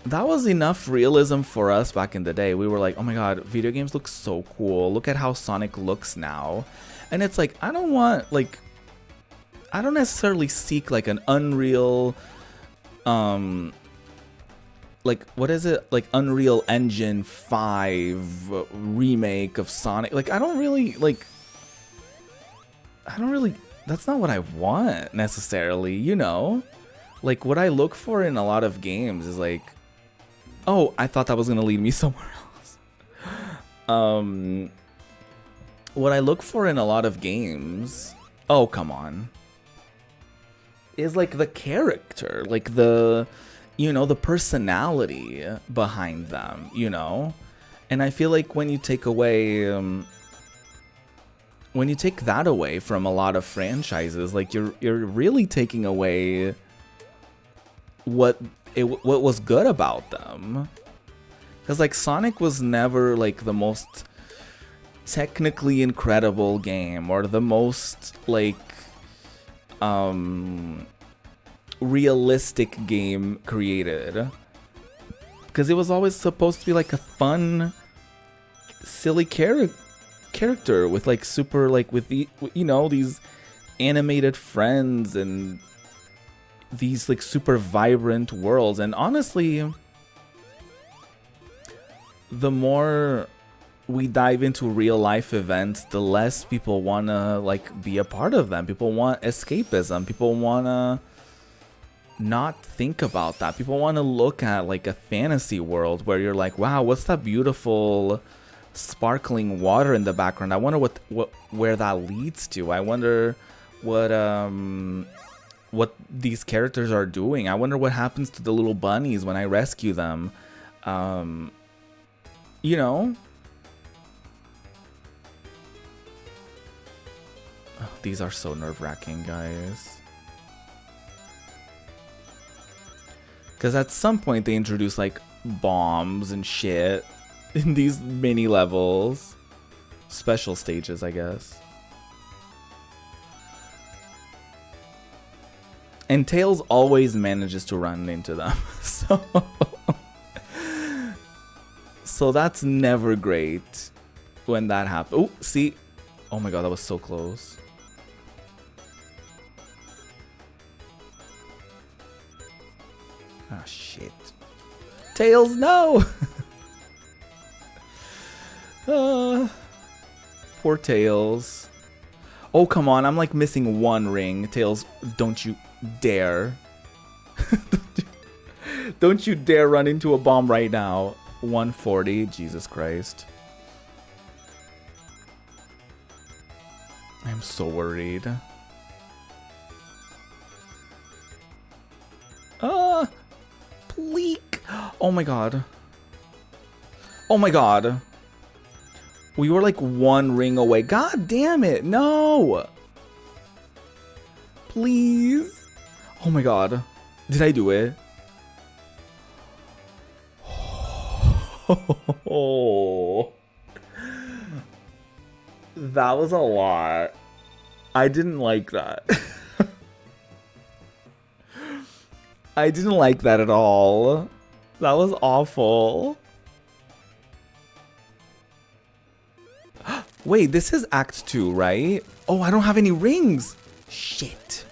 that was enough realism for us back in the day. We were like, oh my god, video games look so cool, look at how Sonic looks now. And it's like, I don't necessarily seek like an Unreal like what is it, like Unreal Engine 5 remake of Sonic. Like I don't really, that's not what I want necessarily, you know? Like what I look for in a lot of games is like, oh, I thought that was gonna lead me somewhere else. What I look for in a lot of games, oh come on, is like the character, like the, you know, the personality behind them, you know? And I feel like when you take away when you take that away from a lot of franchises, like you're really taking away what was good about them. Because like Sonic was never like the most technically incredible game or the most like realistic game created, because it was always supposed to be like a fun, silly character with like super, like with the, you know, these animated friends and these like super vibrant worlds. And honestly, the more we dive into real life events, the less people want to like be a part of them. People want escapism. People want to not think about that. People want to look at like a fantasy world where you're like, wow, what's that beautiful sparkling water in the background? I wonder where that leads to. I wonder what these characters are doing. I wonder what happens to the little bunnies when I rescue them. You know? Oh, these are so nerve-wracking, guys. Because at some point they introduce like bombs and shit in these mini levels. Special stages, I guess. And Tails always manages to run into them. So that's never great when that happens. Oh, see? Oh my god, that was so close. Ah, shit. Tails, no! Poor Tails. Oh, come on. I'm like missing one ring. Tails, don't you dare. Don't you dare run into a bomb right now. 140. Jesus Christ. I'm so worried. Pleek. Oh my god. Oh my god. We were like one ring away. God damn it. No. Please. Oh my god. Did I do it? Oh. That was a lot. I didn't like that. I didn't like that at all. That was awful. Wait, this is Act 2, right? Oh, I don't have any rings. Shit.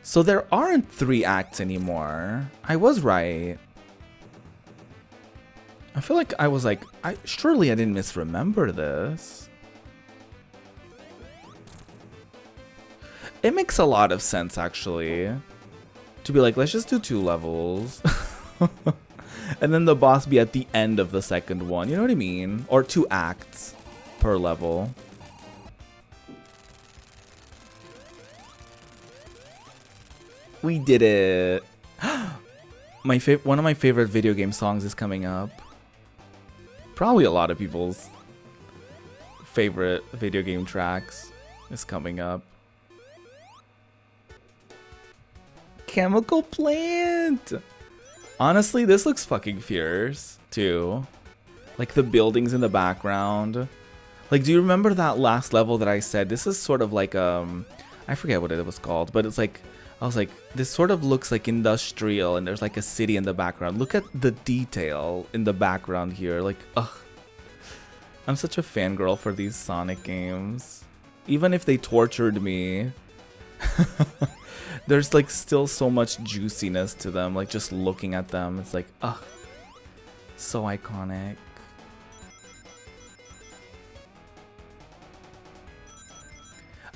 So there aren't 3 acts anymore. I was right. I feel like I was like, surely I didn't misremember this. It makes a lot of sense, actually, to be like, let's just do 2 levels. And then the boss be at the end of the second one. You know what I mean? Or 2 acts. per level. We did it. One of my favorite video game songs is coming up. Probably a lot of people's favorite video game tracks is coming up. Chemical Plant! Honestly, this looks fucking fierce, too. Like the buildings in the background. Like, do you remember that last level that I said? This is sort of like, I forget what it was called, but it's like, I was like, this sort of looks like industrial, and there's like a city in the background. Look at the detail in the background here. Like, ugh. I'm such a fangirl for these Sonic games. Even if they tortured me, there's like still so much juiciness to them. Like just looking at them, it's like, ugh, so iconic.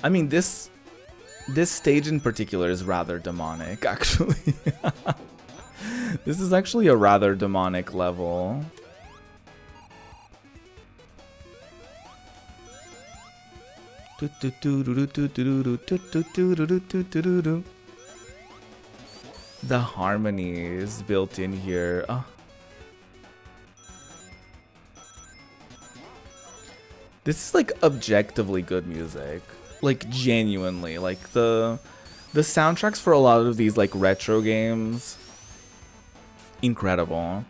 I mean, this stage in particular is rather demonic, actually. This is actually a rather demonic level. The harmonies built in here. Oh. This is like objectively good music. Like genuinely. Like the soundtracks for a lot of these like retro games, incredible.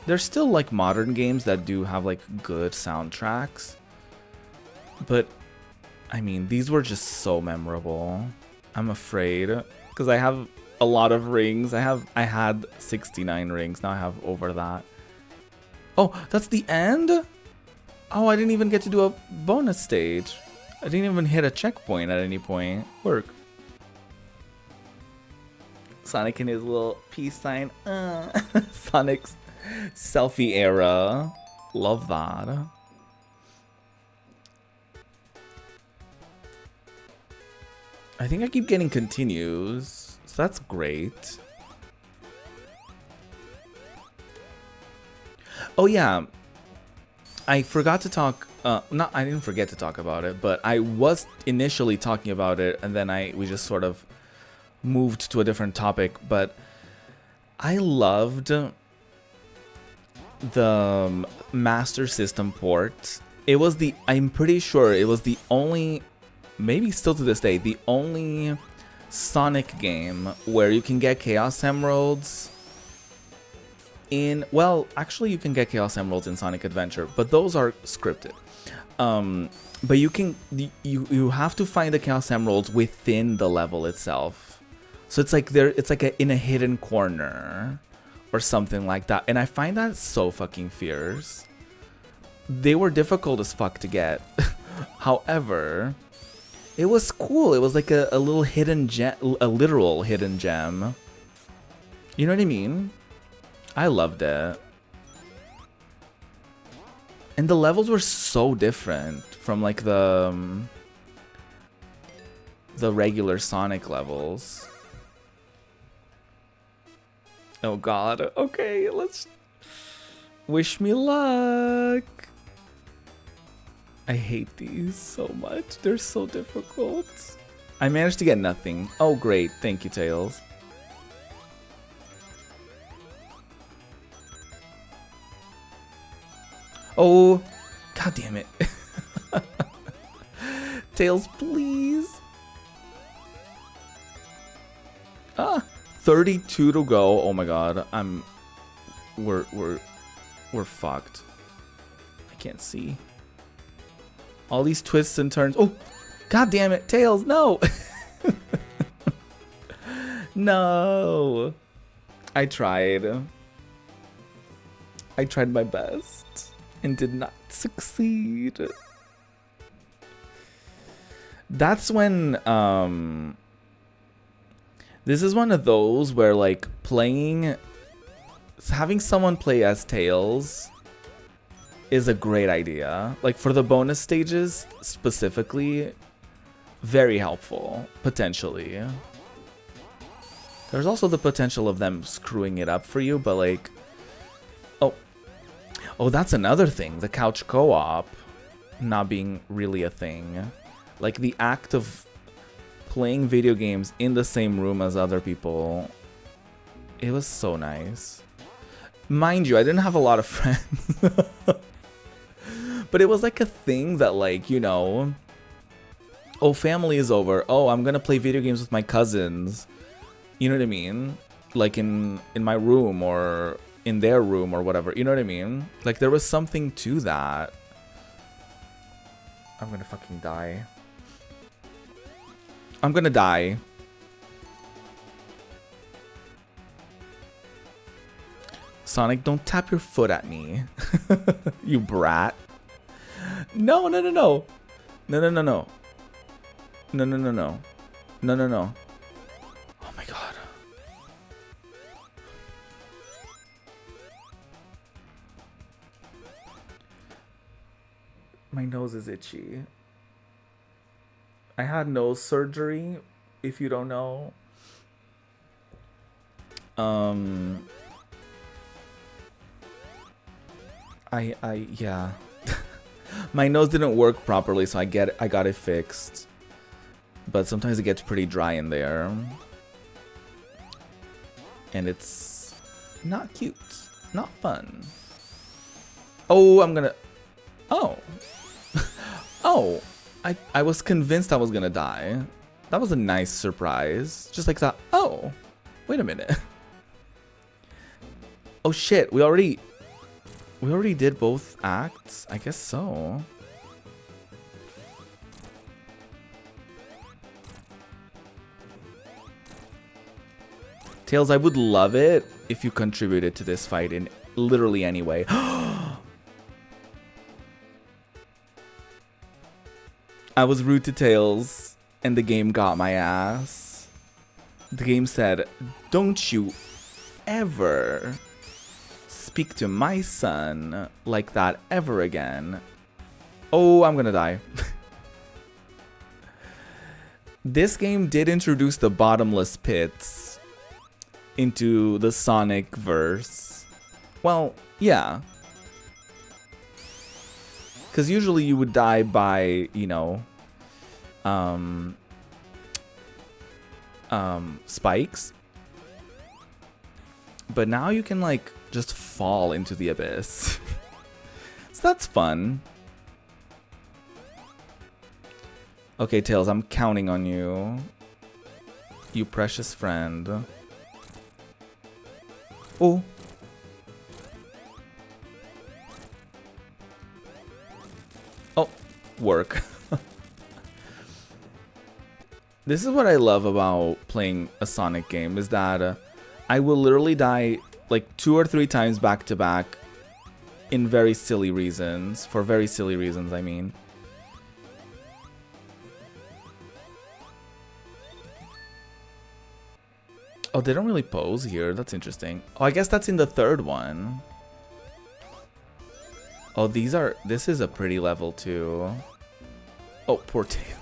There's still like modern games that do have like good soundtracks, but I mean, these were just so memorable. I'm afraid because I have a lot of rings. I had 69 rings. Now I have over that. Oh, that's the end? Oh, I didn't even get to do a bonus stage. I didn't even hit a checkpoint at any point. Work. Sonic and his little peace sign. Sonic's selfie era. Love that. I think I keep getting continues, so that's great. Oh yeah, I forgot to talk. I didn't forget to talk about it, but I was initially talking about it, and then we just sort of moved to a different topic. But I loved the Master System port. It was I'm pretty sure it was the only, maybe still to this day, the only Sonic game where you can get Chaos Emeralds in, well, actually you can get Chaos Emeralds in Sonic Adventure, but those are scripted. But you have to find the Chaos Emeralds within the level itself. So it's like in a hidden corner or something like that. And I find that so fucking fierce. They were difficult as fuck to get. However, it was cool. It was like a little hidden gem, a literal hidden gem. You know what I mean? I loved it. And the levels were so different from like the regular Sonic levels. Oh god. Okay, let's wish me luck. I hate these so much. They're so difficult. I managed to get nothing. Oh great. Thank you, Tails. Oh, god damn it. Tails, please. 32 to go. Oh my god. We're fucked. I can't see. All these twists and turns. Oh, god damn it. Tails, no. No. I tried my best and did not succeed. That's when this is one of those where like having someone play as Tails is a great idea. Like for the bonus stages specifically, very helpful, potentially. There's also the potential of them screwing it up for you, but like, oh, Oh, that's another thing. The couch co-op not being really a thing. Like the act of playing video games in the same room as other people. It was so nice. Mind you, I didn't have a lot of friends. But it was like a thing that, like, you know, oh, family is over. Oh, I'm gonna play video games with my cousins. You know what I mean? Like in my room or in their room or whatever. You know what I mean? Like there was something to that. I'm gonna fucking die. I'm gonna die. Sonic, don't tap your foot at me. You brat. No, no, no, no. No, no, no, no. No, no, no, no. No, no, no. Oh my god. My nose is itchy. I had nose surgery, if you don't know. Yeah. My nose didn't work properly, so I got it fixed. But sometimes it gets pretty dry in there. And it's not cute. Not fun. Oh, I'm gonna... Oh. Oh. I was convinced I was gonna die. That was a nice surprise. Just like that. Oh. Wait a minute. Oh shit, we already did both acts? I guess so. Tails, I would love it if you contributed to this fight in literally any way. I was rude to Tails, and the game got my ass. The game said, don't you ever speak to my son like that ever again. Oh, I'm gonna die. This game did introduce the bottomless pits into the Sonic verse. Well, yeah. Because usually you would die by, you know, spikes. But now you can, like, just fall into the abyss. So that's fun. Okay, Tails, I'm counting on you. You precious friend. Oh. Oh, work. This is what I love about playing a Sonic game, is that I will literally die like 2 or 3 times back to back in very silly reasons. For very silly reasons, I mean. Oh, they don't really pose here. That's interesting. Oh, I guess that's in the third one. Oh, this is a pretty level too. Oh, poor Tails.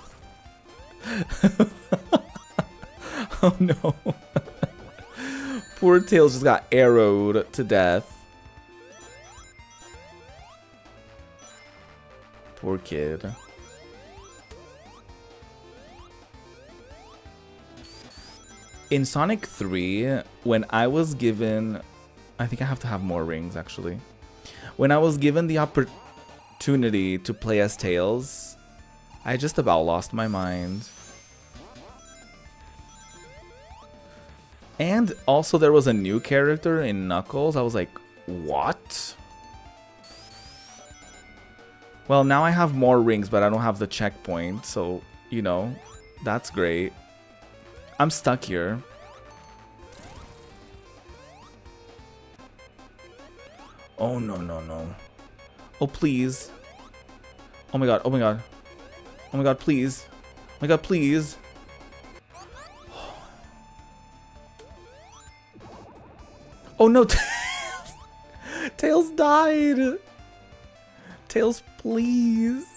Oh no. Poor Tails just got arrowed to death. Poor kid. In Sonic 3, when I was given... I think I have to have more rings, actually. When I was given the opportunity to play as Tails, I just about lost my mind. And also there was a new character in Knuckles. I was like, what? Well, now I have more rings, but I don't have the checkpoint. So, you know, that's great. I'm stuck here. Oh, no, no, no. Oh, please. Oh my god, oh my god. Oh my god, please. Oh my god, please. Oh no, Tails! Tails died! Tails, please.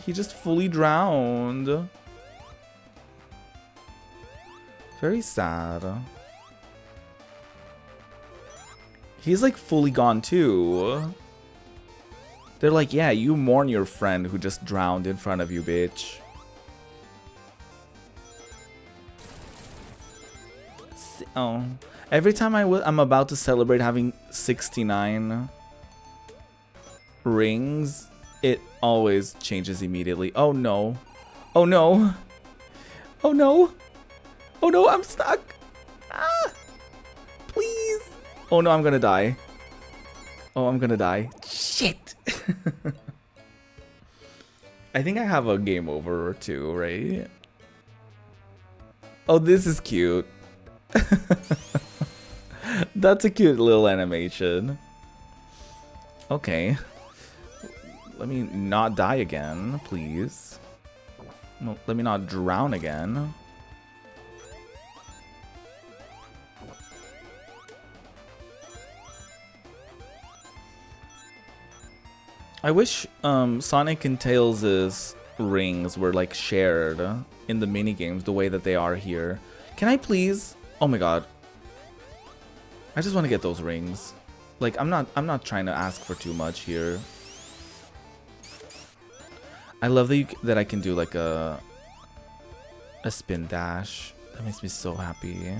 He just fully drowned. Very sad. He's like fully gone too. They're like, yeah, you mourn your friend who just drowned in front of you, bitch. Oh. Every time I'm about to celebrate having 69 rings, it always changes immediately. Oh no. Oh no. Oh no. Oh no, I'm stuck. Ah. Please. Oh no, I'm gonna die. Oh, I'm gonna die. Shit. I think I have a game over or two, right? Oh, this is cute. That's a cute little animation. Okay. Let me not die again, please. No, let me not drown again. I wish Sonic and Tails' rings were like shared in the minigames the way that they are here. Can I please? Oh my god. I just want to get those rings. Like I'm not trying to ask for too much here. I love that I can do like a spin dash. That makes me so happy.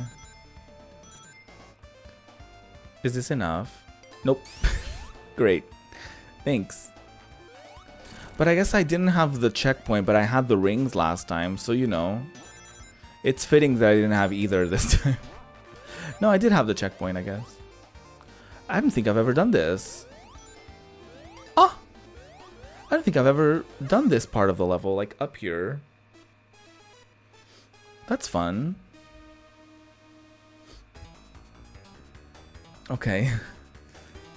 Is this enough? Nope. Great. Thanks. But I guess I didn't have the checkpoint, but I had the rings last time, so you know. It's fitting that I didn't have either this time. No, I did have the checkpoint, I guess. I don't think I've ever done this. Ah! I don't think I've ever done this part of the level, like up here. That's fun. Okay.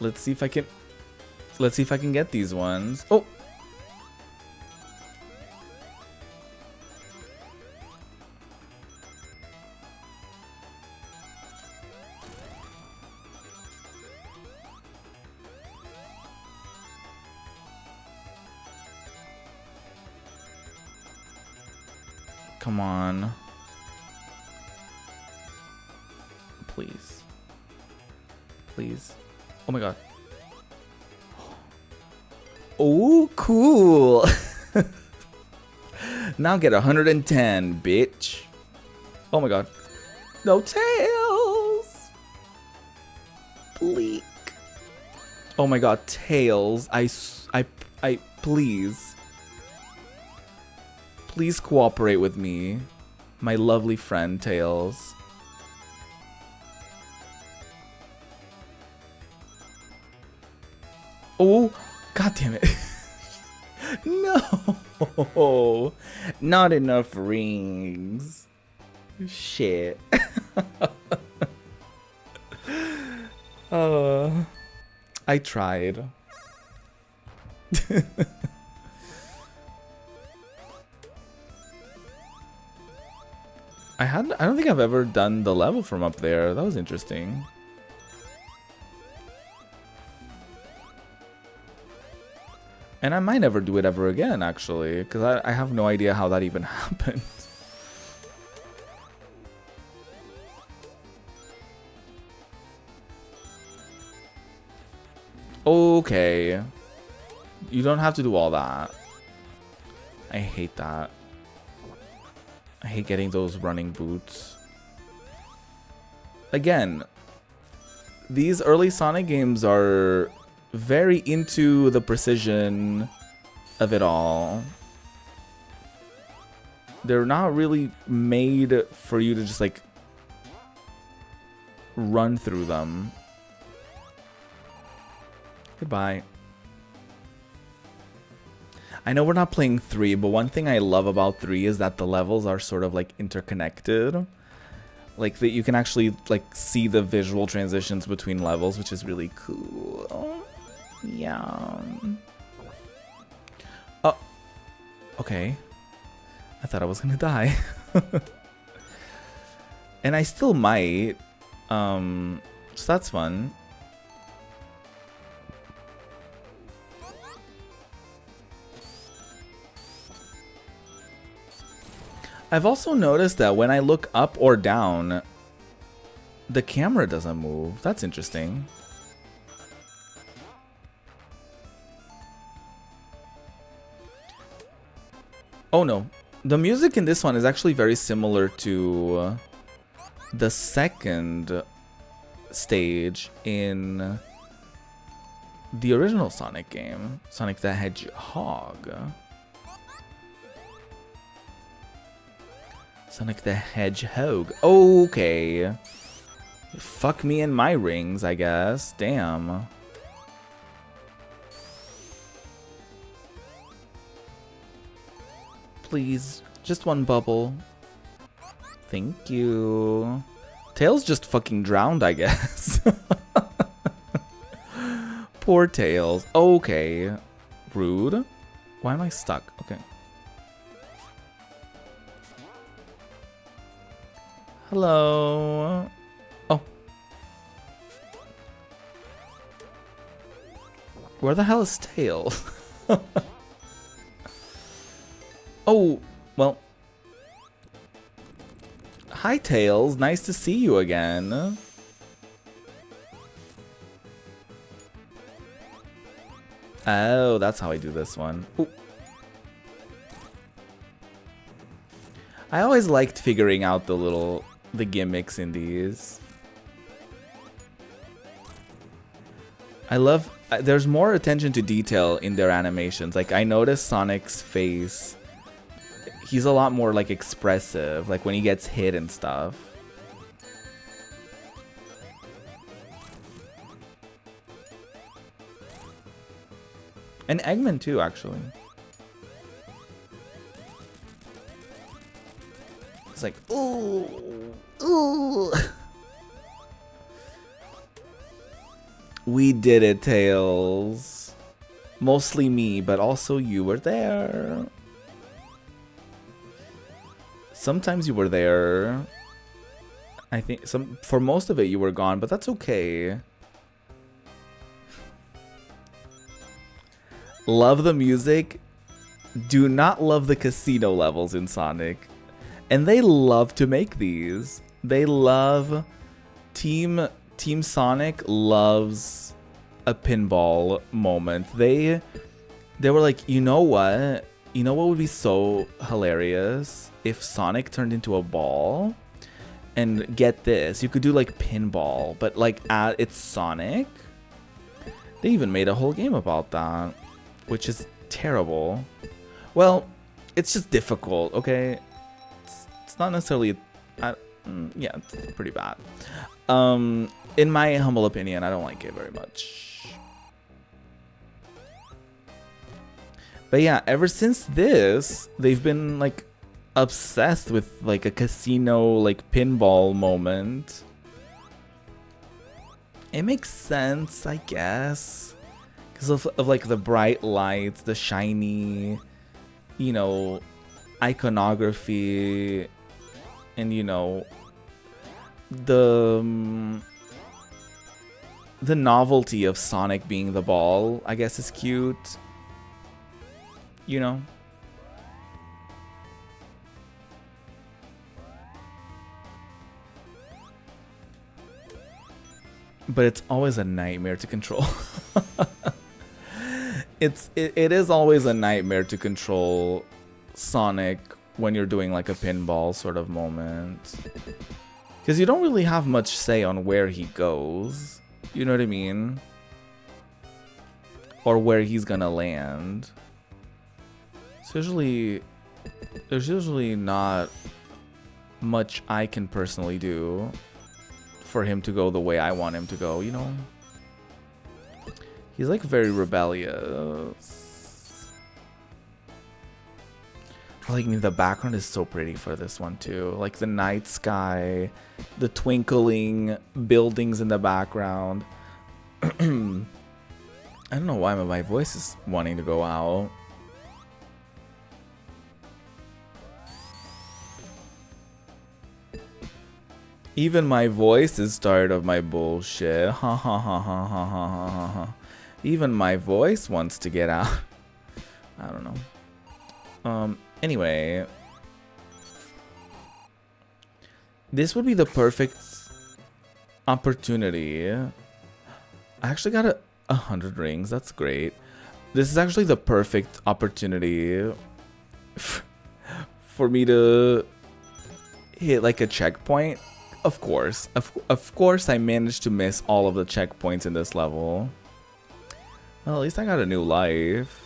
Let's see if I can get these ones. Oh! Come on. Please. Please. Oh my god. Oh, cool. Now get 110, bitch. Oh my god. No Tails. Bleak. Oh my god, Tails. I please. Please cooperate with me, my lovely friend Tails. Oh, god damn it. No. Not enough rings. Shit. I tried. I don't think I've ever done the level from up there. That was interesting. And I might never do it ever again, actually, because I have no idea how that even happened. Okay. You don't have to do all that. I hate that. I hate getting those running boots. Again, these early Sonic games are very into the precision of it all. They're not really made for you to just like run through them. Goodbye. I know we're not playing 3, but one thing I love about 3 is that the levels are sort of like interconnected. Like that you can actually like see the visual transitions between levels, which is really cool. Yeah. Oh. Okay. I thought I was gonna die. And I still might. So that's fun. I've also noticed that when I look up or down, the camera doesn't move. That's interesting. Oh no. The music in this one is actually very similar to the second stage in the original Sonic game, Sonic the Hedgehog. Sonic the Hedgehog. Okay. Fuck me and my rings, I guess. Damn. Please, just one bubble. Thank you. Tails just fucking drowned, I guess. Poor Tails. Okay. Rude. Why am I stuck? Okay. Hello. Oh. Where the hell is Tails? Oh, well. Hi, Tails. Nice to see you again. Oh, that's how I do this one. Ooh. I always liked figuring out the gimmicks in these. I love, there's more attention to detail in their animations. Like, I noticed Sonic's face. He's a lot more, like, expressive, like when he gets hit and stuff. And Eggman too, actually. It's like, ooh, ooh. We did it, Tails. Mostly me, but also you were there. Sometimes you were there. I think for most of it you were gone, but that's okay. Love the music. Do not love the casino levels in Sonic. And they love to make these. They love Team Sonic loves a pinball moment. They were like, you know what? You know what would be so hilarious? If Sonic turned into a ball. And get this, you could do like pinball, but like it's Sonic. They even made a whole game about that, which is terrible. Well, it's just difficult, okay? It's not necessarily, yeah, it's pretty bad. In my humble opinion, I don't like it very much. But yeah, ever since this, they've been like obsessed with like a casino like pinball moment. It makes sense, I guess, because of like the bright lights, the shiny, you know, iconography, and you know, the novelty of Sonic being the ball, I guess, is cute. You know. But it's always a nightmare to control. it is always a nightmare to control Sonic when you're doing like a pinball sort of moment. Because you don't really have much say on where he goes. You know what I mean? Or where he's gonna land. There's usually not much I can personally do for him to go the way I want him to go, you know? He's like very rebellious. Like, I mean, the background is so pretty for this one too. Like the night sky, the twinkling buildings in the background. I don't know why my voice is wanting to go out. Even my voice is tired of my bullshit. Ha ha ha ha ha ha ha ha. Even my voice wants to get out. I don't know. Anyway. This would be the perfect opportunity. I actually got 100 rings. That's great. This is actually the perfect opportunity for me to hit like a checkpoint. Of course. Of course I managed to miss all of the checkpoints in this level. Well, at least I got a new life.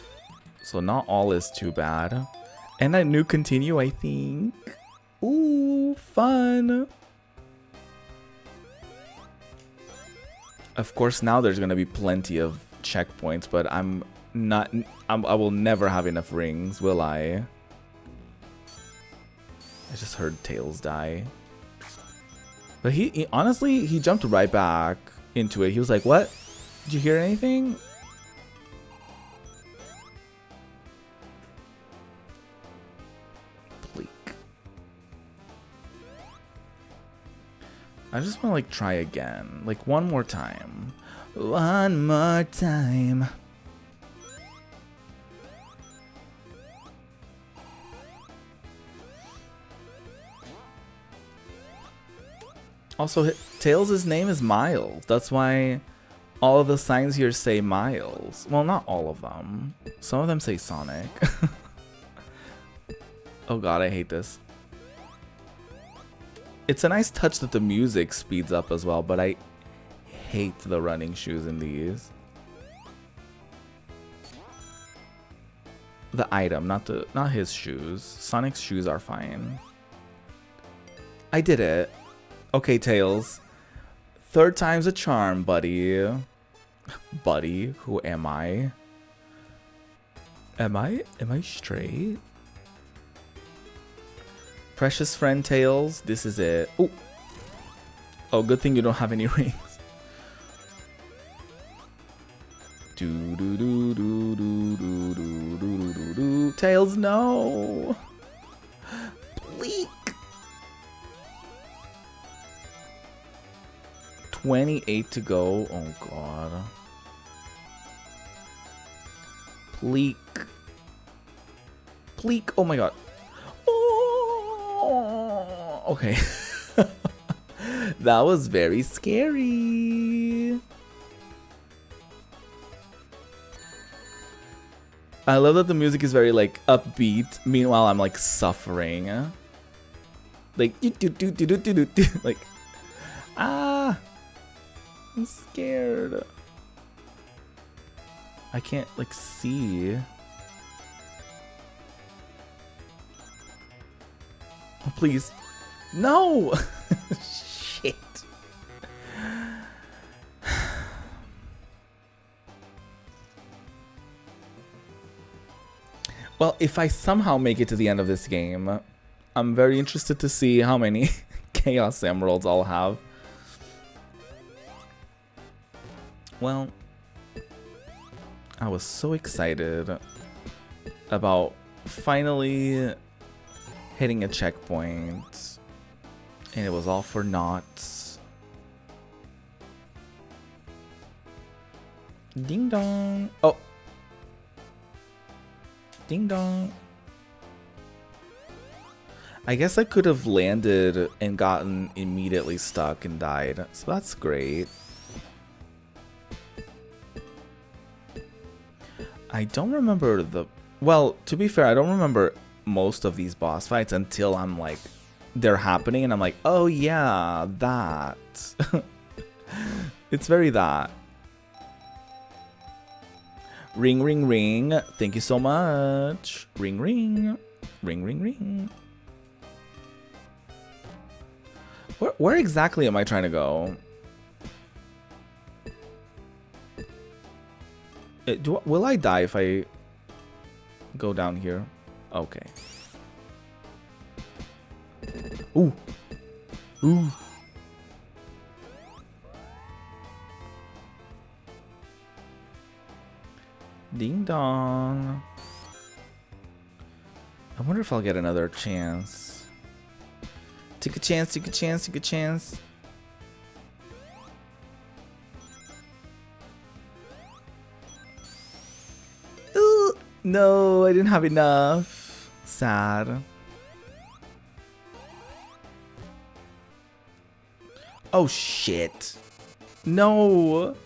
So not all is too bad. And a new continue, I think. Ooh, fun. Of course, now there's gonna be plenty of checkpoints, but I will never have enough rings, will I? I just heard Tails die. But he honestly, he jumped right back into it. He was like, what? Did you hear anything? Pleek. I just want to like try again. Like one more time. One more time. Also, Tails' name is Miles. That's why all of the signs here say Miles. Well, not all of them. Some of them say Sonic. Oh god, I hate this. It's a nice touch that the music speeds up as well, but I hate the running shoes in these. The item, not his shoes. Sonic's shoes are fine. I did it. Okay, Tails. Third time's a charm, buddy. Buddy, who am I? Am I straight? Precious friend Tails, this is it. Oh. Oh, good thing you don't have any rings. Do do do do do do do do do do. Tails, no. Pleek. 28 to go. Oh god. Pleek. Pleek. Oh my god. Oh. Okay. That was very scary. I love that the music is very like upbeat. Meanwhile, I'm like suffering. Like like ah. I'm scared. I can't like see. Oh please. No. Shit. Well, if I somehow make it to the end of this game, I'm very interested to see how many Chaos Emeralds I'll have. Well, I was so excited about finally hitting a checkpoint, and it was all for naught. Ding dong. Oh. Ding dong. I guess I could have landed and gotten immediately stuck and died, so that's great. I don't remember the... Well, to be fair, I don't remember most of these boss fights until I'm like... They're happening and I'm like, oh yeah, that. It's very that. Ring, ring, ring. Thank you so much. Ring, ring. Ring, ring, ring. Where exactly am I trying to go? Will I die if I go down here? Okay. Ooh. Ooh. Ding dong. I wonder if I'll get another chance. Take a chance, take a chance, take a chance. Ooh, no, I didn't have enough. Sad. Oh shit. No.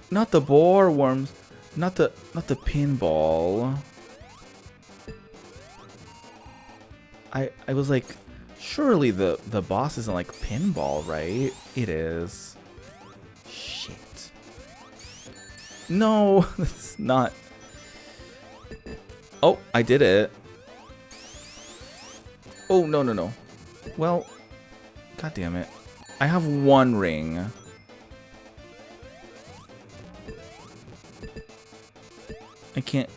Not the boar worms. Not the pinball. I was like, surely the boss isn't like pinball, right? It is. Shit. No, that's not. Oh, I did it. Oh, no, no, no. Well, god damn it. I have one ring.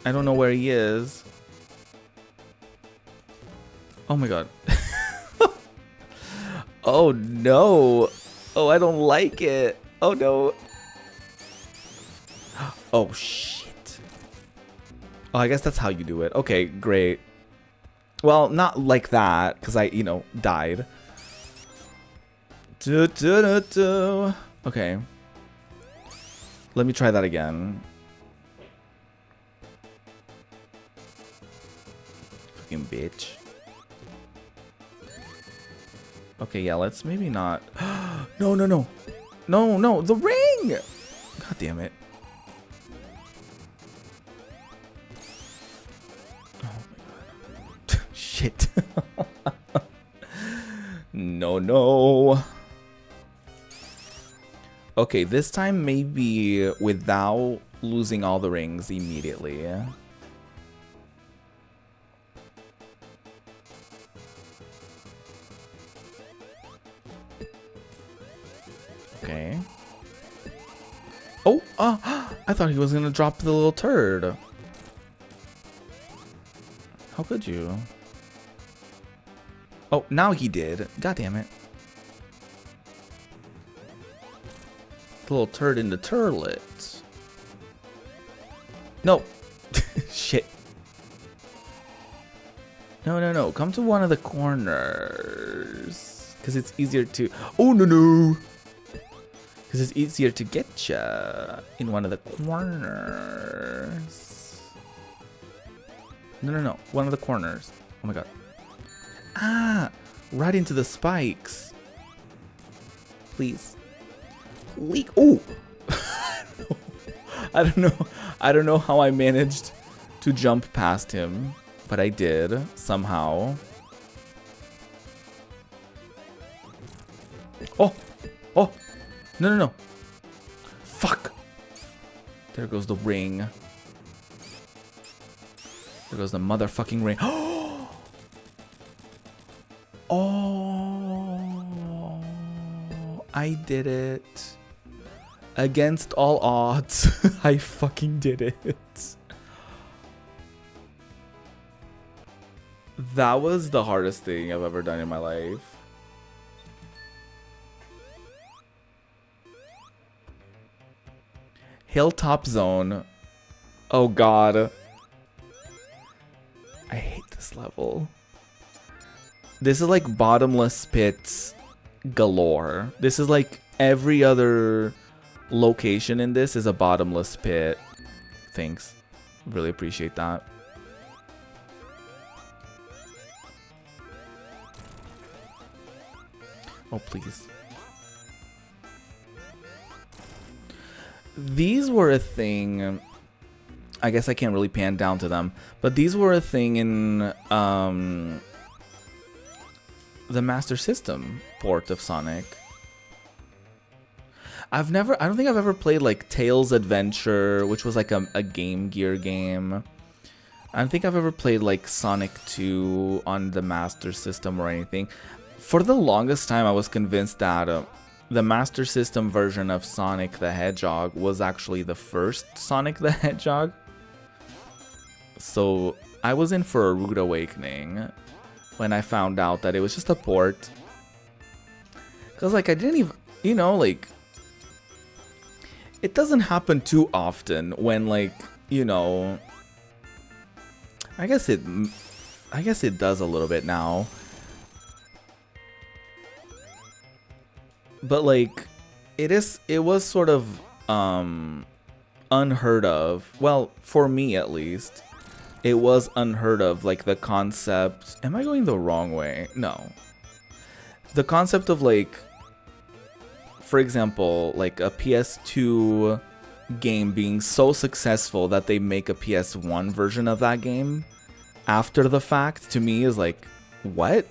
I don't know where he is. Oh my god. Oh no. Oh, I don't like it. Oh no. Oh shit. Oh, I guess that's how you do it. Okay, great. Well, not like that, because I, you know, died. Okay. Let me try that again. Fucking bitch. Okay, yeah, let's maybe not. No, no, no. No, no, the ring! God damn it. Oh my god. Shit. No, no. Okay, this time maybe without losing all the rings immediately. Okay. Oh, I thought he was gonna drop the little turd. How could you? Oh, now he did. God damn it. The little turd in the turlet. No. Shit. No, no, no. Come to one of the corners. Because it's easier to... Oh, no, no. Because it's easier to get ya in one of the corners. No, no, no. One of the corners. Oh my god. Ah! Right into the spikes. Please. Leak. Oh! I don't know. I don't know how I managed to jump past him, but I did somehow. Oh! Oh! No, no, no. Fuck. There goes the ring. There goes the motherfucking ring. Oh, I did it. Against all odds, I fucking did it. That was the hardest thing I've ever done in my life. Hilltop Zone. Oh god. I hate this level. This is like bottomless pits galore. This is like every other location in this is a bottomless pit. Thanks. Really appreciate that. Oh, please. These were a thing. I guess I can't really pan down to them, but these were a thing in the Master System port of Sonic. I don't think I've ever played like Tails Adventure, which was like a Game Gear game. I don't think I've ever played like Sonic 2 on the Master System or anything. For the longest time, I was convinced that the Master System version of Sonic the Hedgehog was actually the first Sonic the Hedgehog. So I was in for a rude awakening when I found out that it was just a port. Because like I didn't even, you know, like it doesn't happen too often when like, you know, I guess it does a little bit now. But like it was sort of unheard of. Well, for me at least. It was unheard of, like the concept. Am I going the wrong way? No. The concept of like, for example, like a PS2 game being so successful that they make a PS1 version of that game after the fact, to me is like, What?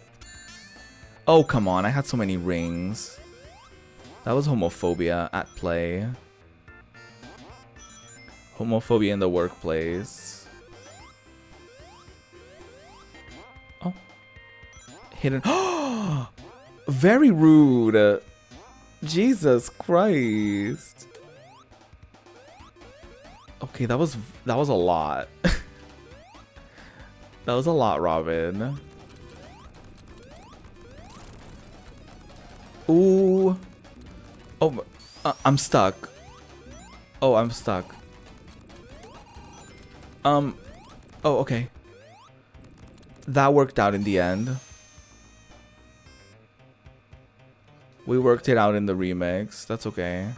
Oh, come on. I had so many rings. That was homophobia at play. Homophobia in the workplace. Oh. Hidden. Very rude. Jesus Christ. Okay, that was a lot. That was a lot, Robin. Ooh. Oh, I'm stuck. Oh, I'm stuck. Oh, okay. That worked out in the end. We worked it out in the remix. That's okay.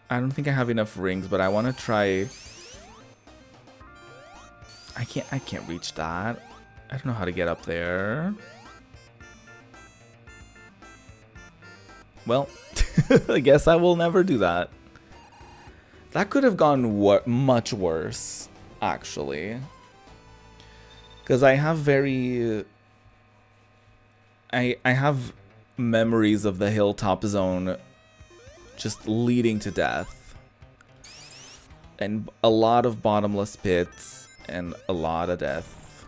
I don't think I have enough rings, but I want to try. I can't reach that. I don't know how to get up there. Well, I guess I will never do that. That could have gone much worse, actually. Because I have I have memories of the hilltop zone just leading to death. And a lot of bottomless pits and a lot of death.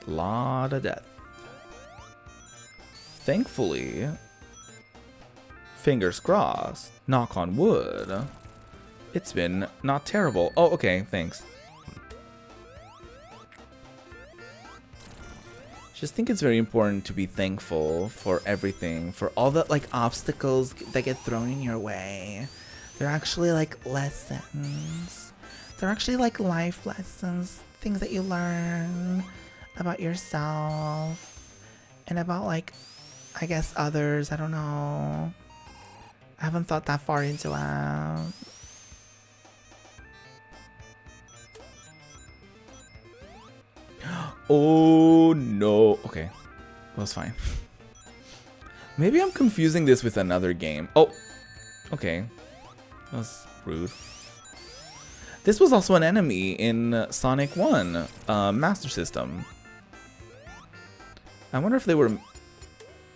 A lot of death. Thankfully, fingers crossed, knock on wood, it's been not terrible. Oh, okay, thanks. Just think it's very important to be thankful for everything, for all the like obstacles that get thrown in your way. They're actually like lessons. They're actually like life lessons, things that you learn about yourself and about like, I guess others, I don't know. I haven't thought that far into it. Oh no. Okay. That's fine. Maybe I'm confusing this with another game. Oh. Okay. That was rude. This was also an enemy in Sonic 1 Master System. I wonder if they were...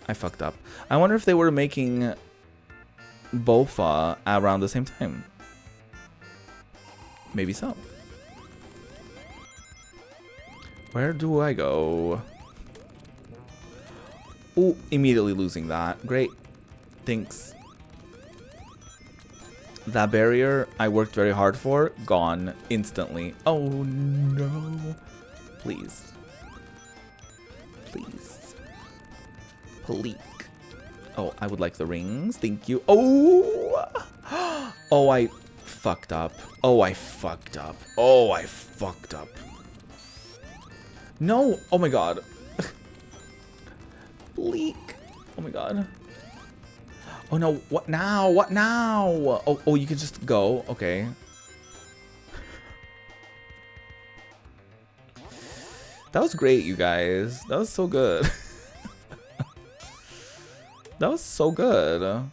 I fucked up. I wonder if they were making Bofa around the same time. Maybe so. Where do I go? Ooh, immediately losing that. Great. Thanks. That barrier I worked very hard for, gone instantly. Oh no. Please. Please. Please. Oh, I would like the rings. Thank you. Oh! Oh, I fucked up. Oh, I fucked up. Oh, I fucked up. No! Oh my god. Bleak. Oh my god. Oh no, what now? What now? Oh, you can just go. Okay. That was great, you guys. That was so good. That was so good.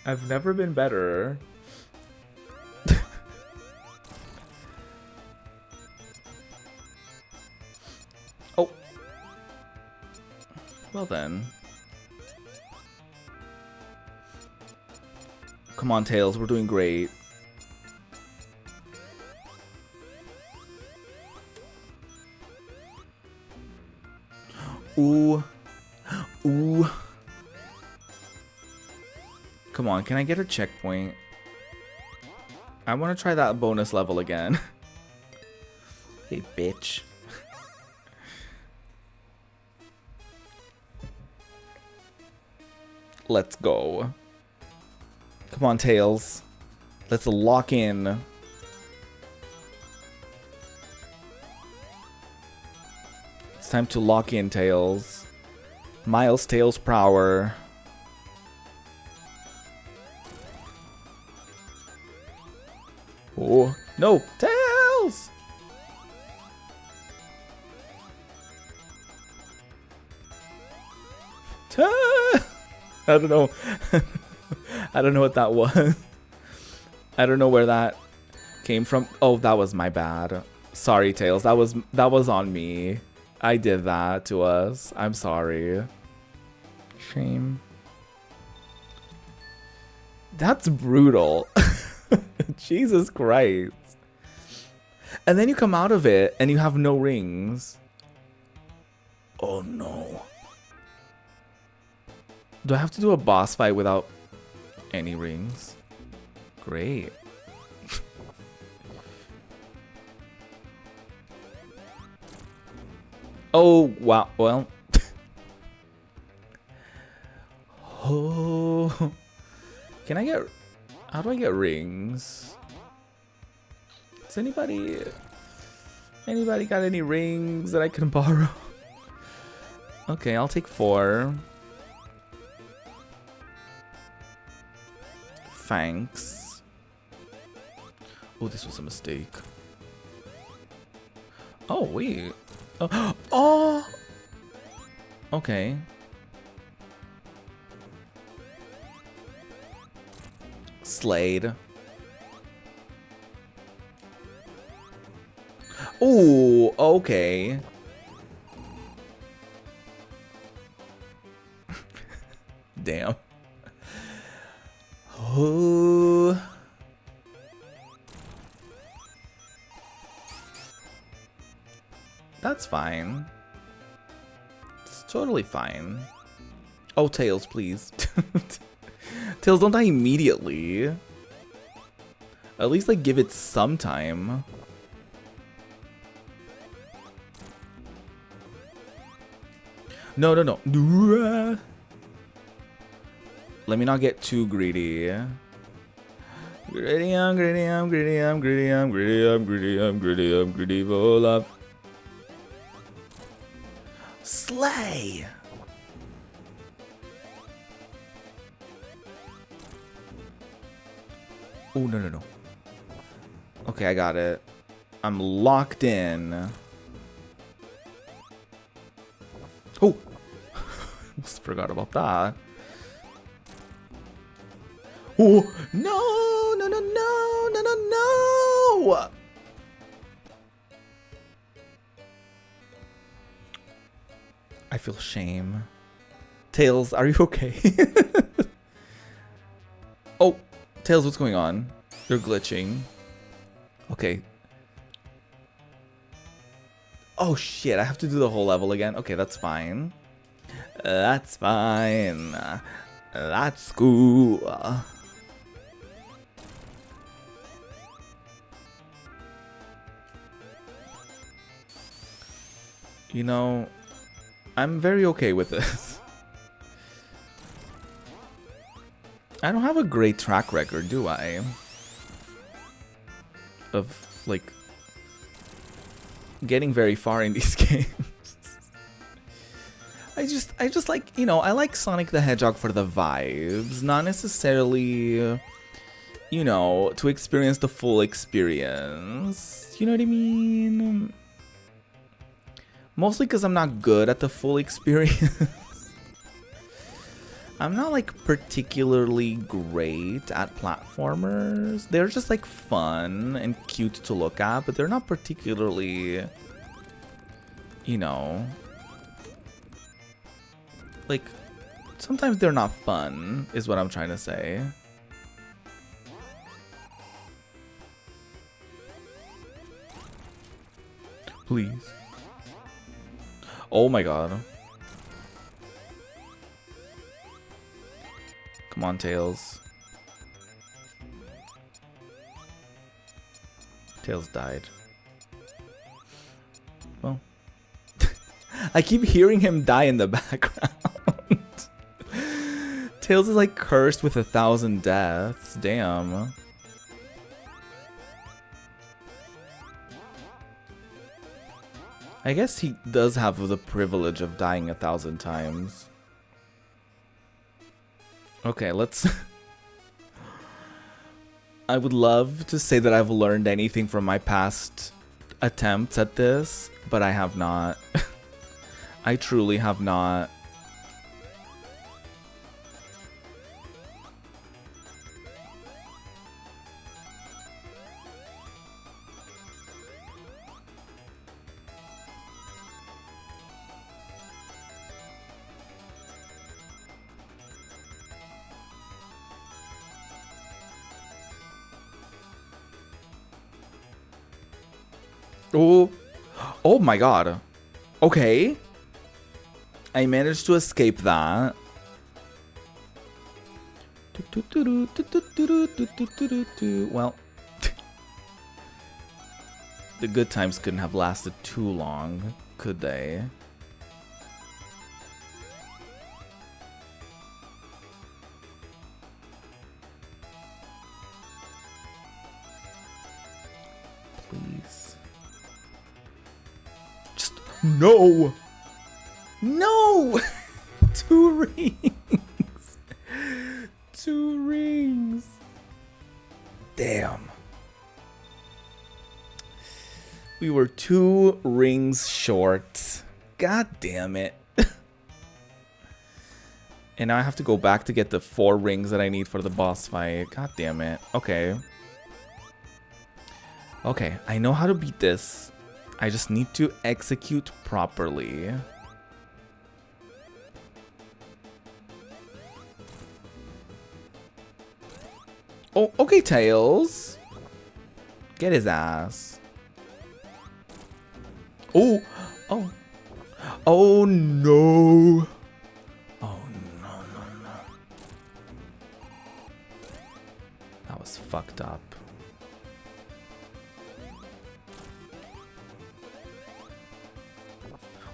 I've never been better. Oh. Well then. Come on, Tails. We're doing great. Ooh. Ooh. Come on, can I get a checkpoint? I want to try that bonus level again. Hey, bitch. Let's go. Come on, Tails. Let's lock in. It's time to lock in, Tails. Miles Tails Prower. Oh, no. Tails! I don't know. I don't know what that was. I don't know where that came from. Oh, that was my bad. Sorry, Tails. That was on me. I did that to us. I'm sorry. Shame. That's brutal. Jesus Christ. And then you come out of it and you have no rings. Oh no. Do I have to do a boss fight without any rings? Great. Oh, wow. Well. Oh. Can I get... How do I get rings? Does anybody got any rings that I can borrow? Okay, I'll take 4. Thanks. Oh, this was a mistake. Oh, wait. Oh. Oh! Okay. Slade. Oh, okay. Damn. Oh. That's fine. It's totally fine. Oh, Tails, please. Tails, don't die immediately. At least, like, give it some time. No, no, no. Let me not get too greedy. Greedy, I'm greedy, I'm greedy, I'm greedy, I'm greedy, I'm greedy, I'm greedy, I'm greedy, roll up. Slay! Oh, no, no, no. Okay, I got it. I'm locked in. Oh! Almost forgot about that. Oh! No! No, no, no! No, no, no! I feel shame. Tails, are you okay? Oh! Tails, what's going on? You're glitching. Okay. Oh shit, I have to do the whole level again. Okay, that's fine. That's fine. That's cool. You know, I'm very okay with this. I don't have a great track record, do I? Of, like, getting very far in these games. I just like, you know, I like Sonic the Hedgehog for the vibes, not necessarily, you know, to experience the full experience. You know what I mean? Mostly because I'm not good at the full experience. I'm not, like, particularly great at platformers. They're just, like, fun and cute to look at, but they're not particularly, you know, like, sometimes they're not fun, is what I'm trying to say. Please. Oh my god. Come on, Tails. Tails died. Well. I keep hearing him die in the background. Tails is like cursed with 1,000 deaths. Damn. I guess he does have the privilege of dying 1,000 times. Okay, let's... I would love to say that I've learned anything from my past attempts at this, but I have not. I truly have not. Oh, oh my god. Okay. I managed to escape that. Well, the good times couldn't have lasted too long, could they? Please. Just no. No. 2 rings. 2 rings. Damn. We were 2 rings short. God damn it. And now I have to go back to get the 4 rings that I need for the boss fight. God damn it. Okay. Okay, I know how to beat this. I just need to execute properly. Oh, okay, Tails. Get his ass. Oh, oh. Oh, no. Oh, no, no, no. That was fucked up.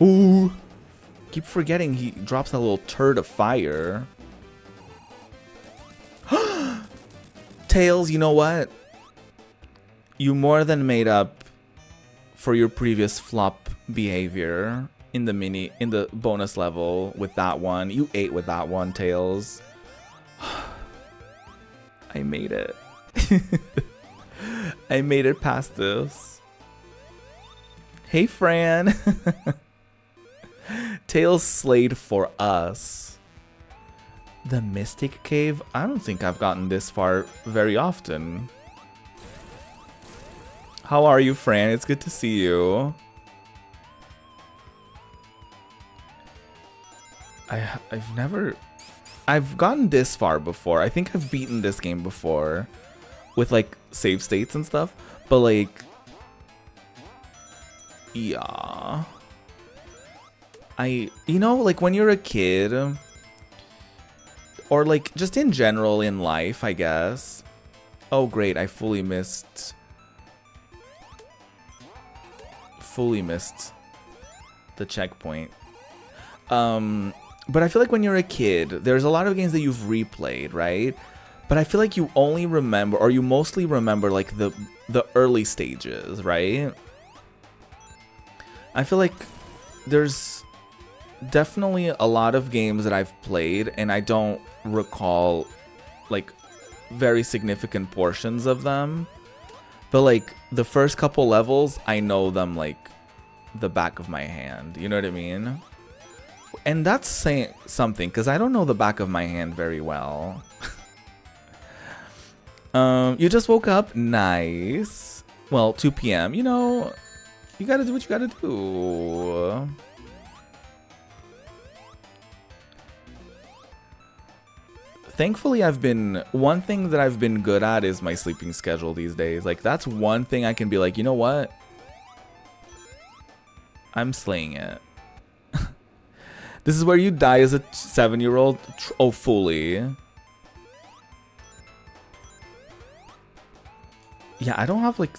Ooh. Keep forgetting he drops that little turd of fire. Tails, you know what? You more than made up for your previous flop behavior in the bonus level with that one. You ate with that one, Tails. I made it. I made it past this. Hey, Fran. Tails slayed for us. The Mystic Cave? I don't think I've gotten this far very often. How are you, Fran? It's good to see you. I've gotten this far before. I think I've beaten this game before with like save states and stuff, but like, yeah. You know, like when you're a kid, or like just in general in life, I guess. Oh great, I fully missed the checkpoint. But I feel like when you're a kid, there's a lot of games that you've replayed, right? But I feel like you only remember, or you mostly remember like the early stages, right? I feel like there's definitely a lot of games that I've played and I don't recall like very significant portions of them, but like the first couple levels I know them like the back of my hand, you know what I mean? And that's saying something because I don't know the back of my hand very well. You just woke up? Nice. Well, 2 p.m. You know, you gotta do what you gotta do. Thankfully, one thing that I've been good at is my sleeping schedule these days. Like, that's one thing I can be like, you know what? I'm slaying it. This is where you die as a 7-year-old? Oh, fully. Yeah, I don't have, like,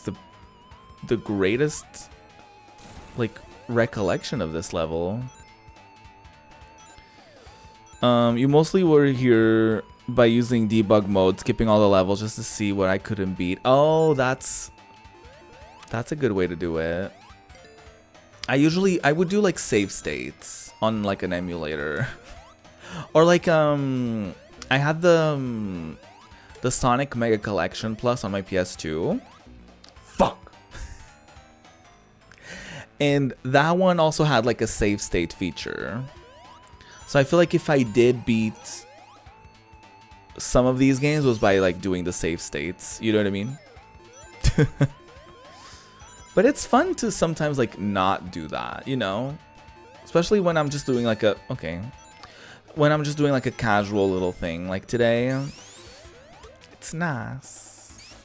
the greatest, like, recollection of this level. You mostly were here by using debug mode, skipping all the levels just to see what I couldn't beat. Oh, that's a good way to do it. I would do like save states on like an emulator. Or like I had the Sonic Mega Collection Plus on my PS2. Fuck. And that one also had like a save state feature. So I feel like if I did beat some of these games was by like doing the save states, you know what I mean? But it's fun to sometimes like not do that, you know? Especially when I'm just doing like when I'm just doing like a casual little thing like today. It's nice.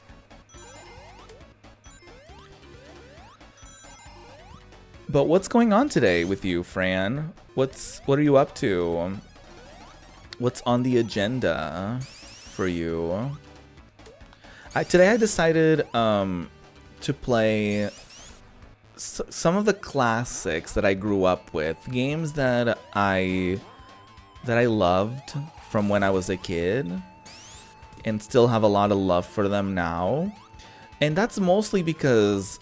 But what's going on today with you, Fran? What are you up to? What's on the agenda for you? Today I decided to play some of the classics that I grew up with, games that I loved from when I was a kid and still have a lot of love for them now. And that's mostly because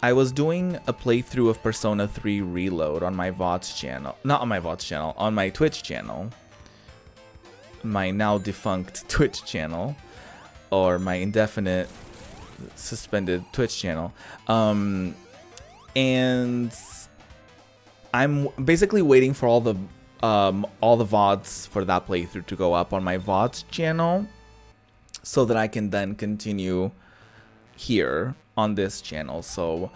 I was doing a playthrough of Persona 3 Reload on my VODs channel. Not on my VODs channel, on my Twitch channel. My now defunct Twitch channel. Or my indefinite suspended Twitch channel. And I'm basically waiting for all the VODs for that playthrough to go up on my VODs channel, so that I can then continue here on this channel. So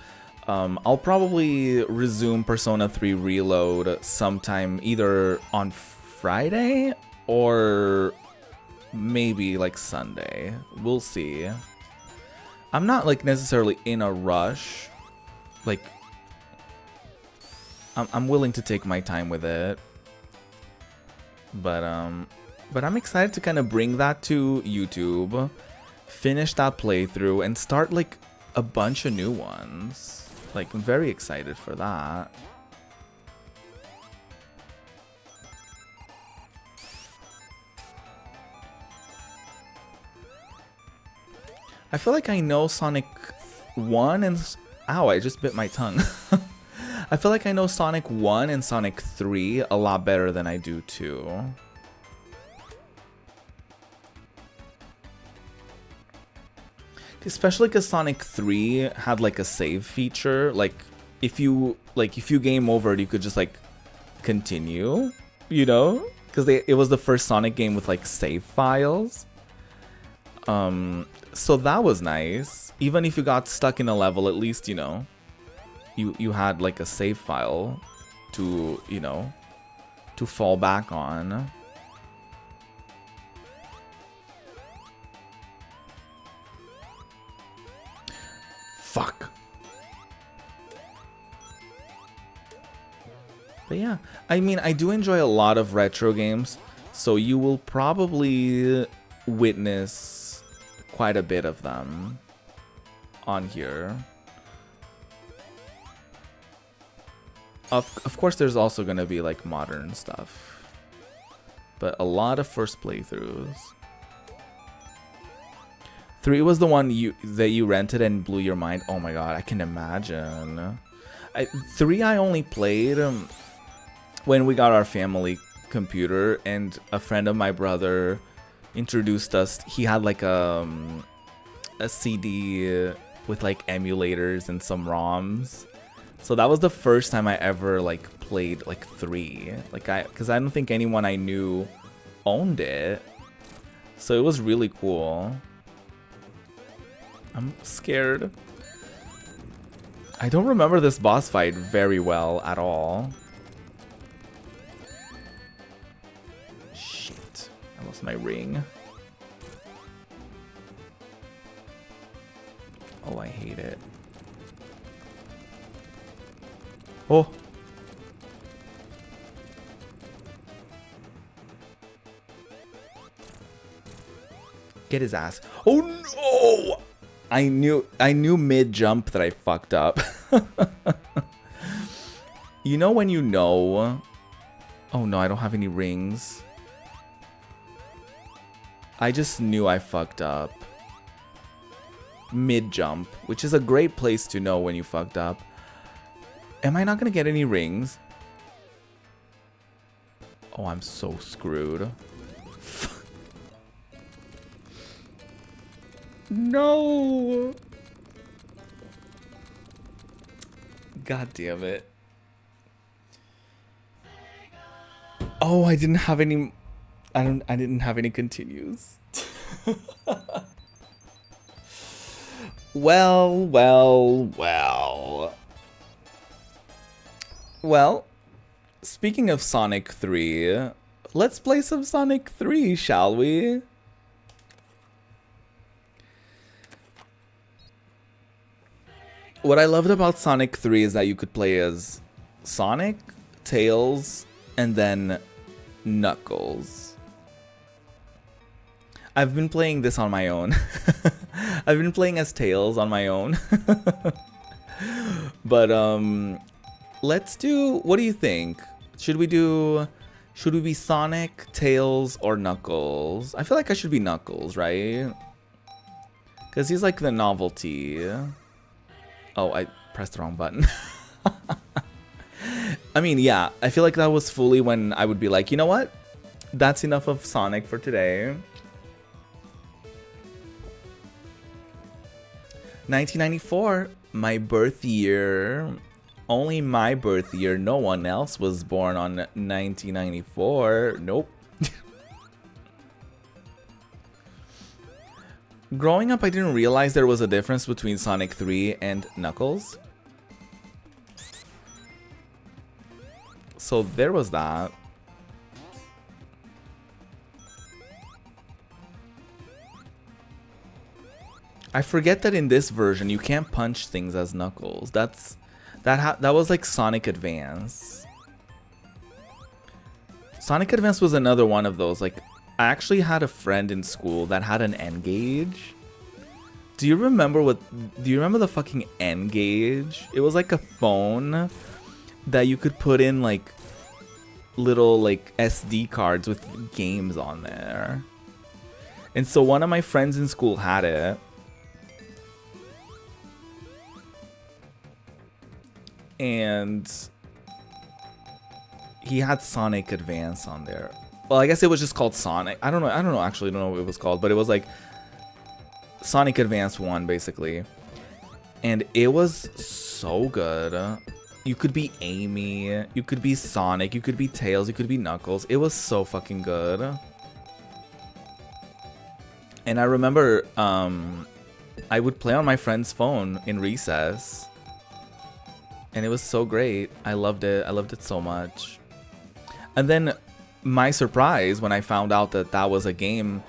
I'll probably resume Persona 3 Reload sometime either on Friday or maybe like Sunday. We'll see. I'm not like necessarily in a rush. Like I'm willing to take my time with it. But I'm excited to kind of bring that to YouTube, finish that playthrough, and start like a bunch of new ones. Like, I'm very excited for that. I feel like I know Sonic 1 and... Ow, I just bit my tongue. I feel like I know Sonic 1 and Sonic 3 a lot better than I do 2. Especially because Sonic 3 had like a save feature. Like if you game over, you could just like continue, you know? Because it was the first Sonic game with like save files. So that was nice. Even if you got stuck in a level, at least, you know, you had like a save file to, you know, to fall back on. Fuck. But yeah, I mean, I do enjoy a lot of retro games, so you will probably witness quite a bit of them on here. Of course, there's also gonna be like modern stuff, but a lot of first playthroughs. 3 was the one that you rented and blew your mind. Oh my god, I can imagine. 3 I only played when we got our family computer, and a friend of my brother introduced us. He had like a CD with like emulators and some ROMs. So that was the first time I ever like played like 3. Like because I don't think anyone I knew owned it. So it was really cool. I'm scared. I don't remember this boss fight very well at all. Shit. I lost my ring. Oh, I hate it. Oh. Get his ass. Oh no! I knew mid jump that I fucked up. You know when you know? Oh no, I don't have any rings. I just knew I fucked up. Mid jump, which is a great place to know when you fucked up. Am I not gonna get any rings? Oh, I'm so screwed. No! God damn it. Oh, I didn't have any... I didn't have any continues. Well. Well, speaking of Sonic 3, let's play some Sonic 3, shall we? What I loved about Sonic 3 is that you could play as Sonic, Tails, and then Knuckles. I've been playing this on my own. I've been playing as Tails on my own. But let's do, what do you think? Should we be Sonic, Tails, or Knuckles? I feel like I should be Knuckles, right? Because he's like the novelty. Oh, I pressed the wrong button. I mean, yeah, I feel like that was fully when I would be like, you know what? That's enough of Sonic for today. 1994, my birth year. Only my birth year. No one else was born on 1994. Nope. Growing up, I didn't realize there was a difference between Sonic 3 and Knuckles. So there was that. I forget that in this version you can't punch things as Knuckles. That was like Sonic Advance. Sonic Advance was another one of those. Like, I actually had a friend in school that had an N-Gage. Do you remember the fucking N-Gage? It was like a phone that you could put in like little like SD cards with games on there. And so one of my friends in school had it. And he had Sonic Advance on there. Well, I guess it was just called Sonic. I don't know, actually don't know what it was called, but it was like Sonic Advance 1 basically. And it was so good. You could be Amy, you could be Sonic, you could be Tails, you could be Knuckles. It was so fucking good. And I remember I would play on my friend's phone in recess. And it was so great. I loved it. I loved it so much. And then my surprise when I found out that that was a game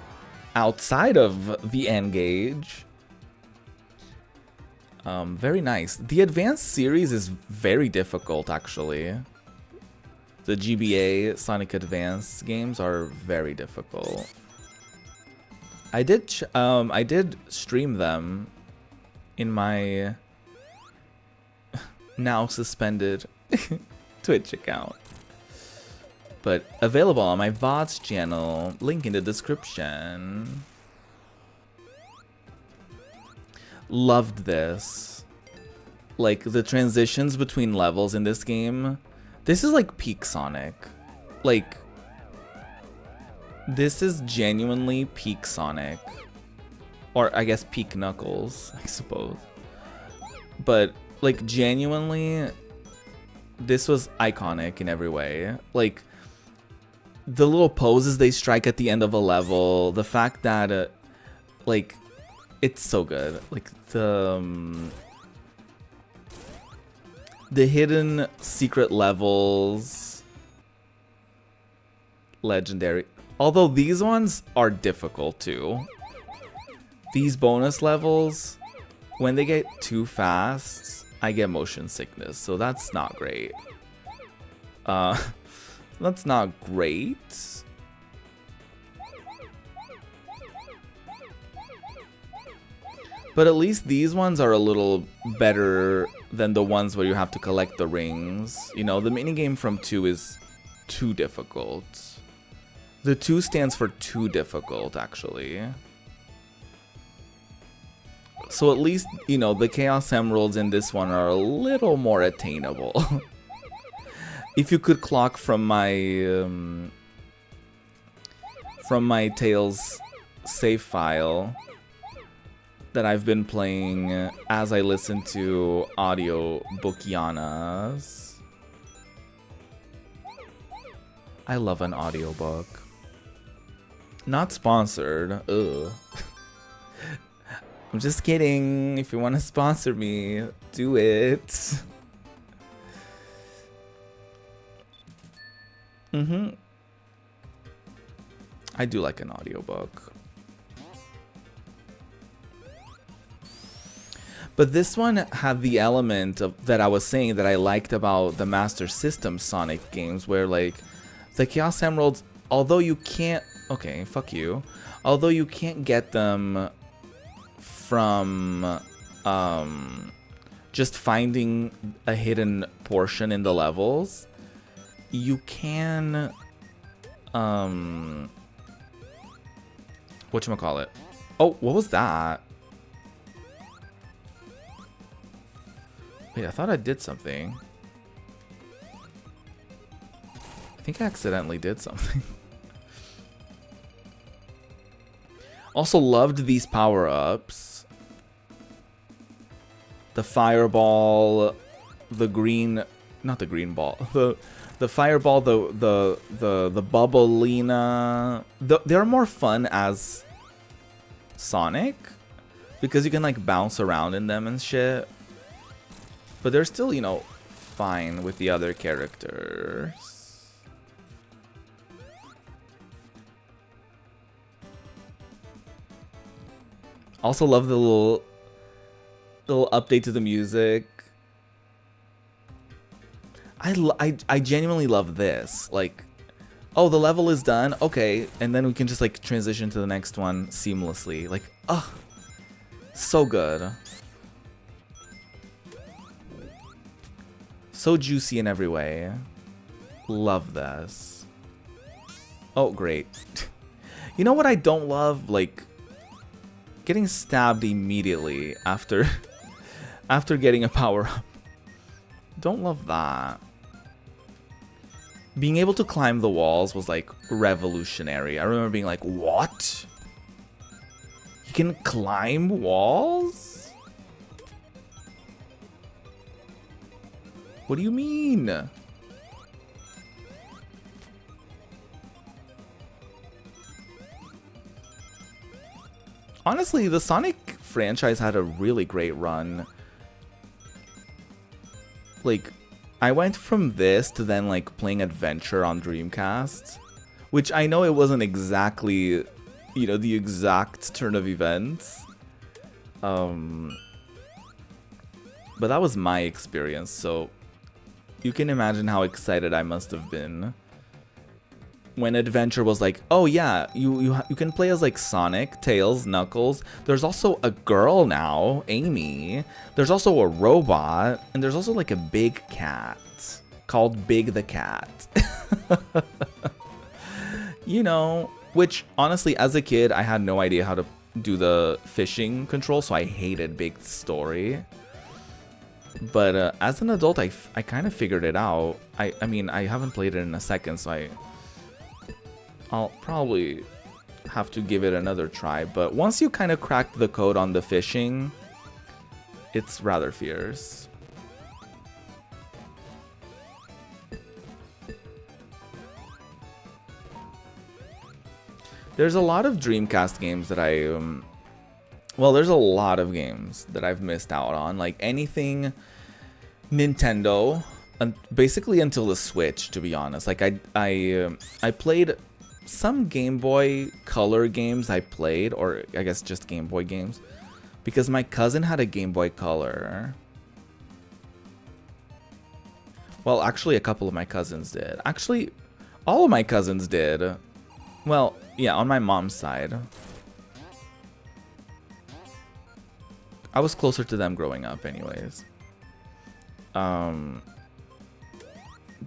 outside of the N-Gage. Very nice. The Advanced series is very difficult, actually. The GBA Sonic Advance games are very difficult. I did stream them in my now suspended Twitch account, but available on my VODs channel, link in the description. Loved this. Like, the transitions between levels in this game, this is like peak Sonic. Like, this is genuinely peak Sonic, or I guess peak Knuckles, I suppose. But like, genuinely, this was iconic in every way. Like, the little poses they strike at the end of a level, the fact that, like, it's so good. Like, the hidden secret levels, legendary. Although these ones are difficult too. These bonus levels, when they get too fast, I get motion sickness, so that's not great. That's not great. But at least these ones are a little better than the ones where you have to collect the rings. You know, the minigame from 2 is too difficult. The 2 stands for too difficult, actually. So at least, you know, the Chaos Emeralds in this one are a little more attainable. If you could clock from my Tails save file that I've been playing as I listen to audio bookianas. I love an audiobook. Not sponsored. Ugh. I'm just kidding. If you want to sponsor me, do it. I do like an audiobook. But this one had the element of that I was saying that I liked about the Master System Sonic games, where like the Chaos Emeralds, although you can't, okay, fuck you, although you can't get them from just finding a hidden portion in the levels, you can whatchamacallit? Oh, what was that? Wait, I thought I did something. I think I accidentally did something. Also loved these power-ups. The fireball, the green, not the green ball, the fireball, the bubblina. They're more fun as Sonic because you can like bounce around in them and shit. But they're still, you know, fine with the other characters. Also love the little update to the music. I genuinely love this. Like, oh, the level is done. Okay, and then we can just like transition to the next one seamlessly. Like, oh, so good. So juicy in every way. Love this. Oh, great. You know what I don't love? Like, getting stabbed immediately after after getting a power-up. Don't love that. Being able to climb the walls was like revolutionary. I remember being like, what? You can climb walls? What do you mean? Honestly, the Sonic franchise had a really great run. Like, I went from this to then like playing Adventure on Dreamcast, which I know it wasn't exactly, you know, the exact turn of events. But that was my experience, so you can imagine how excited I must have been when Adventure was like, oh yeah, you can play as like Sonic, Tails, Knuckles. There's also a girl now, Amy. There's also a robot, and there's also like a big cat called Big the Cat. You know, which honestly, as a kid, I had no idea how to do the fishing control, so I hated Big's story. But as an adult, I kind of figured it out. I mean, I haven't played it in a second, so I'll probably have to give it another try. But once you kind of crack the code on the fishing, it's rather fierce. There's a lot of Dreamcast games that well, there's a lot of games that I've missed out on. Like anything Nintendo, basically until the Switch, to be honest. Like I played some Game Boy Color games I played, or I guess just Game Boy games, because my cousin had a Game Boy Color. Well, actually, a couple of my cousins did. Actually, all of my cousins did. Well, yeah, on my mom's side. I was closer to them growing up anyways.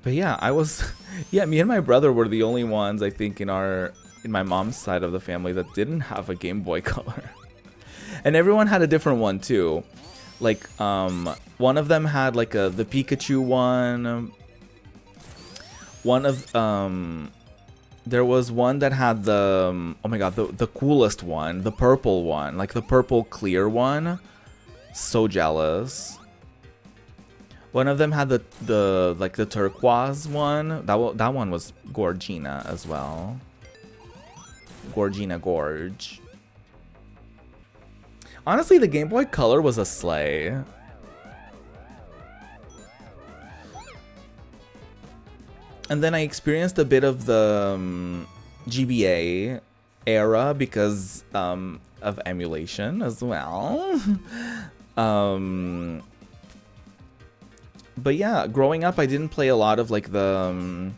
But yeah, I was, yeah, me and my brother were the only ones, I think, in my mom's side of the family that didn't have a Game Boy Color. And everyone had a different one too. Like, one of them had like the Pikachu one. One of, there was one that had the, oh my god, the coolest one, the purple one, like the purple clear one. So jealous. One of them had the like the turquoise one. That one was Gorgina as well. Gorgina Gorge. Honestly, the Game Boy Color was a slay. And then I experienced a bit of the GBA era because of emulation as well. Um, but yeah, growing up, I didn't play a lot of like the.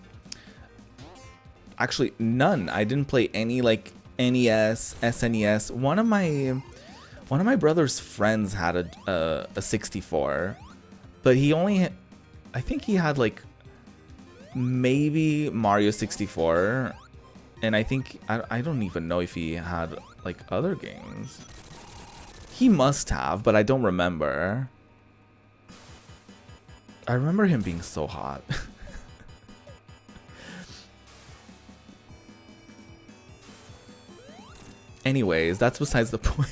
Actually, none. I didn't play any like NES, SNES. One of my brother's friends had a 64, but he only. I think he had like maybe Mario 64, and I think I don't even know if he had like other games. He must have, but I don't remember. I remember him being so hot. Anyways, that's besides the point.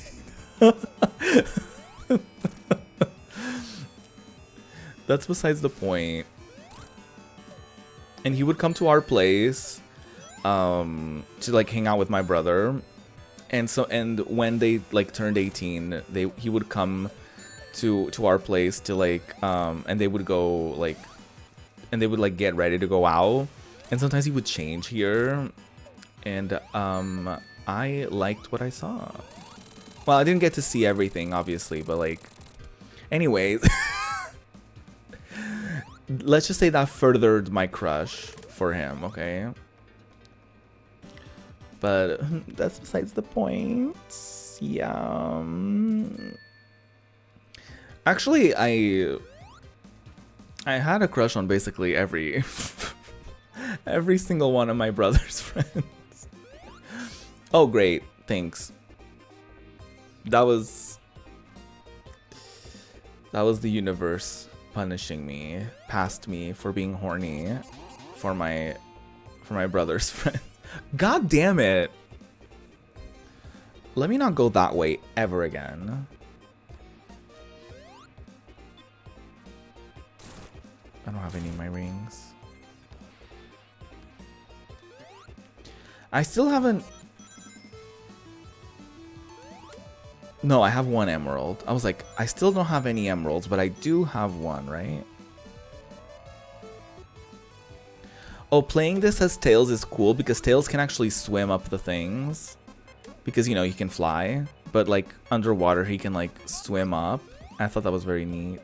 That's besides the point. And he would come to our place to like hang out with my brother. And when they like turned 18, he would come to our place to like and they would go like and they would like get ready to go out. And sometimes he would change here. And I liked what I saw. Well, I didn't get to see everything, obviously, but like, anyways, let's just say that furthered my crush for him, okay? But that's besides the point. Yeah. Actually, I had a crush on basically every single one of my brother's friends. Oh, great. Thanks. That was the universe punishing me, past me for being horny for my brother's friend. God damn it. Let me not go that way ever again. I don't have any of my rings. I still haven't. No, I have one emerald. I was like, I still don't have any emeralds, but I do have one, right? Oh, playing this as Tails is cool because Tails can actually swim up the things. Because, you know, he can fly. But, like, underwater, he can, like, swim up. I thought that was very neat.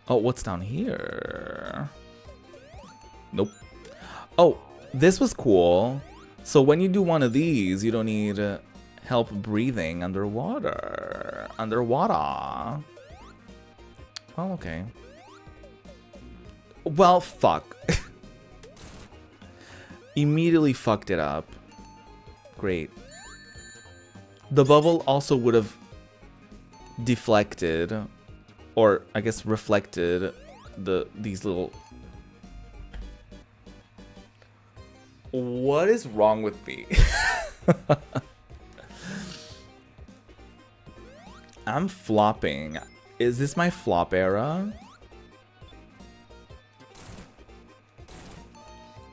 Oh, what's down here? Nope. Oh, this was cool. So when you do one of these, you don't need help breathing underwater. Well, okay. Well, fuck. Immediately fucked it up. Great. The bubble also would have deflected, or I guess reflected, these little... What is wrong with me? I'm flopping. Is this my flop era?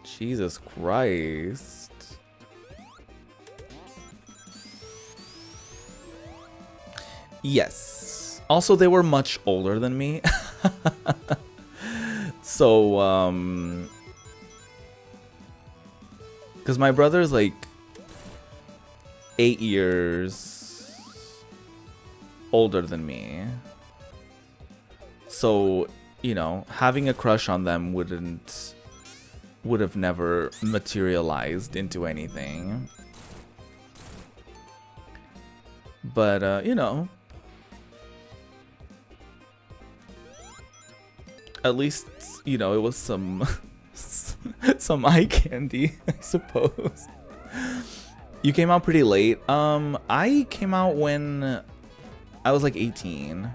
Jesus Christ. Yes. Also, they were much older than me. So, because my brother's like 8 years older than me. So, you know, having a crush on them would have never materialized into anything. But, you know, at least, you know, it was some some eye candy, I suppose. You came out pretty late. I came out when I was like 18.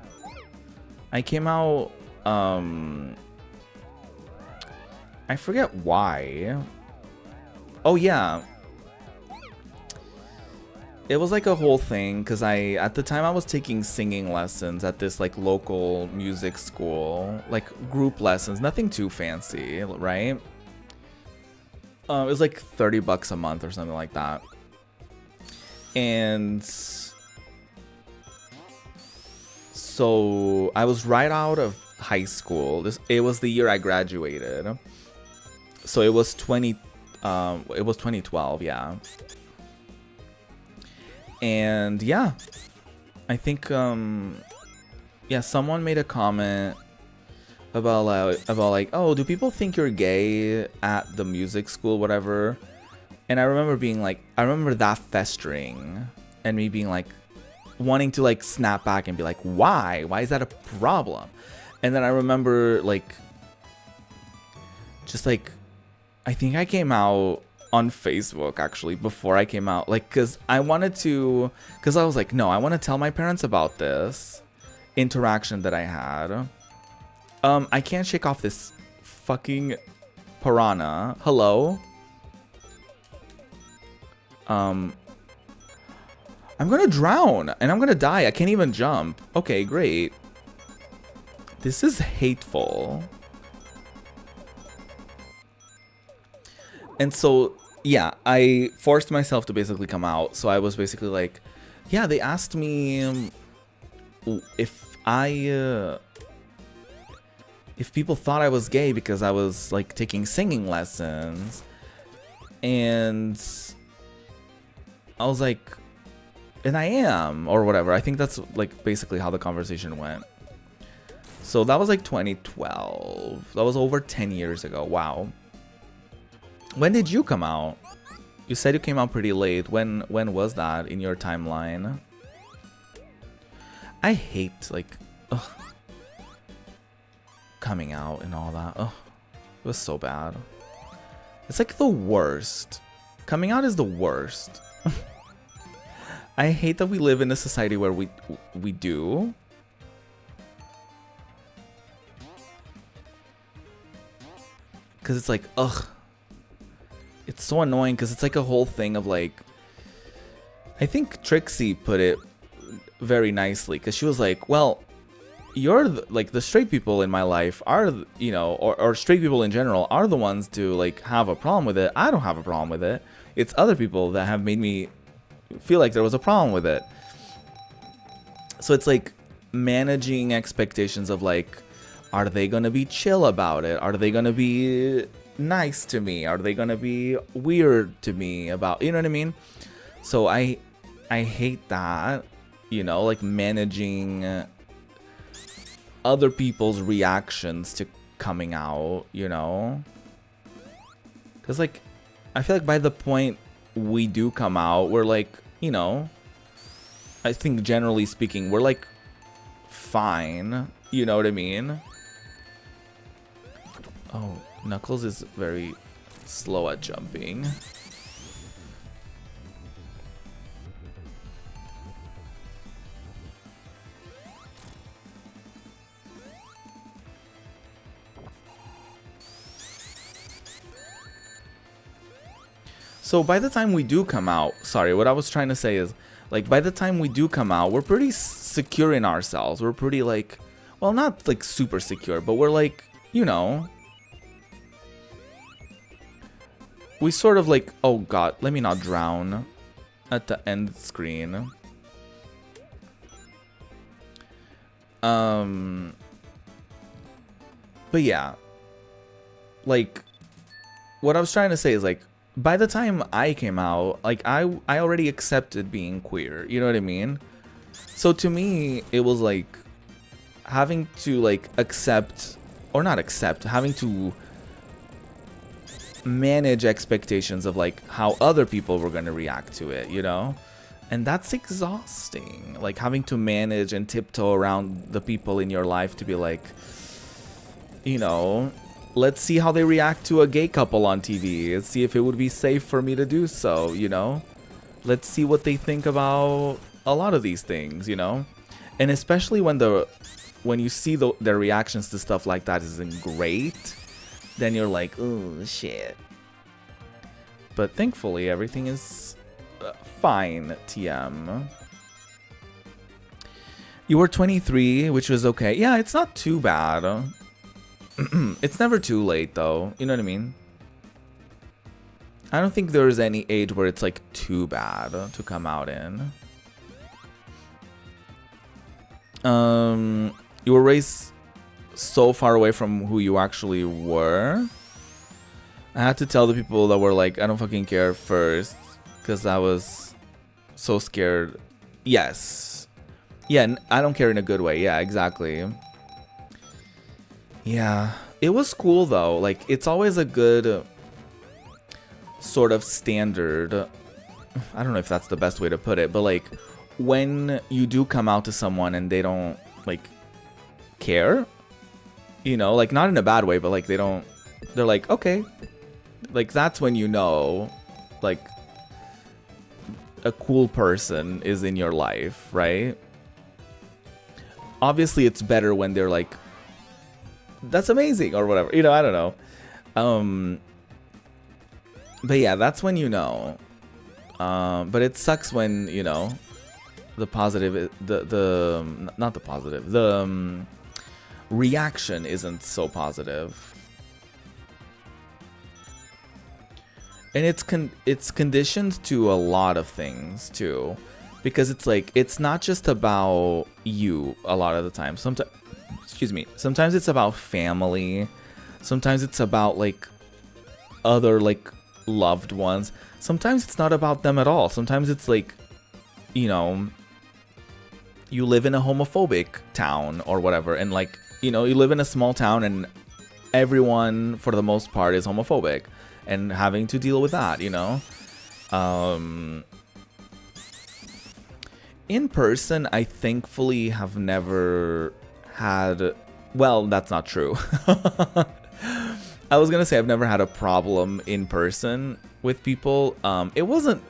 I came out, I forget why. Oh yeah. It was like a whole thing because at the time I was taking singing lessons at this like local music school, like group lessons, nothing too fancy, right? It was like $30 a month or something like that. And so I was right out of high school. It was the year I graduated. So it was 2012, yeah. And yeah, I think yeah, someone made a comment about like, oh, do people think you're gay at the music school, whatever? And I remember being like, I remember that festering and me being like, wanting to like snap back and be like, why is that a problem? And then I remember like, just like, I think I came out on Facebook actually before I came out, like, because I wanted to, because I was like, no, I want to tell my parents about this interaction that I had. I can't shake off this fucking piranha. Hello? I'm gonna drown and I'm gonna die. I can't even jump. Okay, great. This is hateful. And so, yeah, I forced myself to basically come out. So I was basically like, yeah, they asked me if people thought I was gay because I was like taking singing lessons. And I was like, and I am, or whatever. I think that's like basically how the conversation went. So that was like 2012. That was over 10 years ago. Wow. When did you come out? You said you came out pretty late. When was that in your timeline? I hate like coming out and all that. Ugh, it was so bad. It's like the worst. Coming out is the worst. I hate that we live in a society where we do. Because it's like, ugh. It's so annoying because it's like a whole thing of like, I think Trixie put it very nicely because she was like, well, you're like the straight people in my life are, you know, or straight people in general are the ones to like have a problem with it. I don't have a problem with it. It's other people that have made me feel like there was a problem with it. So it's like managing expectations of like, are they gonna be chill about it? Are they gonna be nice to me? Are they gonna be weird to me about, you know what I mean? So I hate that, you know, like managing other people's reactions to coming out, you know, because like I feel like by the point we do come out, we're like, you know, I think generally speaking we're like fine, you know what I mean? Oh, Knuckles is very slow at jumping. So by the time we do come out, sorry, what I was trying to say is, like, by the time we do come out, we're pretty secure in ourselves. We're pretty, like, well, not, like, super secure, but we're, like, you know, we sort of, like, oh, God, let me not drown at the end screen. But, yeah, like, what I was trying to say is, like, by the time I came out, like, I already accepted being queer, you know what I mean? So to me, it was like having to like accept, or not accept, having to manage expectations of like how other people were going to react to it, you know? And that's exhausting, like having to manage and tiptoe around the people in your life to be like, you know, let's see how they react to a gay couple on TV. Let's see if it would be safe for me to do so, you know? Let's see what they think about a lot of these things, you know? And especially when you see their reactions to stuff like that isn't great, then you're like, oh, shit. But thankfully, everything is fine, TM. You were 23, which was okay. Yeah, it's not too bad. It's never too late, though. You know what I mean? I don't think there's any age where it's, like, too bad to come out in. You were raised so far away from who you actually were. I had to tell the people that were like, I don't fucking care first, because I was so scared. Yes. Yeah, I don't care in a good way. Yeah, exactly. Yeah. It was cool though. Like, it's always a good sort of standard. I don't know if that's the best way to put it, but like when you do come out to someone and they don't like care, you know, like not in a bad way, but like they're like, okay, like that's when you know, like a cool person is in your life, right? Obviously, it's better when they're like, that's amazing or whatever, you know, I don't know. But yeah, that's when you know. But it sucks when, you know, the positive, not the positive, the reaction isn't so positive. And it's conditioned to a lot of things too, because it's like, it's not just about you a lot of the time. Sometimes, excuse me, sometimes it's about family. Sometimes it's about like other like loved ones. Sometimes it's not about them at all. Sometimes it's like, you know, you live in a homophobic town or whatever, and like, you know, you live in a small town and everyone for the most part is homophobic and having to deal with that, you know. In person, I thankfully have never had, well, that's not true. I was gonna say I've never had a problem in person with people. It wasn't,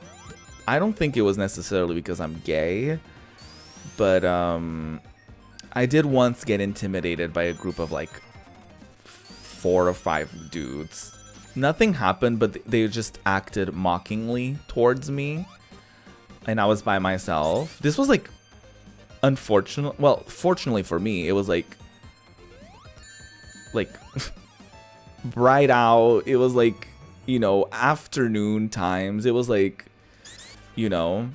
I don't think it was necessarily because I'm gay, but I did once get intimidated by a group of like 4 or 5 dudes. Nothing happened, but they just acted mockingly towards me, and I was by myself. This was like, unfortunate, well, fortunately for me, it was like bright out. It was like, you know, afternoon times. It was like, you know,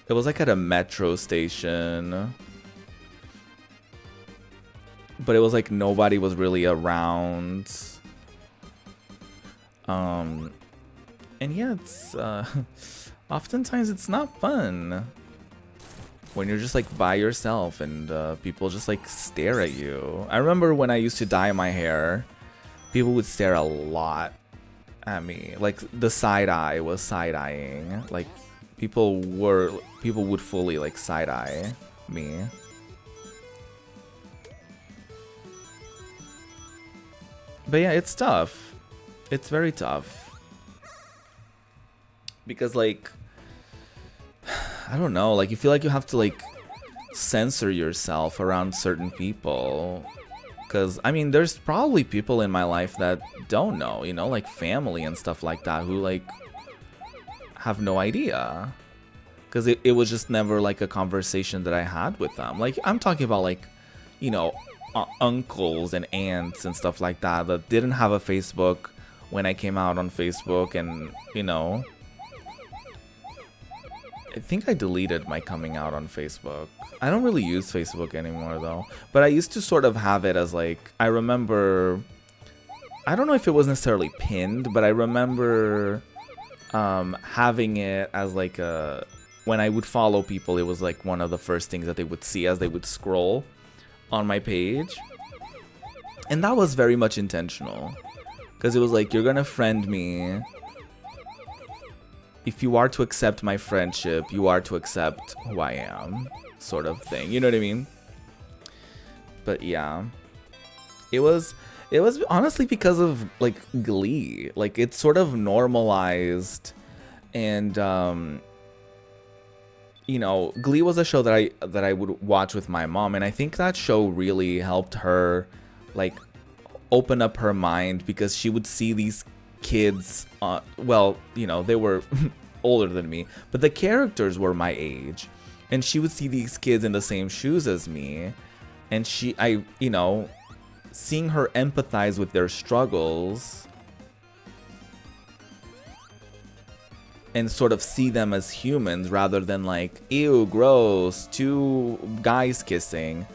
it was like at a metro station, but it was like nobody was really around. And yeah, it's oftentimes it's not fun when you're just like by yourself and people just like stare at you. I remember when I used to dye my hair, people would stare a lot at me. Like the side eye was side eyeing. Like people would fully like side eye me. But yeah, it's tough. It's very tough. Because like, I don't know, like you feel like you have to like censor yourself around certain people. Because I mean, there's probably people in my life that don't know, you know, like family and stuff like that, who like have no idea. Because it was just never like a conversation that I had with them. Like I'm talking about like, you know, uncles and aunts and stuff like that that didn't have a Facebook when I came out on Facebook, and you know, I think I deleted my coming out on Facebook. I don't really use Facebook anymore though, but I used to sort of have it as like, I remember, I don't know if it was necessarily pinned, but I remember having it as like a, when I would follow people, it was like one of the first things that they would see as they would scroll on my page. And that was very much intentional, because it was like, you're gonna friend me. If you are to accept my friendship, you are to accept who I am, sort of thing. You know what I mean? But yeah, it was honestly because of like Glee. Like it's sort of normalized, and you know, Glee was a show that I would watch with my mom, and I think that show really helped her like open up her mind, because she would see these kids, well, you know, they were older than me, but the characters were my age, and she would see these kids in the same shoes as me, and you know, seeing her empathize with their struggles and sort of see them as humans rather than like, ew, gross, 2 guys kissing,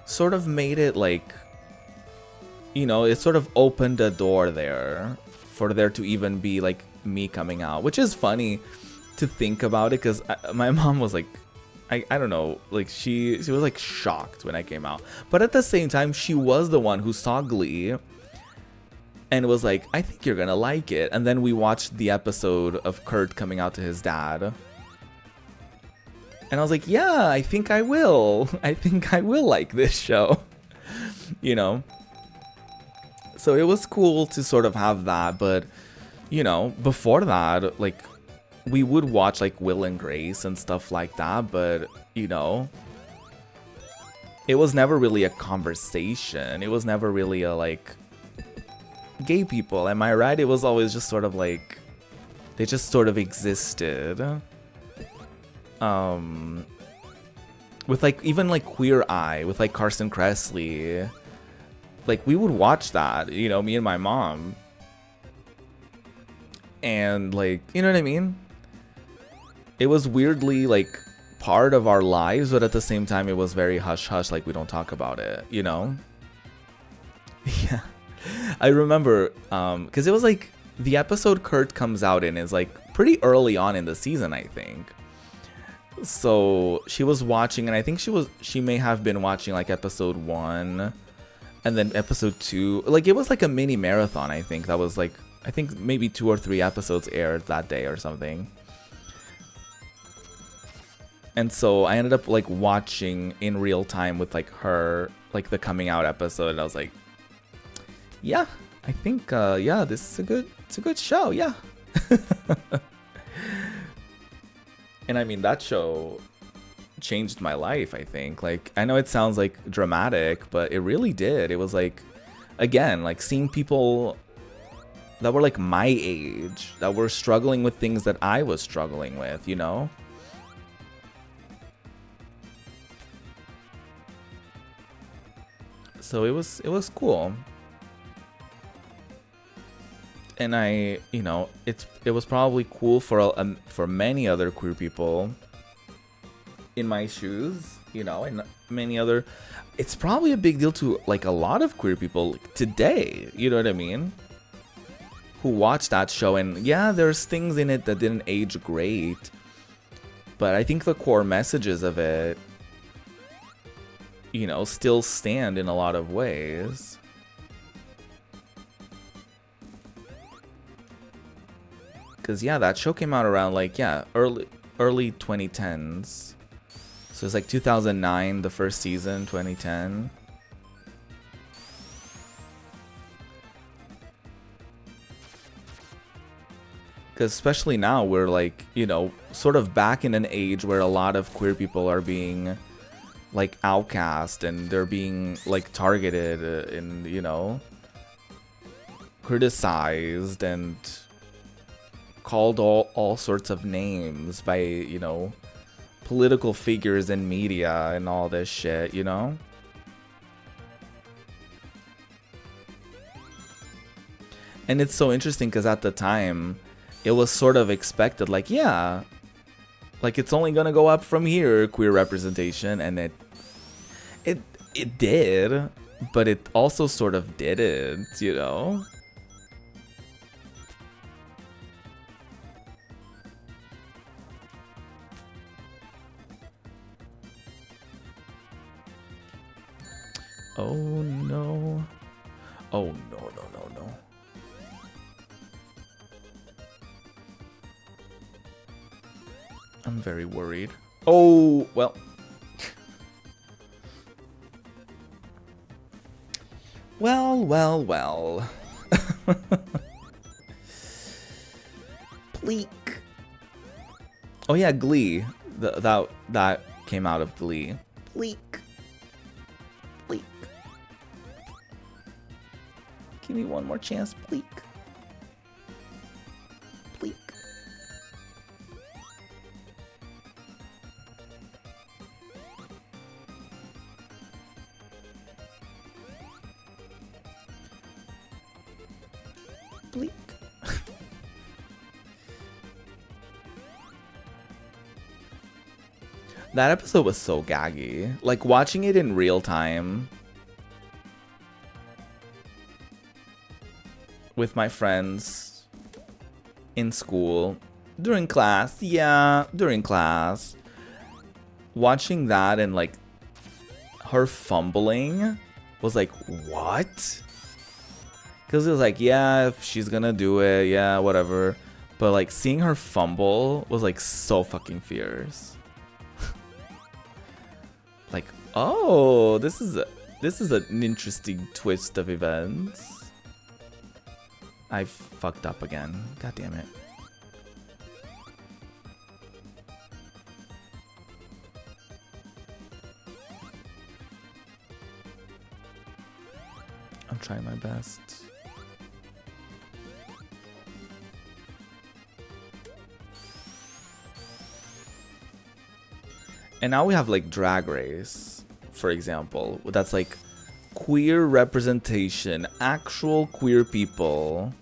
sort of made it like, you know, it sort of opened a door there for there to even be like me coming out, which is funny to think about it, because my mom was like, I don't know, like she was like shocked when I came out. But at the same time, she was the one who saw Glee and was like, I think you're gonna like it. And then we watched the episode of Kurt coming out to his dad. And I was like, yeah, I think I will. I think I will like this show. You know? So it was cool to sort of have that, but you know, before that, like we would watch like Will and Grace and stuff like that, but you know, it was never really a conversation. It was never really a like gay people, am I right? It was always just sort of like they just sort of existed. With like even like Queer Eye with like Carson Kressley. Like we would watch that, you know, me and my mom. And like, you know what I mean? It was weirdly like part of our lives, but at the same time it was very hush hush, like we don't talk about it, you know? Yeah. I remember because it was like the episode Kurt comes out in is like pretty early on in the season, I think. So she was watching, and I think she may have been watching like episode 1 and then episode 2. Like it was like a mini marathon, I think. That was like, I think maybe 2 or 3 episodes aired that day or something. And so I ended up like watching in real time with like her, like the coming out episode, and I was like, yeah, I think yeah, it's a good show, yeah. And I mean, that show changed my life, I think. Like, I know it sounds like dramatic, but it really did. It was like, again, like seeing people that were like my age, that were struggling with things that I was struggling with, you know? So it was cool. And I, you know, it was probably cool for many other queer people in my shoes, you know, and many other. It's probably a big deal to like a lot of queer people today, you know what I mean? Who watch that show, and yeah, there's things in it that didn't age great, but I think the core messages of it, you know, still stand in a lot of ways. Because yeah, that show came out around like, yeah, early 2010s. So it's like 2009, the first season, 2010. Because especially now we're like, you know, sort of back in an age where a lot of queer people are being like outcast, and they're being like targeted and, you know, criticized and called all sorts of names by, you know, political figures in media and all this shit, you know? And it's so interesting because at the time, it was sort of expected, like, yeah, like it's only gonna go up from here, queer representation, and it did, but it also sort of didn't, you know? Oh no. Oh no, no, no, no. I'm very worried. Oh, well. Well. Pleek. Oh yeah, Glee. That came out of Glee. Pleek. Give me one more chance, pleek. Pleek. Bleak. That episode was so gaggy. Like watching it in real time with my friends in school during class. Yeah, during class. watching that and like her fumbling was like, what? Because it was like, yeah, if she's gonna do it, yeah, whatever. But like seeing her fumble was like so fucking fierce. Like, oh, this is an interesting twist of events. I fucked up again. God damn it. I'm trying my best. And now we have like Drag Race, for example. That's like queer representation, actual queer people.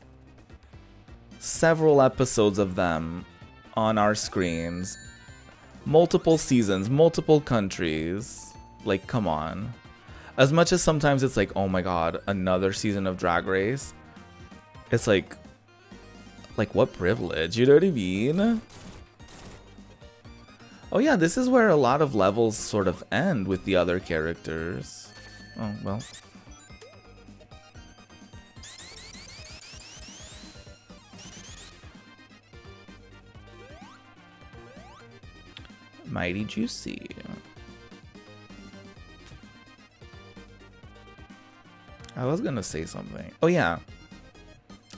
Several episodes of them on our screens. Multiple seasons, multiple countries. Like, come on. As much as sometimes it's like, oh my god, another season of Drag Race. It's like what privilege, you know what I mean? Oh yeah, this is where a lot of levels sort of end with the other characters. Oh, well. Mighty juicy. I was gonna say something. Oh yeah.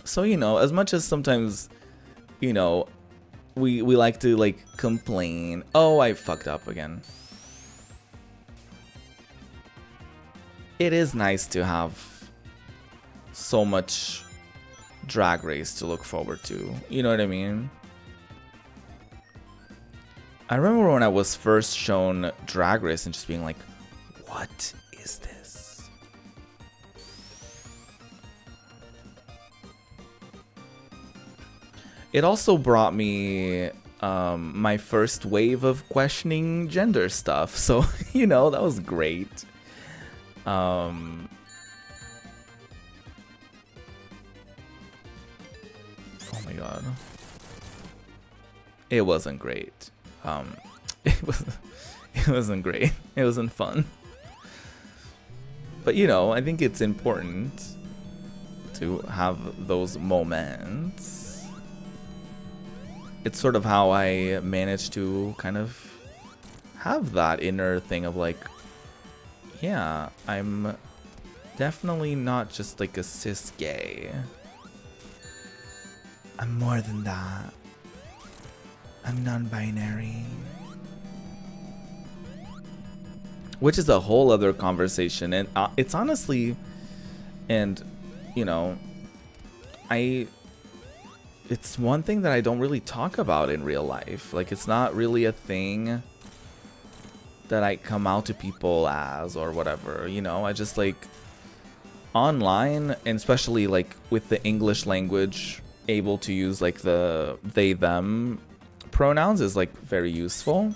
So, you know, as much as sometimes, you know, we like to like complain. Oh, I fucked up again. It is nice to have so much Drag Race to look forward to. You know what I mean? I remember when I was first shown Drag Race and just being like, what is this? It also brought me my first wave of questioning gender stuff. So, you know, that was great. Oh my god. It wasn't great. It wasn't great. It wasn't fun. But you know, I think it's important to have those moments. It's sort of how I managed to kind of have that inner thing of like, yeah, I'm definitely not just like a cis gay. I'm more than that. I'm non-binary. Which is a whole other conversation, and it's honestly, and you know, it's one thing that I don't really talk about in real life. Like, it's not really a thing that I come out to people as or whatever, you know. I just like online, and especially like with the English language, able to use like the they them pronouns is like very useful,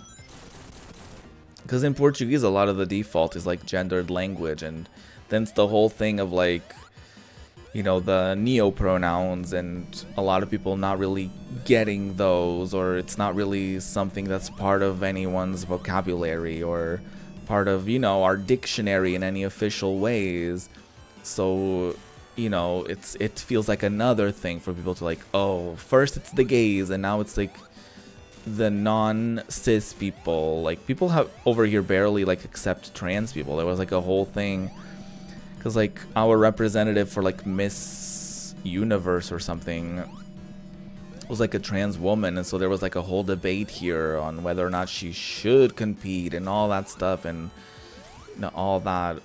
because in Portuguese a lot of the default is like gendered language, and then it's the whole thing of like, you know, the neo pronouns, and a lot of people not really getting those, or it's not really something that's part of anyone's vocabulary or part of, you know, our dictionary in any official ways. So, you know, it feels like another thing for people to like, oh, first it's the gays and now it's like the non-cis people. Like, people have over here barely like accept trans people. There was like a whole thing because like our representative for like Miss Universe or something was like a trans woman, and so there was like a whole debate here on whether or not she should compete and all that stuff, and you know, all that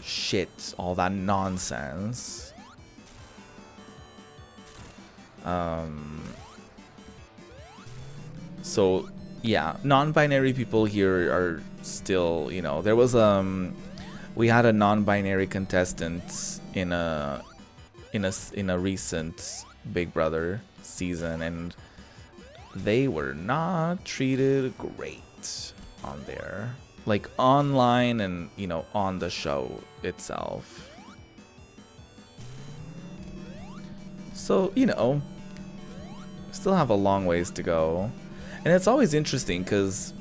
shit, all that nonsense. So yeah, non-binary people here are still, you know, there was we had a non-binary contestant in a recent Big Brother season, and they were not treated great on there, like online and, you know, on the show itself. So, you know, still have a long ways to go. And it's always interesting because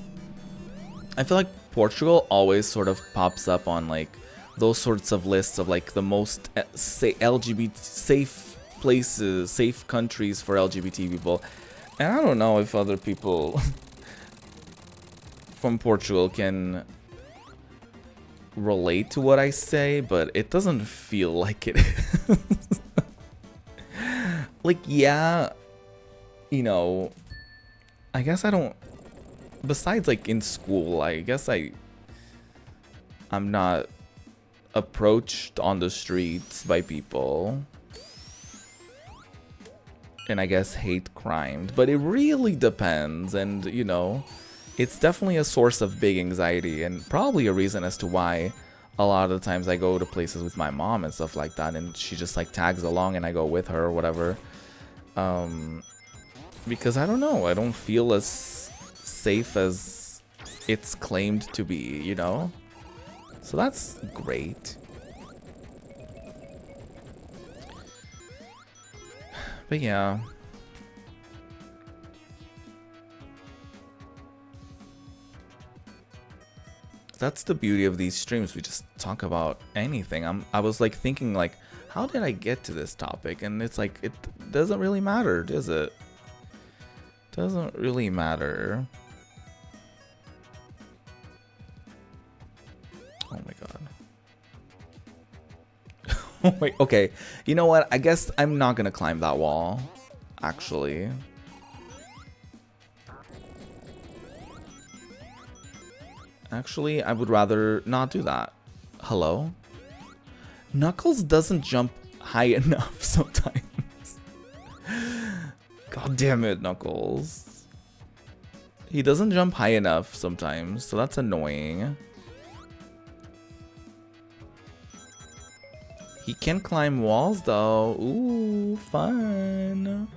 I feel like Portugal always sort of pops up on like those sorts of lists of like the most say LGBT safe places, safe countries for LGBT people. And I don't know if other people from Portugal can relate to what I say, but it doesn't feel like it is. Like, yeah, you know, I guess I don't, besides like in school, I guess I'm not approached on the streets by people, and I guess hate crimes, but it really depends. And you know, it's definitely a source of big anxiety and probably a reason as to why a lot of the times I go to places with my mom and stuff like that, and she just like tags along and I go with her or whatever. Because I don't know, I don't feel as safe as it's claimed to be, you know? So that's great. But yeah. That's the beauty of these streams. We just talk about anything. I was like thinking like, how did I get to this topic? And it's like, it doesn't really matter, does it? Doesn't really matter. Oh my god. Oh wait, okay. You know what? I guess I'm not gonna climb that wall, actually. Actually, I would rather not do that. Hello? Knuckles doesn't jump high enough sometimes. God damn it, Knuckles. He doesn't jump high enough sometimes, so that's annoying. He can climb walls though. Ooh, fun.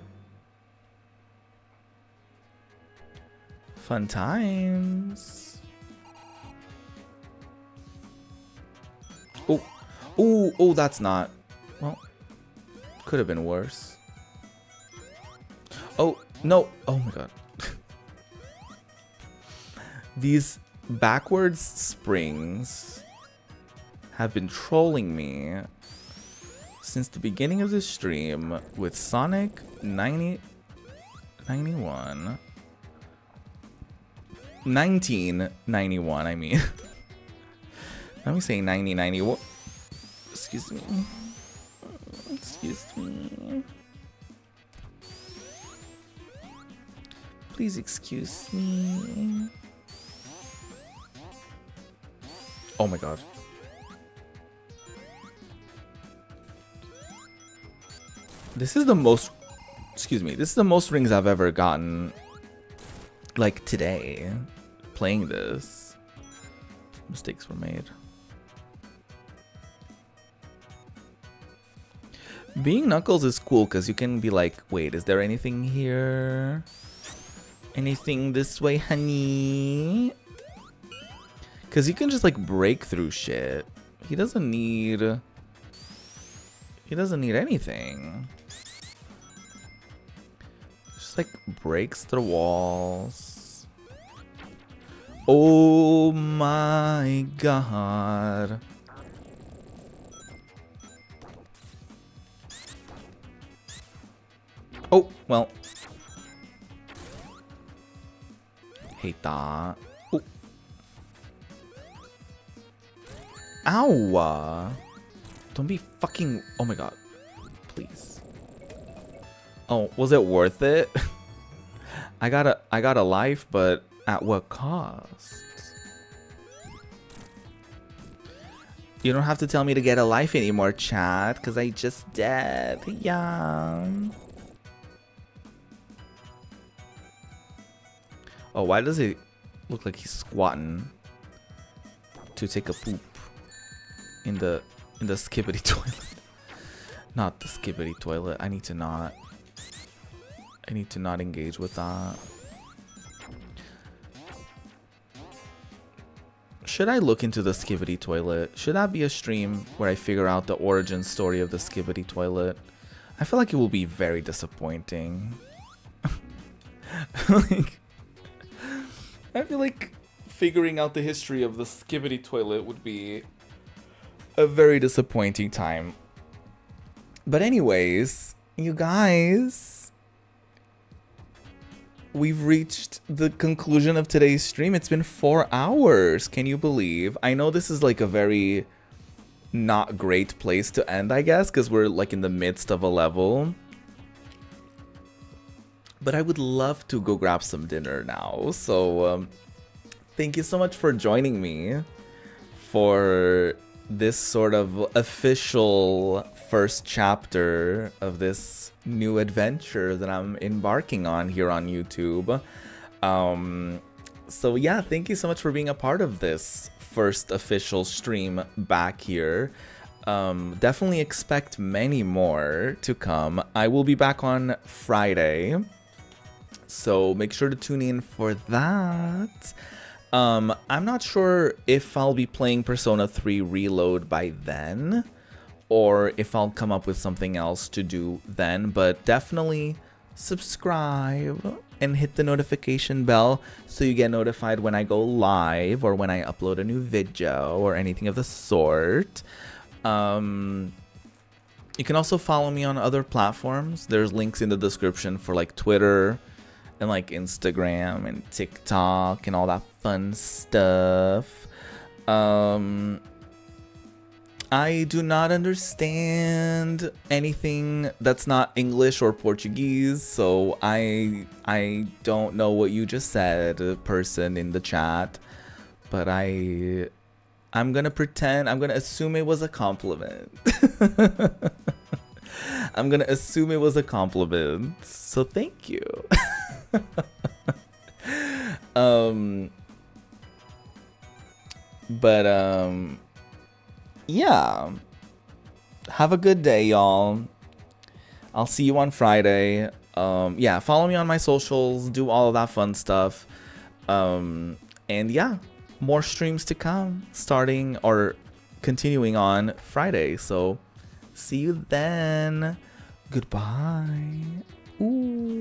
Fun times. Oh, oh, oh, that's not. Well, could have been worse. Oh, no. Oh my god. These backwards springs have been trolling me since the beginning of the stream with Sonic 91. 1991, I mean. Let me say 9091. Excuse me. Excuse me. Please excuse me. Oh my god. This is the most, excuse me, this is the most rings I've ever gotten, like, today, playing this. Mistakes were made. Being Knuckles is cool because you can be like, wait, is there anything here? Anything this way, honey? Because you can just like break through shit. He doesn't need anything. Just like breaks through walls. Oh my god. Oh, well. Hate that. Oh. Ow. Don't be fucking... Oh my god. Please. Oh, was it worth it? I got a life, but at what cost? You don't have to tell me to get a life anymore, chat, because I just did. Yeah. Oh, why does it look like he's squatting to take a poop in the skibbity toilet? Not the skibbity toilet. I need to not engage with that. Should I look into the skibbity toilet? Should that be a stream where I figure out the origin story of the skibbity toilet? I feel like it will be very disappointing. Like, I feel like figuring out the history of the Skibidi toilet would be a very disappointing time. But anyways, you guys, we've reached the conclusion of today's stream. It's been 4 hours. Can you believe? I know this is like a very not great place to end, I guess, because we're like in the midst of a level. But I would love to go grab some dinner now. So thank you so much for joining me for this sort of official first chapter of this new adventure that I'm embarking on here on YouTube. So yeah, thank you so much for being a part of this first official stream back here. Definitely expect many more to come. I will be back on Friday, so make sure to tune in for that. I'm not sure if I'll be playing Persona 3 Reload by then, or if I'll come up with something else to do then, but definitely subscribe and hit the notification bell so you get notified when I go live or when I upload a new video or anything of the sort. You can also follow me on other platforms. There's links in the description for like Twitter and like Instagram and TikTok and all that fun stuff. I do not understand anything that's not English or Portuguese, so I don't know what you just said, person in the chat, but I'm gonna pretend, I'm gonna assume it was a compliment. I'm gonna assume it was a compliment, so thank you. Yeah, have a good day, y'all. I'll see you on Friday. Yeah, follow me on my socials, do all of that fun stuff. And yeah, more streams to come, starting or continuing on Friday. So see you then. Goodbye. Ooh.